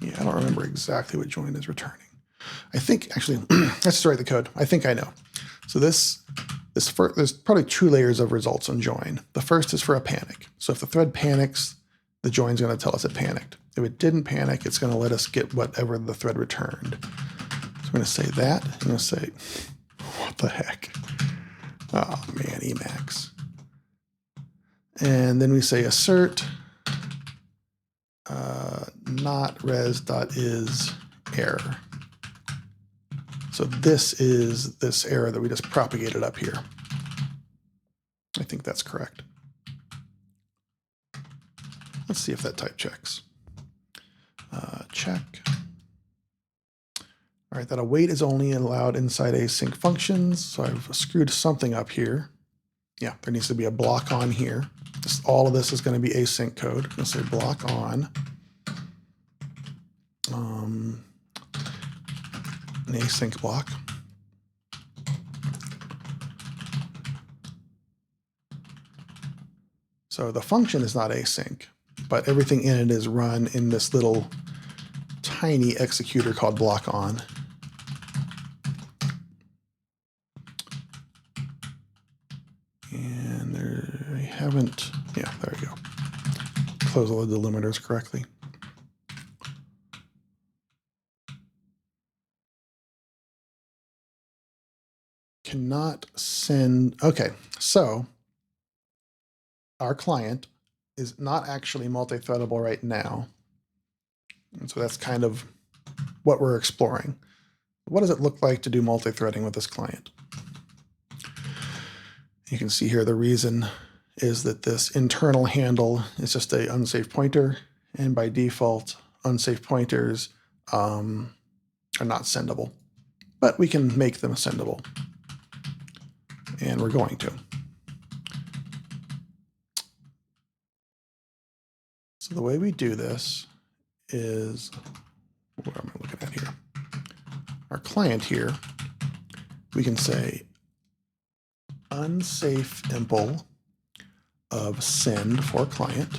Yeah, I don't remember exactly what join is returning. I think, actually, let's just write the code. I think I know. So there's probably 2 layers of results on join. The first is for a panic. So if the thread panics, the join's going to tell us it panicked. If it didn't panic, it's going to let us get whatever the thread returned. So I'm going to say that. I'm going to say, what the heck? Oh, man, Emacs. And then we say assert not res.is error. So this is this error that we just propagated up here. I think that's correct. Let's see if that type checks. Check. All right, that await is only allowed inside async functions. So I've screwed something up here. Yeah, there needs to be a block on here. All of this is going to be async code. I'm going to say block on. An async block. So the function is not async, but everything in it is run in this little tiny executor called block on. And there, I haven't, yeah, there we go. Close all the delimiters correctly. Cannot send, okay, so our client is not actually multi-threadable right now. And so that's kind of what we're exploring. What does it look like to do multi-threading with this client? You can see here the reason is that this internal handle is just an unsafe pointer, and by default, unsafe pointers are not sendable. But we can make them sendable, and we're going to. So the way we do this is, what am I looking at here? Our client here, we can say unsafe impl of send for client.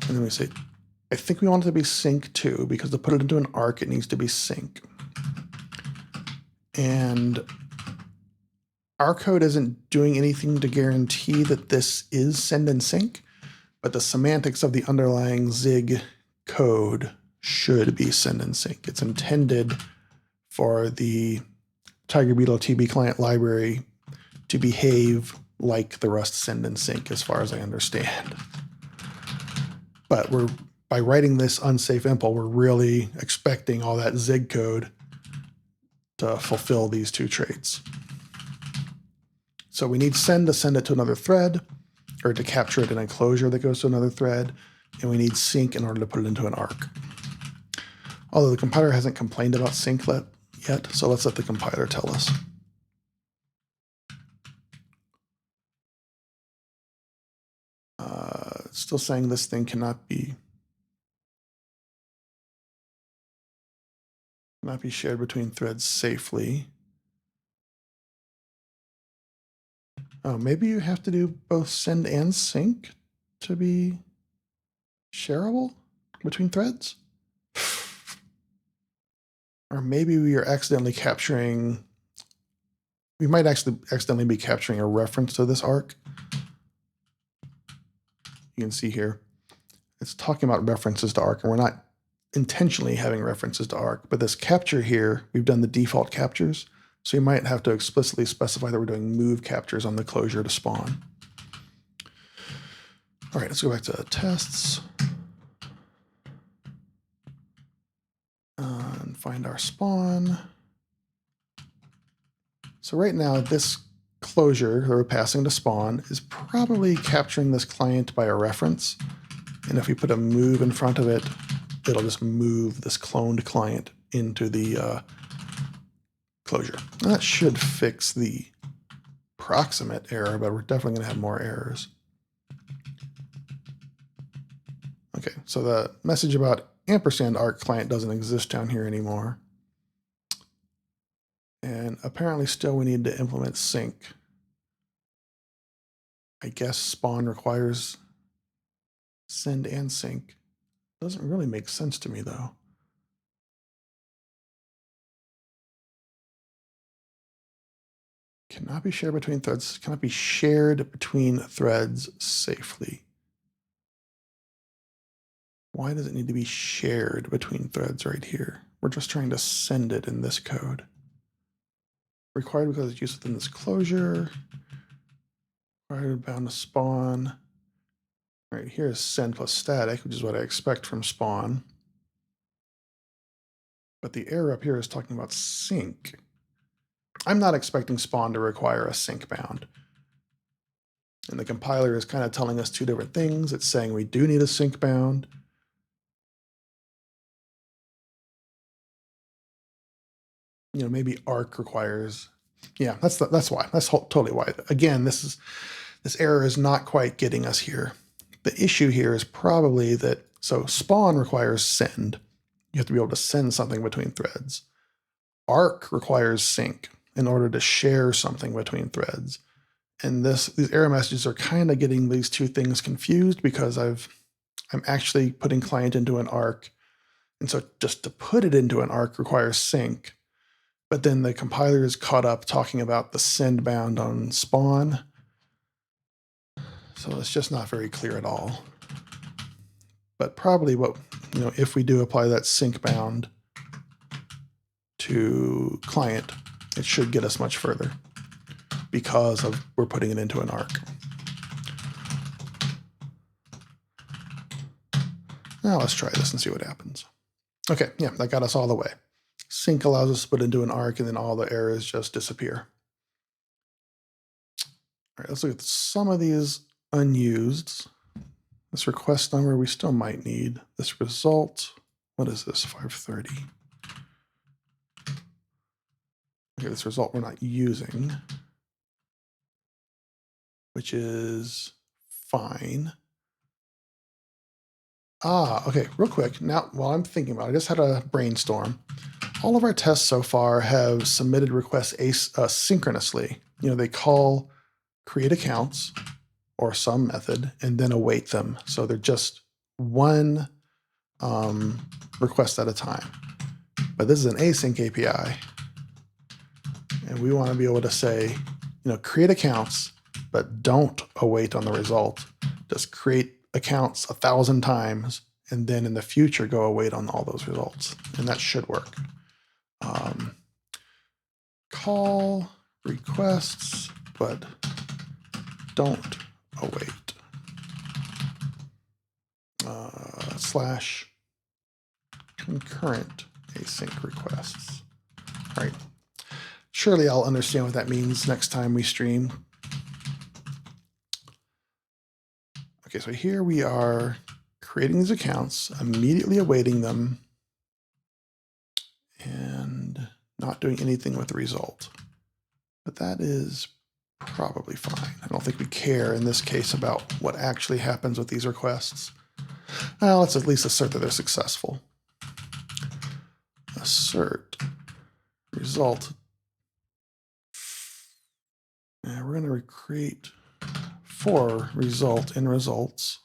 And then we say, I think we want it to be sync too, because to put it into an arc, it needs to be sync. And our code isn't doing anything to guarantee that this is send and sync, but the semantics of the underlying Zig code should be send and sync. It's intended for the TigerBeetle TB client library to behave like the Rust send and sync, as far as I understand. But by writing this unsafe impl, we're really expecting all that Zig code to fulfill these two traits. So we need send to send it to another thread, or to capture it in a closure that goes to another thread, and we need sync in order to put it into an arc. Although the compiler hasn't complained about sync yet, so let's let the compiler tell us. It's still saying this thing cannot be shared between threads safely. Oh, maybe you have to do both send and sync to be shareable between threads? Or maybe we are accidentally capturing, we might actually accidentally be capturing a reference to this arc. You can see here, it's talking about references to arc, and we're not intentionally having references to arc, but this capture here, we've done the default captures. So you might have to explicitly specify that we're doing move captures on the closure to spawn. All right, let's go back to tests. And find our spawn. So right now, this closure that we're passing to spawn is probably capturing this client by a reference. And if we put a move in front of it, it'll just move this cloned client into the closure. And that should fix the proximate error, but we're definitely going to have more errors. Okay, so the message about ampersand arc client doesn't exist down here anymore. And apparently still we need to implement sync. I guess spawn requires send and sync. Doesn't really make sense to me though. Cannot be shared between threads, cannot be shared between threads safely. Why does it need to be shared between threads right here? We're just trying to send it in this code. Required because it's used within this closure. Required bound to spawn. Right here is send plus static, which is what I expect from spawn. But the error up here is talking about sync. I'm not expecting spawn to require a sync bound. And the compiler is kind of telling us two different things. It's saying we do need a sync bound. You know, maybe arc requires, yeah, that's why. That's totally why. Again, this error is not quite getting us here. The issue here is probably that, so spawn requires send. You have to be able to send something between threads. Arc requires sync in order to share something between threads. And these error messages are kind of getting these two things confused because I'm actually putting client into an arc. And so just to put it into an arc requires sync. But then the compiler is caught up talking about the send bound on spawn. So it's just not very clear at all. But probably if we do apply that sync bound to client, it should get us much further because we're putting it into an arc. Now let's try this and see what happens. Okay, yeah, that got us all the way. Sync allows us to put into an arc and then all the errors just disappear. All right, let's look at some of these unused. This request number we still might need. This result, what is this, 530? Okay, this result we're not using, which is fine. Okay, real quick. Now, while I'm thinking about it, I just had a brainstorm. All of our tests so far have submitted requests asynchronously. They call create accounts or some method and then await them. So they're just one request at a time. But this is an async API. And we want to be able to say, create accounts, but don't await on the result. Just create accounts 1,000 times, and then in the future, go await on all those results. And that should work. Call requests, but don't await. / concurrent async requests. All right. Surely I'll understand what that means next time we stream. Okay, so here we are creating these accounts, immediately awaiting them, and not doing anything with the result. But that is probably fine. I don't think we care in this case about what actually happens with these requests. Well, let's at least assert that they're successful. Assert result. And we're going to recreate for result in results.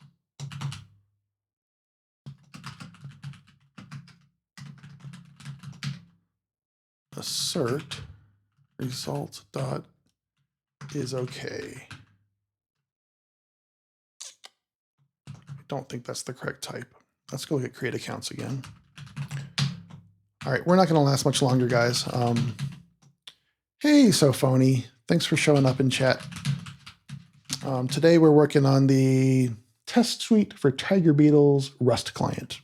Assert result dot is okay. I don't think that's the correct type. Let's go look at create accounts again. All right, we're not going to last much longer, guys. Hey, Sophony, thanks for showing up in chat. Today we're working on the test suite for TigerBeetle's Rust client.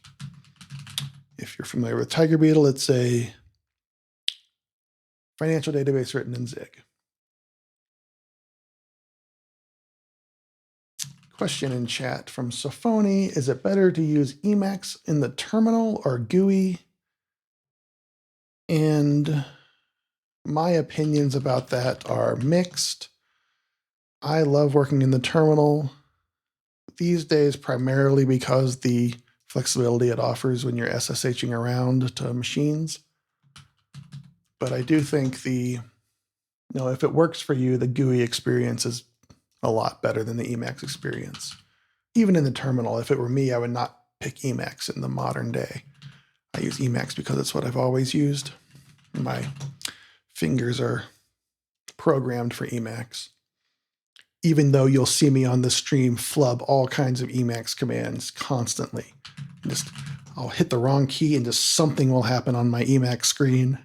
If you're familiar with TigerBeetle, it's a financial database written in Zig. Question in chat from Sophony, is it better to use Emacs in the terminal or GUI? And my opinions about that are mixed. I love working in the terminal these days, primarily because the flexibility it offers when you're SSHing around to machines. But I do think if it works for you, the GUI experience is a lot better than the Emacs experience. Even in the terminal, if it were me, I would not pick Emacs in the modern day. I use Emacs because it's what I've always used. My fingers are programmed for Emacs. Even though you'll see me on the stream flub all kinds of Emacs commands constantly. I'll hit the wrong key and just something will happen on my Emacs screen.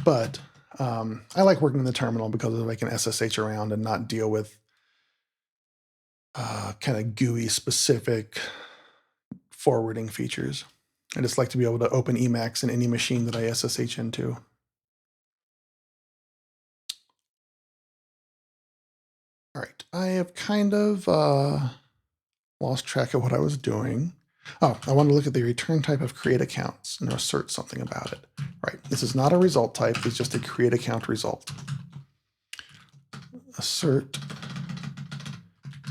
But I like working in the terminal because I can SSH around and not deal with kind of GUI specific forwarding features. I just like to be able to open Emacs in any machine that I SSH into. All right, I have kind of lost track of what I was doing. Oh, I want to look at the return type of create accounts and assert something about it. Right, this is not a result type, it's just a create account result. Assert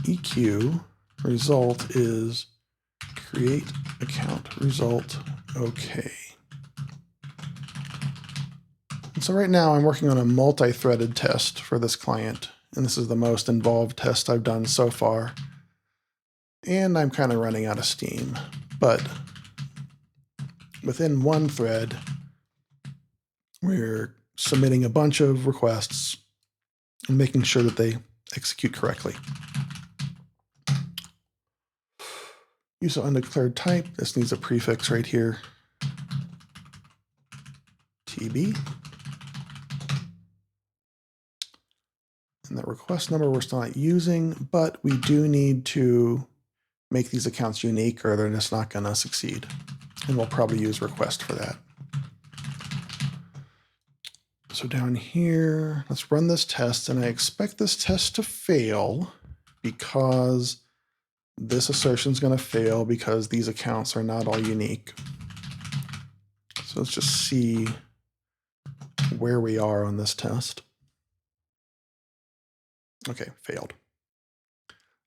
EQ result is create account result okay. And so right now I'm working on a multi-threaded test for this client, and this is the most involved test I've done so far. And I'm kind of running out of steam, but within one thread, we're submitting a bunch of requests and making sure that they execute correctly. Use an undeclared type. This needs a prefix right here. TB. And the request number we're still not using, but we do need to make these accounts unique or they're just not going to succeed. And we'll probably use request for that. So down here, let's run this test, and I expect this test to fail because this assertion is going to fail because these accounts are not all unique. So let's just see where we are on this test. Okay, failed.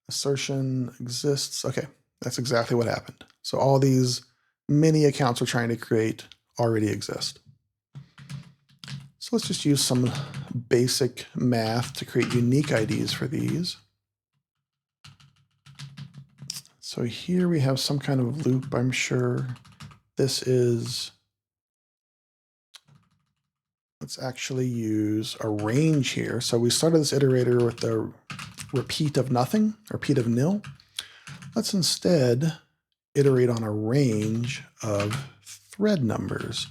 Assertion exists. Okay, that's exactly what happened. So all these mini accounts we're trying to create already exist. So let's just use some basic math to create unique IDs for these. So here we have some kind of loop, I'm sure. This is, let's actually use a range here. So we started this iterator with the repeat of nothing, repeat of nil. Let's instead iterate on a range of thread numbers.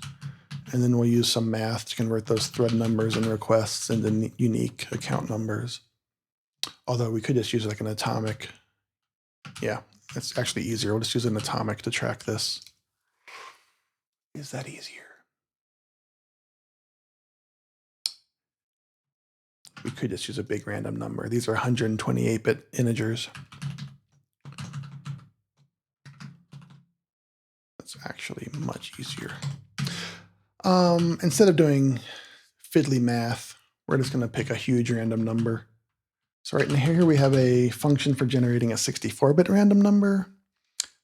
And then we'll use some math to convert those thread numbers and requests into unique account numbers. Although we could just use like an atomic. Yeah, it's actually easier. We'll just use an atomic to track this. Is that easier? We could just use a big random number. These are 128-bit integers. That's actually much easier. Instead of doing fiddly math, we're just going to pick a huge random number. So right in here we have a function for generating a 64-bit random number.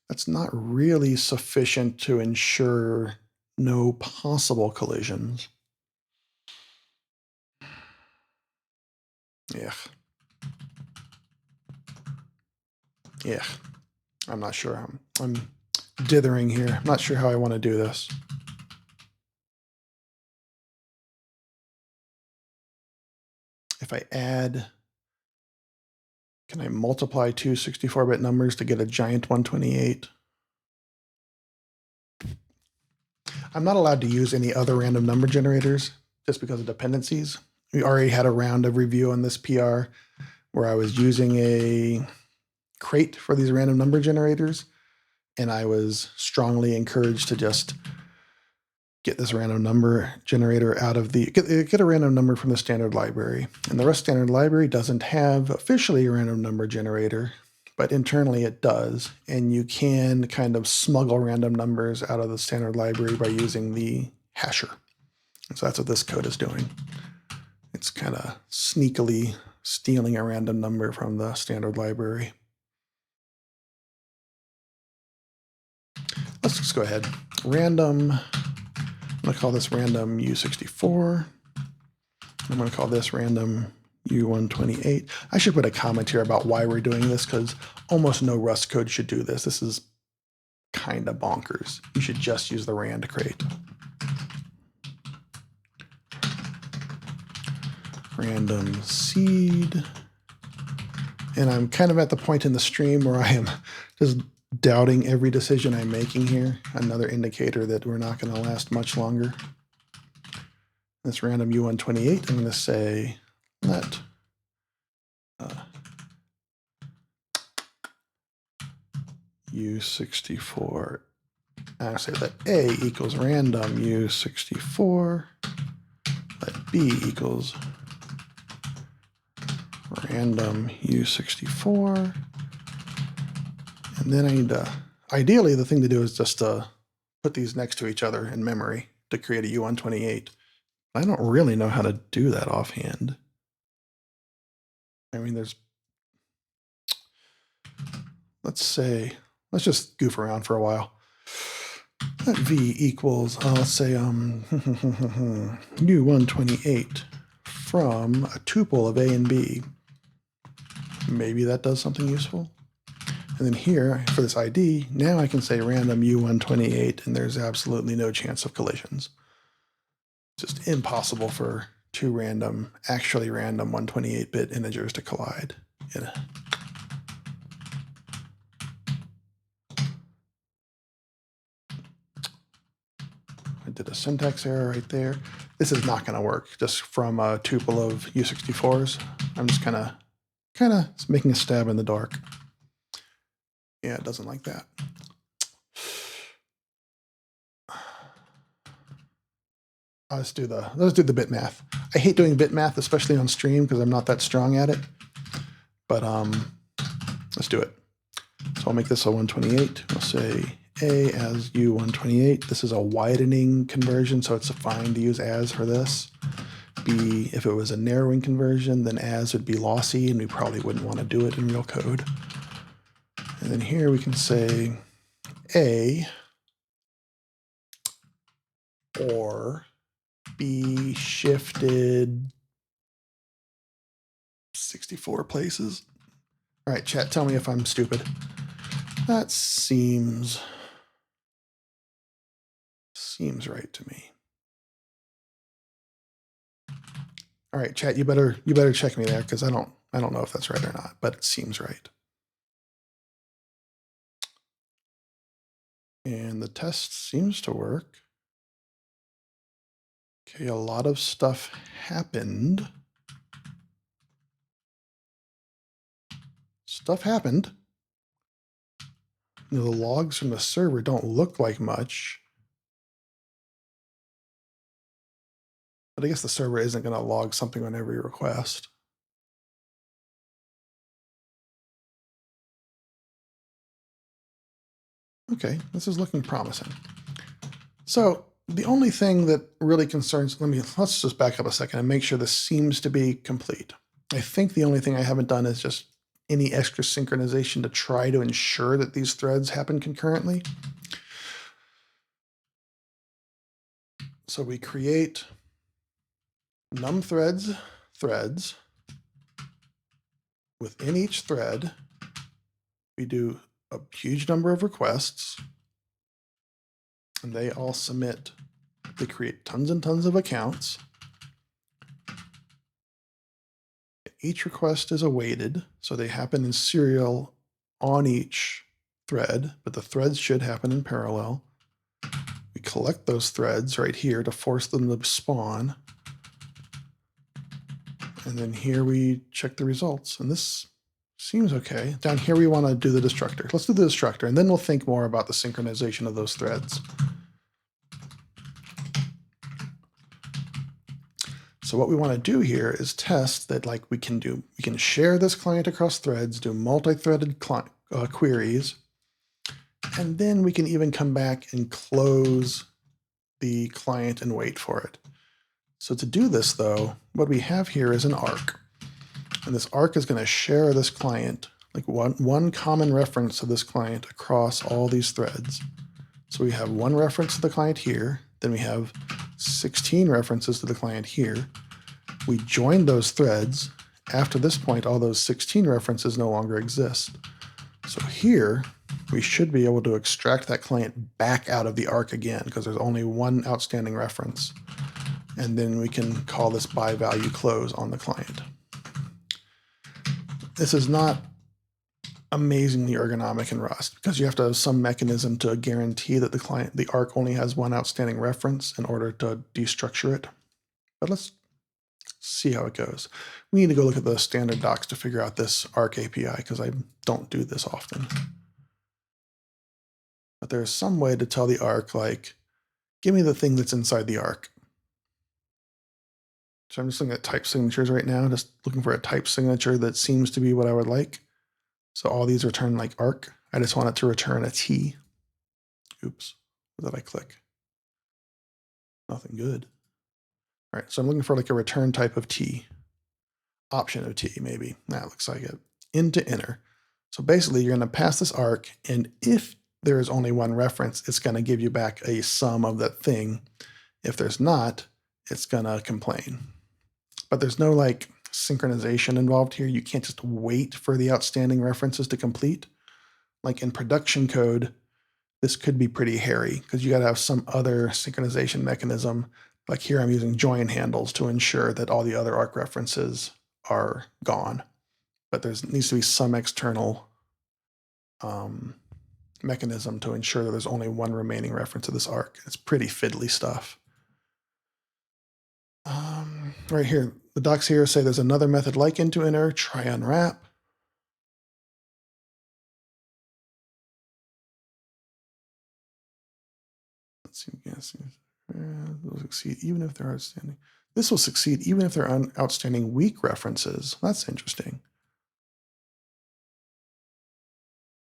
That's not really sufficient to ensure no possible collisions. Yeah. Yeah. I'm not sure. I'm dithering here. I'm not sure how I want to do this. If I add, can I multiply two 64-bit numbers to get a giant 128? I'm not allowed to use any other random number generators just because of dependencies. We already had a round of review on this PR where I was using a crate for these random number generators, and I was strongly encouraged to just get this random number generator out of the, get a random number from the standard library. And the Rust standard library doesn't have officially a random number generator, but internally it does. And you can kind of smuggle random numbers out of the standard library by using the hasher. And so that's what this code is doing. It's kind of sneakily stealing a random number from the standard library. Let's just go ahead. Random, I'm going to call this random U64. I'm going to call this random U128. I should put a comment here about why we're doing this, because almost no Rust code should do this. This is kind of bonkers. You should just use the rand crate. Random seed. And I'm kind of at the point in the stream where I am just doubting every decision I'm making here. Another indicator that we're not going to last much longer. This random U128, I'm going to say let U64, I say let A equals random U64, let B equals random U64. And then I need to, ideally the thing to do is just to put these next to each other in memory to create a U128. I don't really know how to do that offhand. I mean, let's just goof around for a while. Let V equals, let's say U128 from a tuple of A and B. Maybe that does something useful. And then here, for this ID, now I can say random U128, and there's absolutely no chance of collisions. It's just impossible for two random, actually random 128-bit integers to collide. I did a syntax error right there. This is not going to work just from a tuple of U64s. I'm just kind of making a stab in the dark. Yeah, it doesn't like that. Let's do the bit math. I hate doing bit math, especially on stream, because I'm not that strong at it. But let's do it. So I'll make this a 128. We'll say A as U128. This is a widening conversion, so it's fine to use as for this. B, if it was a narrowing conversion, then as would be lossy, and we probably wouldn't want to do it in real code. And then here we can say A or B shifted 64 places. All right, chat, tell me if I'm stupid. That seems right to me. All right, chat, you better check me there, because I don't know if that's right or not, but it seems right. And the test seems to work. Okay, a lot of stuff happened. Stuff happened. You know, the logs from the server don't look like much. But I guess the server isn't going to log something on every request. Okay, this is looking promising. So the only thing that really concerns, let's just back up a second and make sure this seems to be complete. I think the only thing I haven't done is just any extra synchronization to try to ensure that these threads happen concurrently. So we create num threads. Within each thread, we do a huge number of requests, and they all submit. They create tons and tons of accounts. Each request is awaited, so they happen in serial on each thread, but the threads should happen in parallel. We collect those threads right here to force them to spawn. And then here we check the results, and this seems okay. Down here we want to do the destructor. Let's do the destructor, and then we'll think more about the synchronization of those threads. So what we want to do here is test that, like, we can share this client across threads, do multi-threaded queries, and then we can even come back and close the client and wait for it. So to do this, though, what we have here is an arc. And this arc is going to share this client, like one common reference to this client across all these threads. So we have one reference to the client here, then we have 16 references to the client here. We join those threads. After this point, all those 16 references no longer exist. So here, we should be able to extract that client back out of the arc again, because there's only one outstanding reference. And then we can call this by value close on the client. This is not amazingly ergonomic in Rust, because you have to have some mechanism to guarantee that the arc only has one outstanding reference in order to destructure it. But let's see how it goes. We need to go look at the standard docs to figure out this arc API, because I don't do this often. But there's some way to tell the arc, like, give me the thing that's inside the arc. So I'm just looking at type signatures right now, just looking for a type signature that seems to be what I would like. So all these return like arc. I just want it to return a T. Oops, what did I click? Nothing good. All right, so I'm looking for like a return type of T. Option of T, maybe. That looks like it. Into inner. So basically you're gonna pass this arc, and if there is only one reference, it's gonna give you back a sum of that thing. If there's not, it's gonna complain. But there's no like synchronization involved here. You can't just wait for the outstanding references to complete. Like in production code, this could be pretty hairy because you got to have some other synchronization mechanism. Like here, I'm using join handles to ensure that all the other arc references are gone. But there needs to be some external mechanism to ensure that there's only one remaining reference to this arc. It's pretty fiddly stuff. Right here, the docs here say there's another method like into inner, try unwrap. Let's see, yes, will succeed even if they're outstanding. This will succeed even if they're outstanding weak references. That's interesting.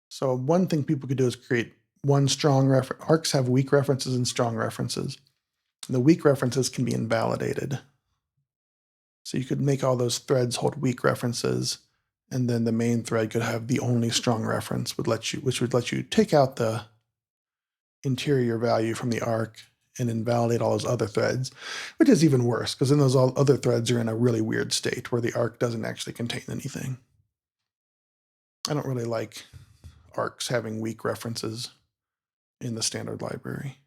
So one thing people could do is create one strong reference. Arcs have weak references and strong references. The weak references can be invalidated. So you could make all those threads hold weak references, and then the main thread could have the only strong reference, which would let you take out the interior value from the arc and invalidate all those other threads, which is even worse because then those other threads are in a really weird state where the arc doesn't actually contain anything. I don't really like arcs having weak references in the standard library.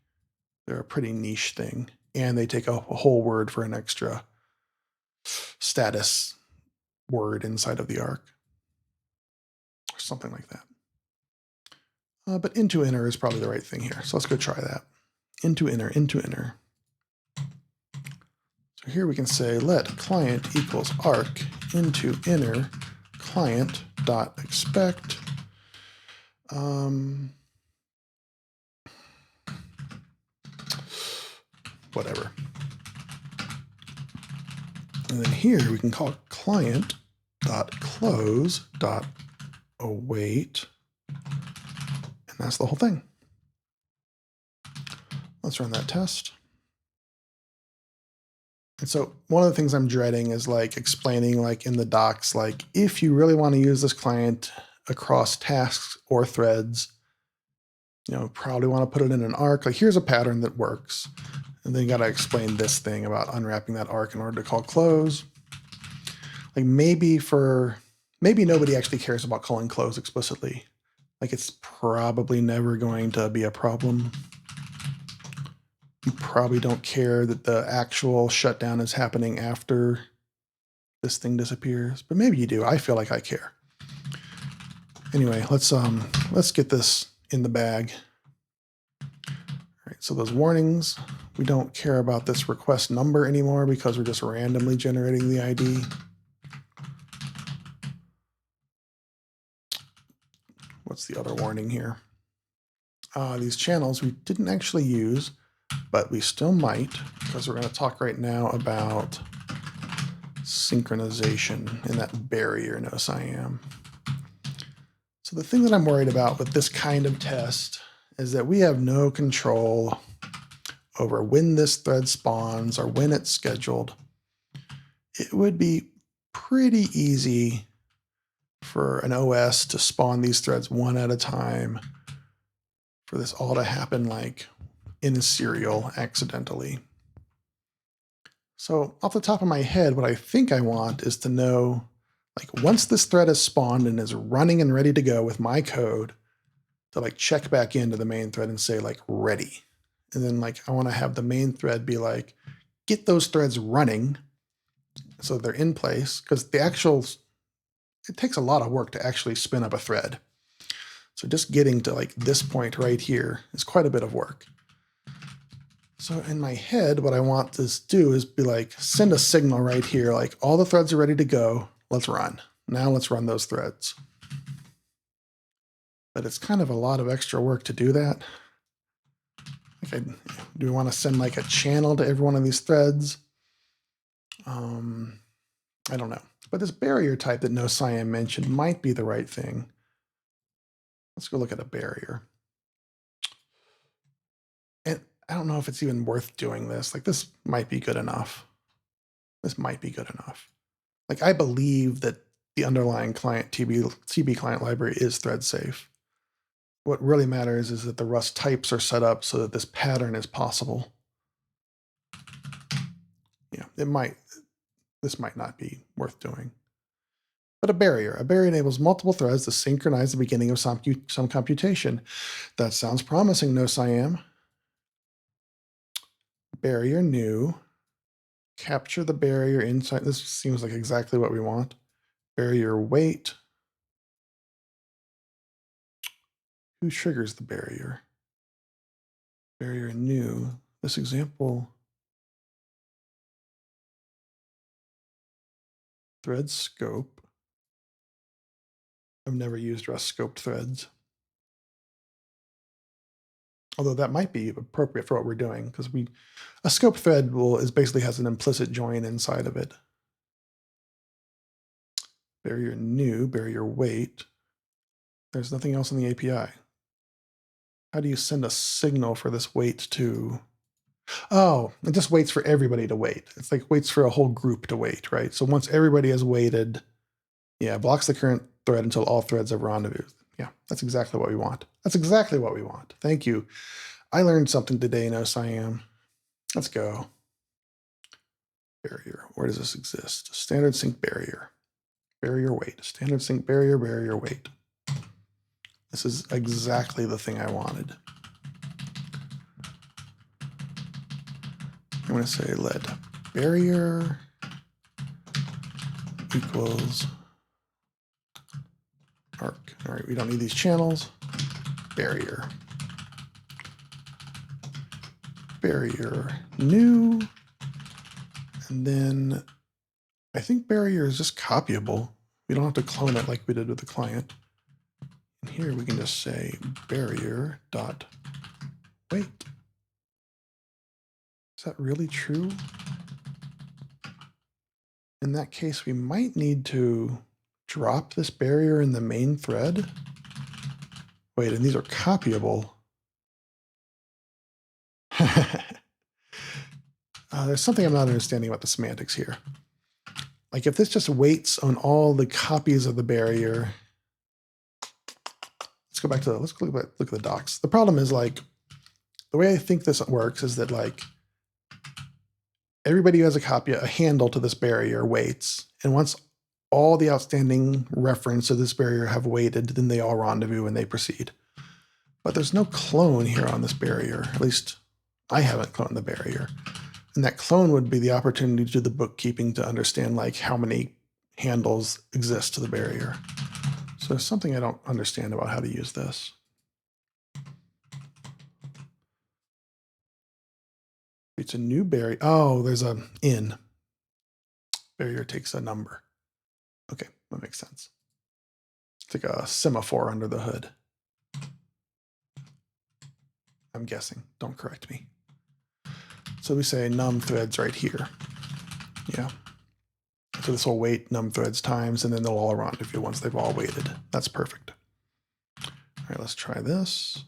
They're a pretty niche thing, and they take a whole word for an extra status word inside of the arc, or something like that. But into inner is probably the right thing here. So let's go try that. Into inner, into inner. So here we can say let client equals arc into inner client dot expect. Whatever. And then here we can call client dot close dot await. And that's the whole thing. Let's run that test. And so one of the things I'm dreading is like explaining like in the docs, like if you really want to use this client across tasks or threads, you know, probably want to put it in an arc. Like here's a pattern that works. And then you got to explain this thing about unwrapping that arc in order to call close. Like maybe nobody actually cares about calling close explicitly. Like it's probably never going to be a problem. You probably don't care that the actual shutdown is happening after this thing disappears, but maybe you do. I feel like I care. Anyway, let's get this in the bag. All right, so those warnings, we don't care about this request number anymore because we're just randomly generating the ID. What's the other warning here? These channels we didn't actually use, but we still might because we're going to talk right now about synchronization and that barrier no SIAM. So the thing that I'm worried about with this kind of test is that we have no control over when this thread spawns or when it's scheduled. It would be pretty easy for an OS to spawn these threads one at a time, for this all to happen like in a serial accidentally. So off the top of my head, what I think I want is to know, like once this thread is spawned and is running and ready to go with my code, to like check back into the main thread and say like ready. And then like I want to have the main thread be like, get those threads running so they're in place, because it takes a lot of work to actually spin up a thread. So just getting to like this point right here is quite a bit of work. So in my head, what I want to do is be like, send a signal right here, like all the threads are ready to go, let's run. Now let's run those threads. But it's kind of a lot of extra work to do that. Like do we want to send like a channel to every one of these threads? I don't know. But this barrier type that no SIAM mentioned might be the right thing. Let's go look at a barrier. And I don't know if it's even worth doing this. Like this might be good enough. This might be good enough. Like I believe that the underlying client TB client library is thread safe. What really matters is that the Rust types are set up so that this pattern is possible. Yeah, it might. this might not be worth doing. But a barrier enables multiple threads to synchronize the beginning of some computation. That sounds promising, no Siam. Barrier new. Capture the barrier inside. This seems like exactly what we want. Barrier wait. Who triggers the barrier? Barrier new. This example. Thread scope. I've never used Rust scoped threads. Although that might be appropriate for what we're doing, because a scope thread basically has an implicit join inside of it. Barrier new, barrier wait. There's nothing else in the API. How do you send a signal for this wait to? Oh, it just waits for everybody to wait. It's like waits for a whole group to wait, right? So once everybody has waited, yeah, blocks the current thread until all threads have rendezvous. Yeah, that's exactly what we want. That's exactly what we want. Thank you. I learned something today, no Siam. Let's go. Barrier. Where does this exist? Standard sync barrier. Barrier wait. Standard sync barrier, barrier wait. This is exactly the thing I wanted. I'm going to say let barrier equals arc. All right, we don't need these channels. Barrier. Barrier new. And then I think barrier is just copyable. We don't have to clone it like we did with the client. And here we can just say barrier dot wait. Is that really true? In that case, we might need to drop this barrier in the main thread. Wait, and these are copyable. There's something I'm not understanding about the semantics here. Like if this just waits on all the copies of the barrier. Let's go back to let's look at the docs. The problem is like the way I think this works is that like everybody who has a handle to this barrier waits, and once all the outstanding reference to this barrier have waited, then they all rendezvous and they proceed. But there's no clone here on this barrier. At least I haven't cloned the barrier. And that clone would be the opportunity to do the bookkeeping to understand like how many handles exist to the barrier. So there's something I don't understand about how to use this. It's a new barrier. Oh, there's a in. Barrier takes a number. Okay, that makes sense. It's like a semaphore under the hood. I'm guessing. Don't correct me. So we say num threads right here. Yeah. So this will wait num threads times, and then they'll all rendezvous once they've all waited. That's perfect. All right, let's try this.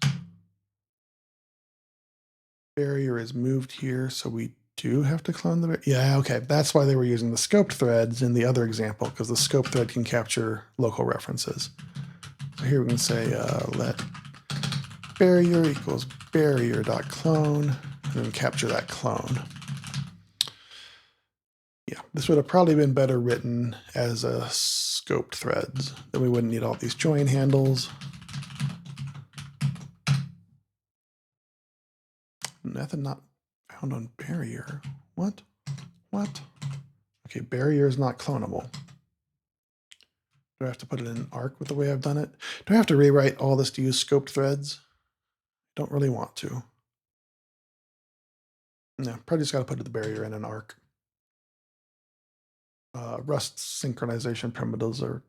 Barrier is moved here, so we do have to clone the. Yeah, okay. That's why they were using the scoped threads in the other example, because the scope thread can capture local references. So here we can say let barrier equals barrier.clone, and then capture that clone. Yeah, this would have probably been better written as a scoped threads. Then we wouldn't need all these join handles. Method not found on barrier. What? What? Okay, barrier is not clonable. Do I have to put it in arc with the way I've done it? Do I have to rewrite all this to use scoped threads? Don't really want to. No, probably just got to put the barrier in an arc. Rust synchronization primitives are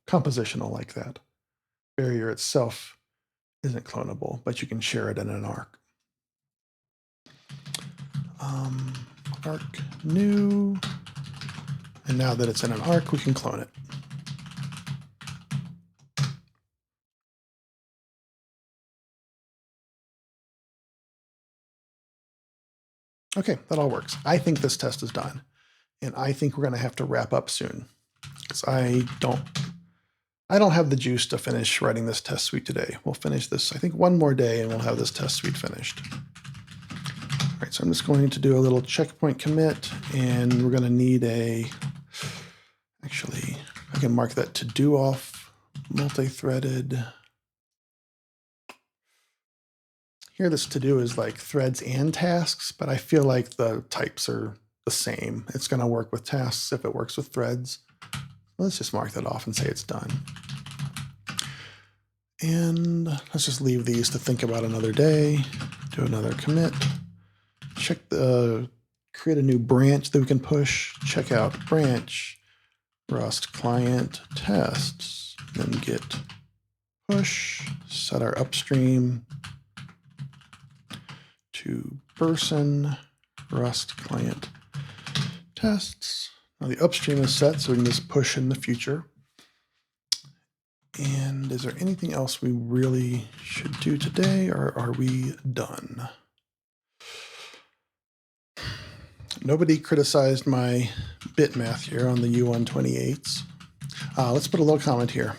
compositional like that. Barrier itself isn't clonable, but you can share it in an arc. Arc new. And now that it's in an arc, we can clone it. Okay, that all works. I think this test is done. And I think we're going to have to wrap up soon, because I don't have the juice to finish writing this test suite today. We'll finish this, I think, one more day, and we'll have this test suite finished. All right, so I'm just going to do a little checkpoint commit, and we're going to need a Actually, I can mark that to do off multi-threaded. Here this to do is like threads and tasks, but I feel like the types are the same. It's going to work with tasks if it works with threads. Let's just mark that off and say it's done. And let's just leave these to think about another day. Do another commit. Check the, create a new branch that we can push. Check out branch, Rust client tests, then git push, set our upstream to person, Rust client tests. Now the upstream is set, so we can just push in the future. And is there anything else we really should do today, or are we done? Nobody criticized my bit math here on the U128s. Let's put a little comment here.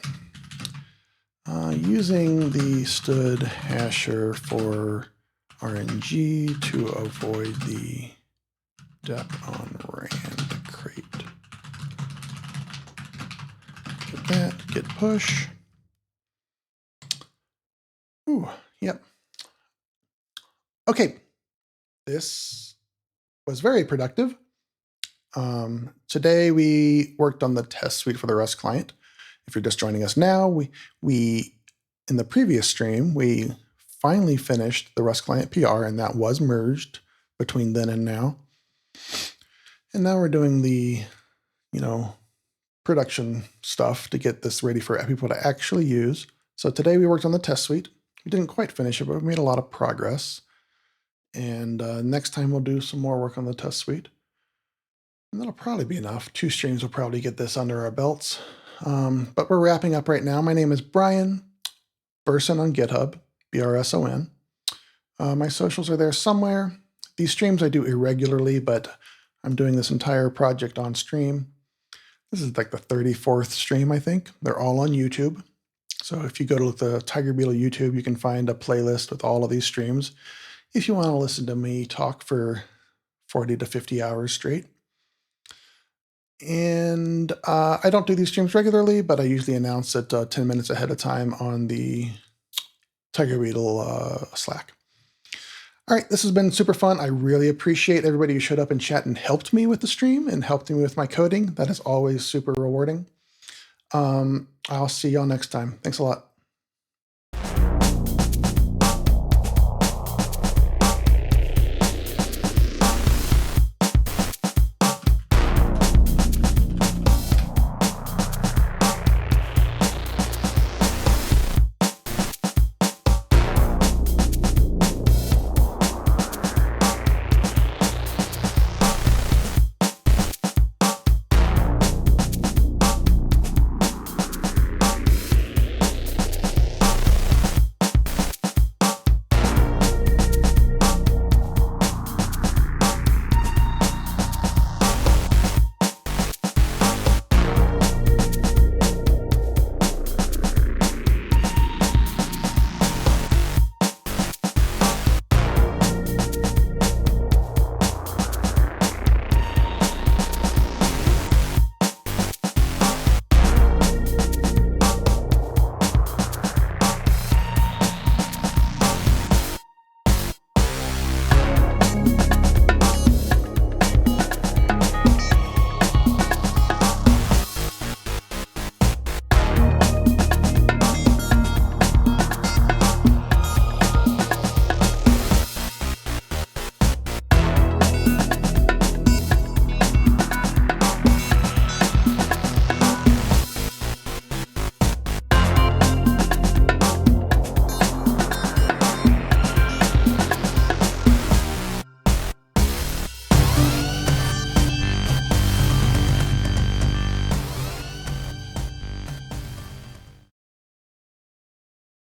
Using the stood hasher for RNG to avoid the dep on rand crate. Get that, git push. Ooh, yep. Okay, this was very productive. Today we worked on the test suite for the Rust client. If you're just joining us now, we in the previous stream, we finally finished the Rust client PR, and that was merged between then and now. And now we're doing the, production stuff to get this ready for people to actually use. So today we worked on the test suite. We didn't quite finish it, but we made a lot of progress. And next time we'll do some more work on the test suite. And that'll probably be enough. 2 streams will probably get this under our belts. But we're wrapping up right now. My name is Brian Burson on GitHub, BRSON. My socials are there somewhere. These streams I do irregularly, but I'm doing this entire project on stream. This is like the 34th stream, I think. They're all on YouTube. So if you go to the TigerBeetle YouTube, you can find a playlist with all of these streams if you want to listen to me talk for 40 to 50 hours straight. And I don't do these streams regularly, but I usually announce it 10 minutes ahead of time on the TigerBeetle Slack. All right, this has been super fun. I really appreciate everybody who showed up in chat and helped me with the stream and helped me with my coding. That is always super rewarding. I'll see y'all next time. Thanks a lot.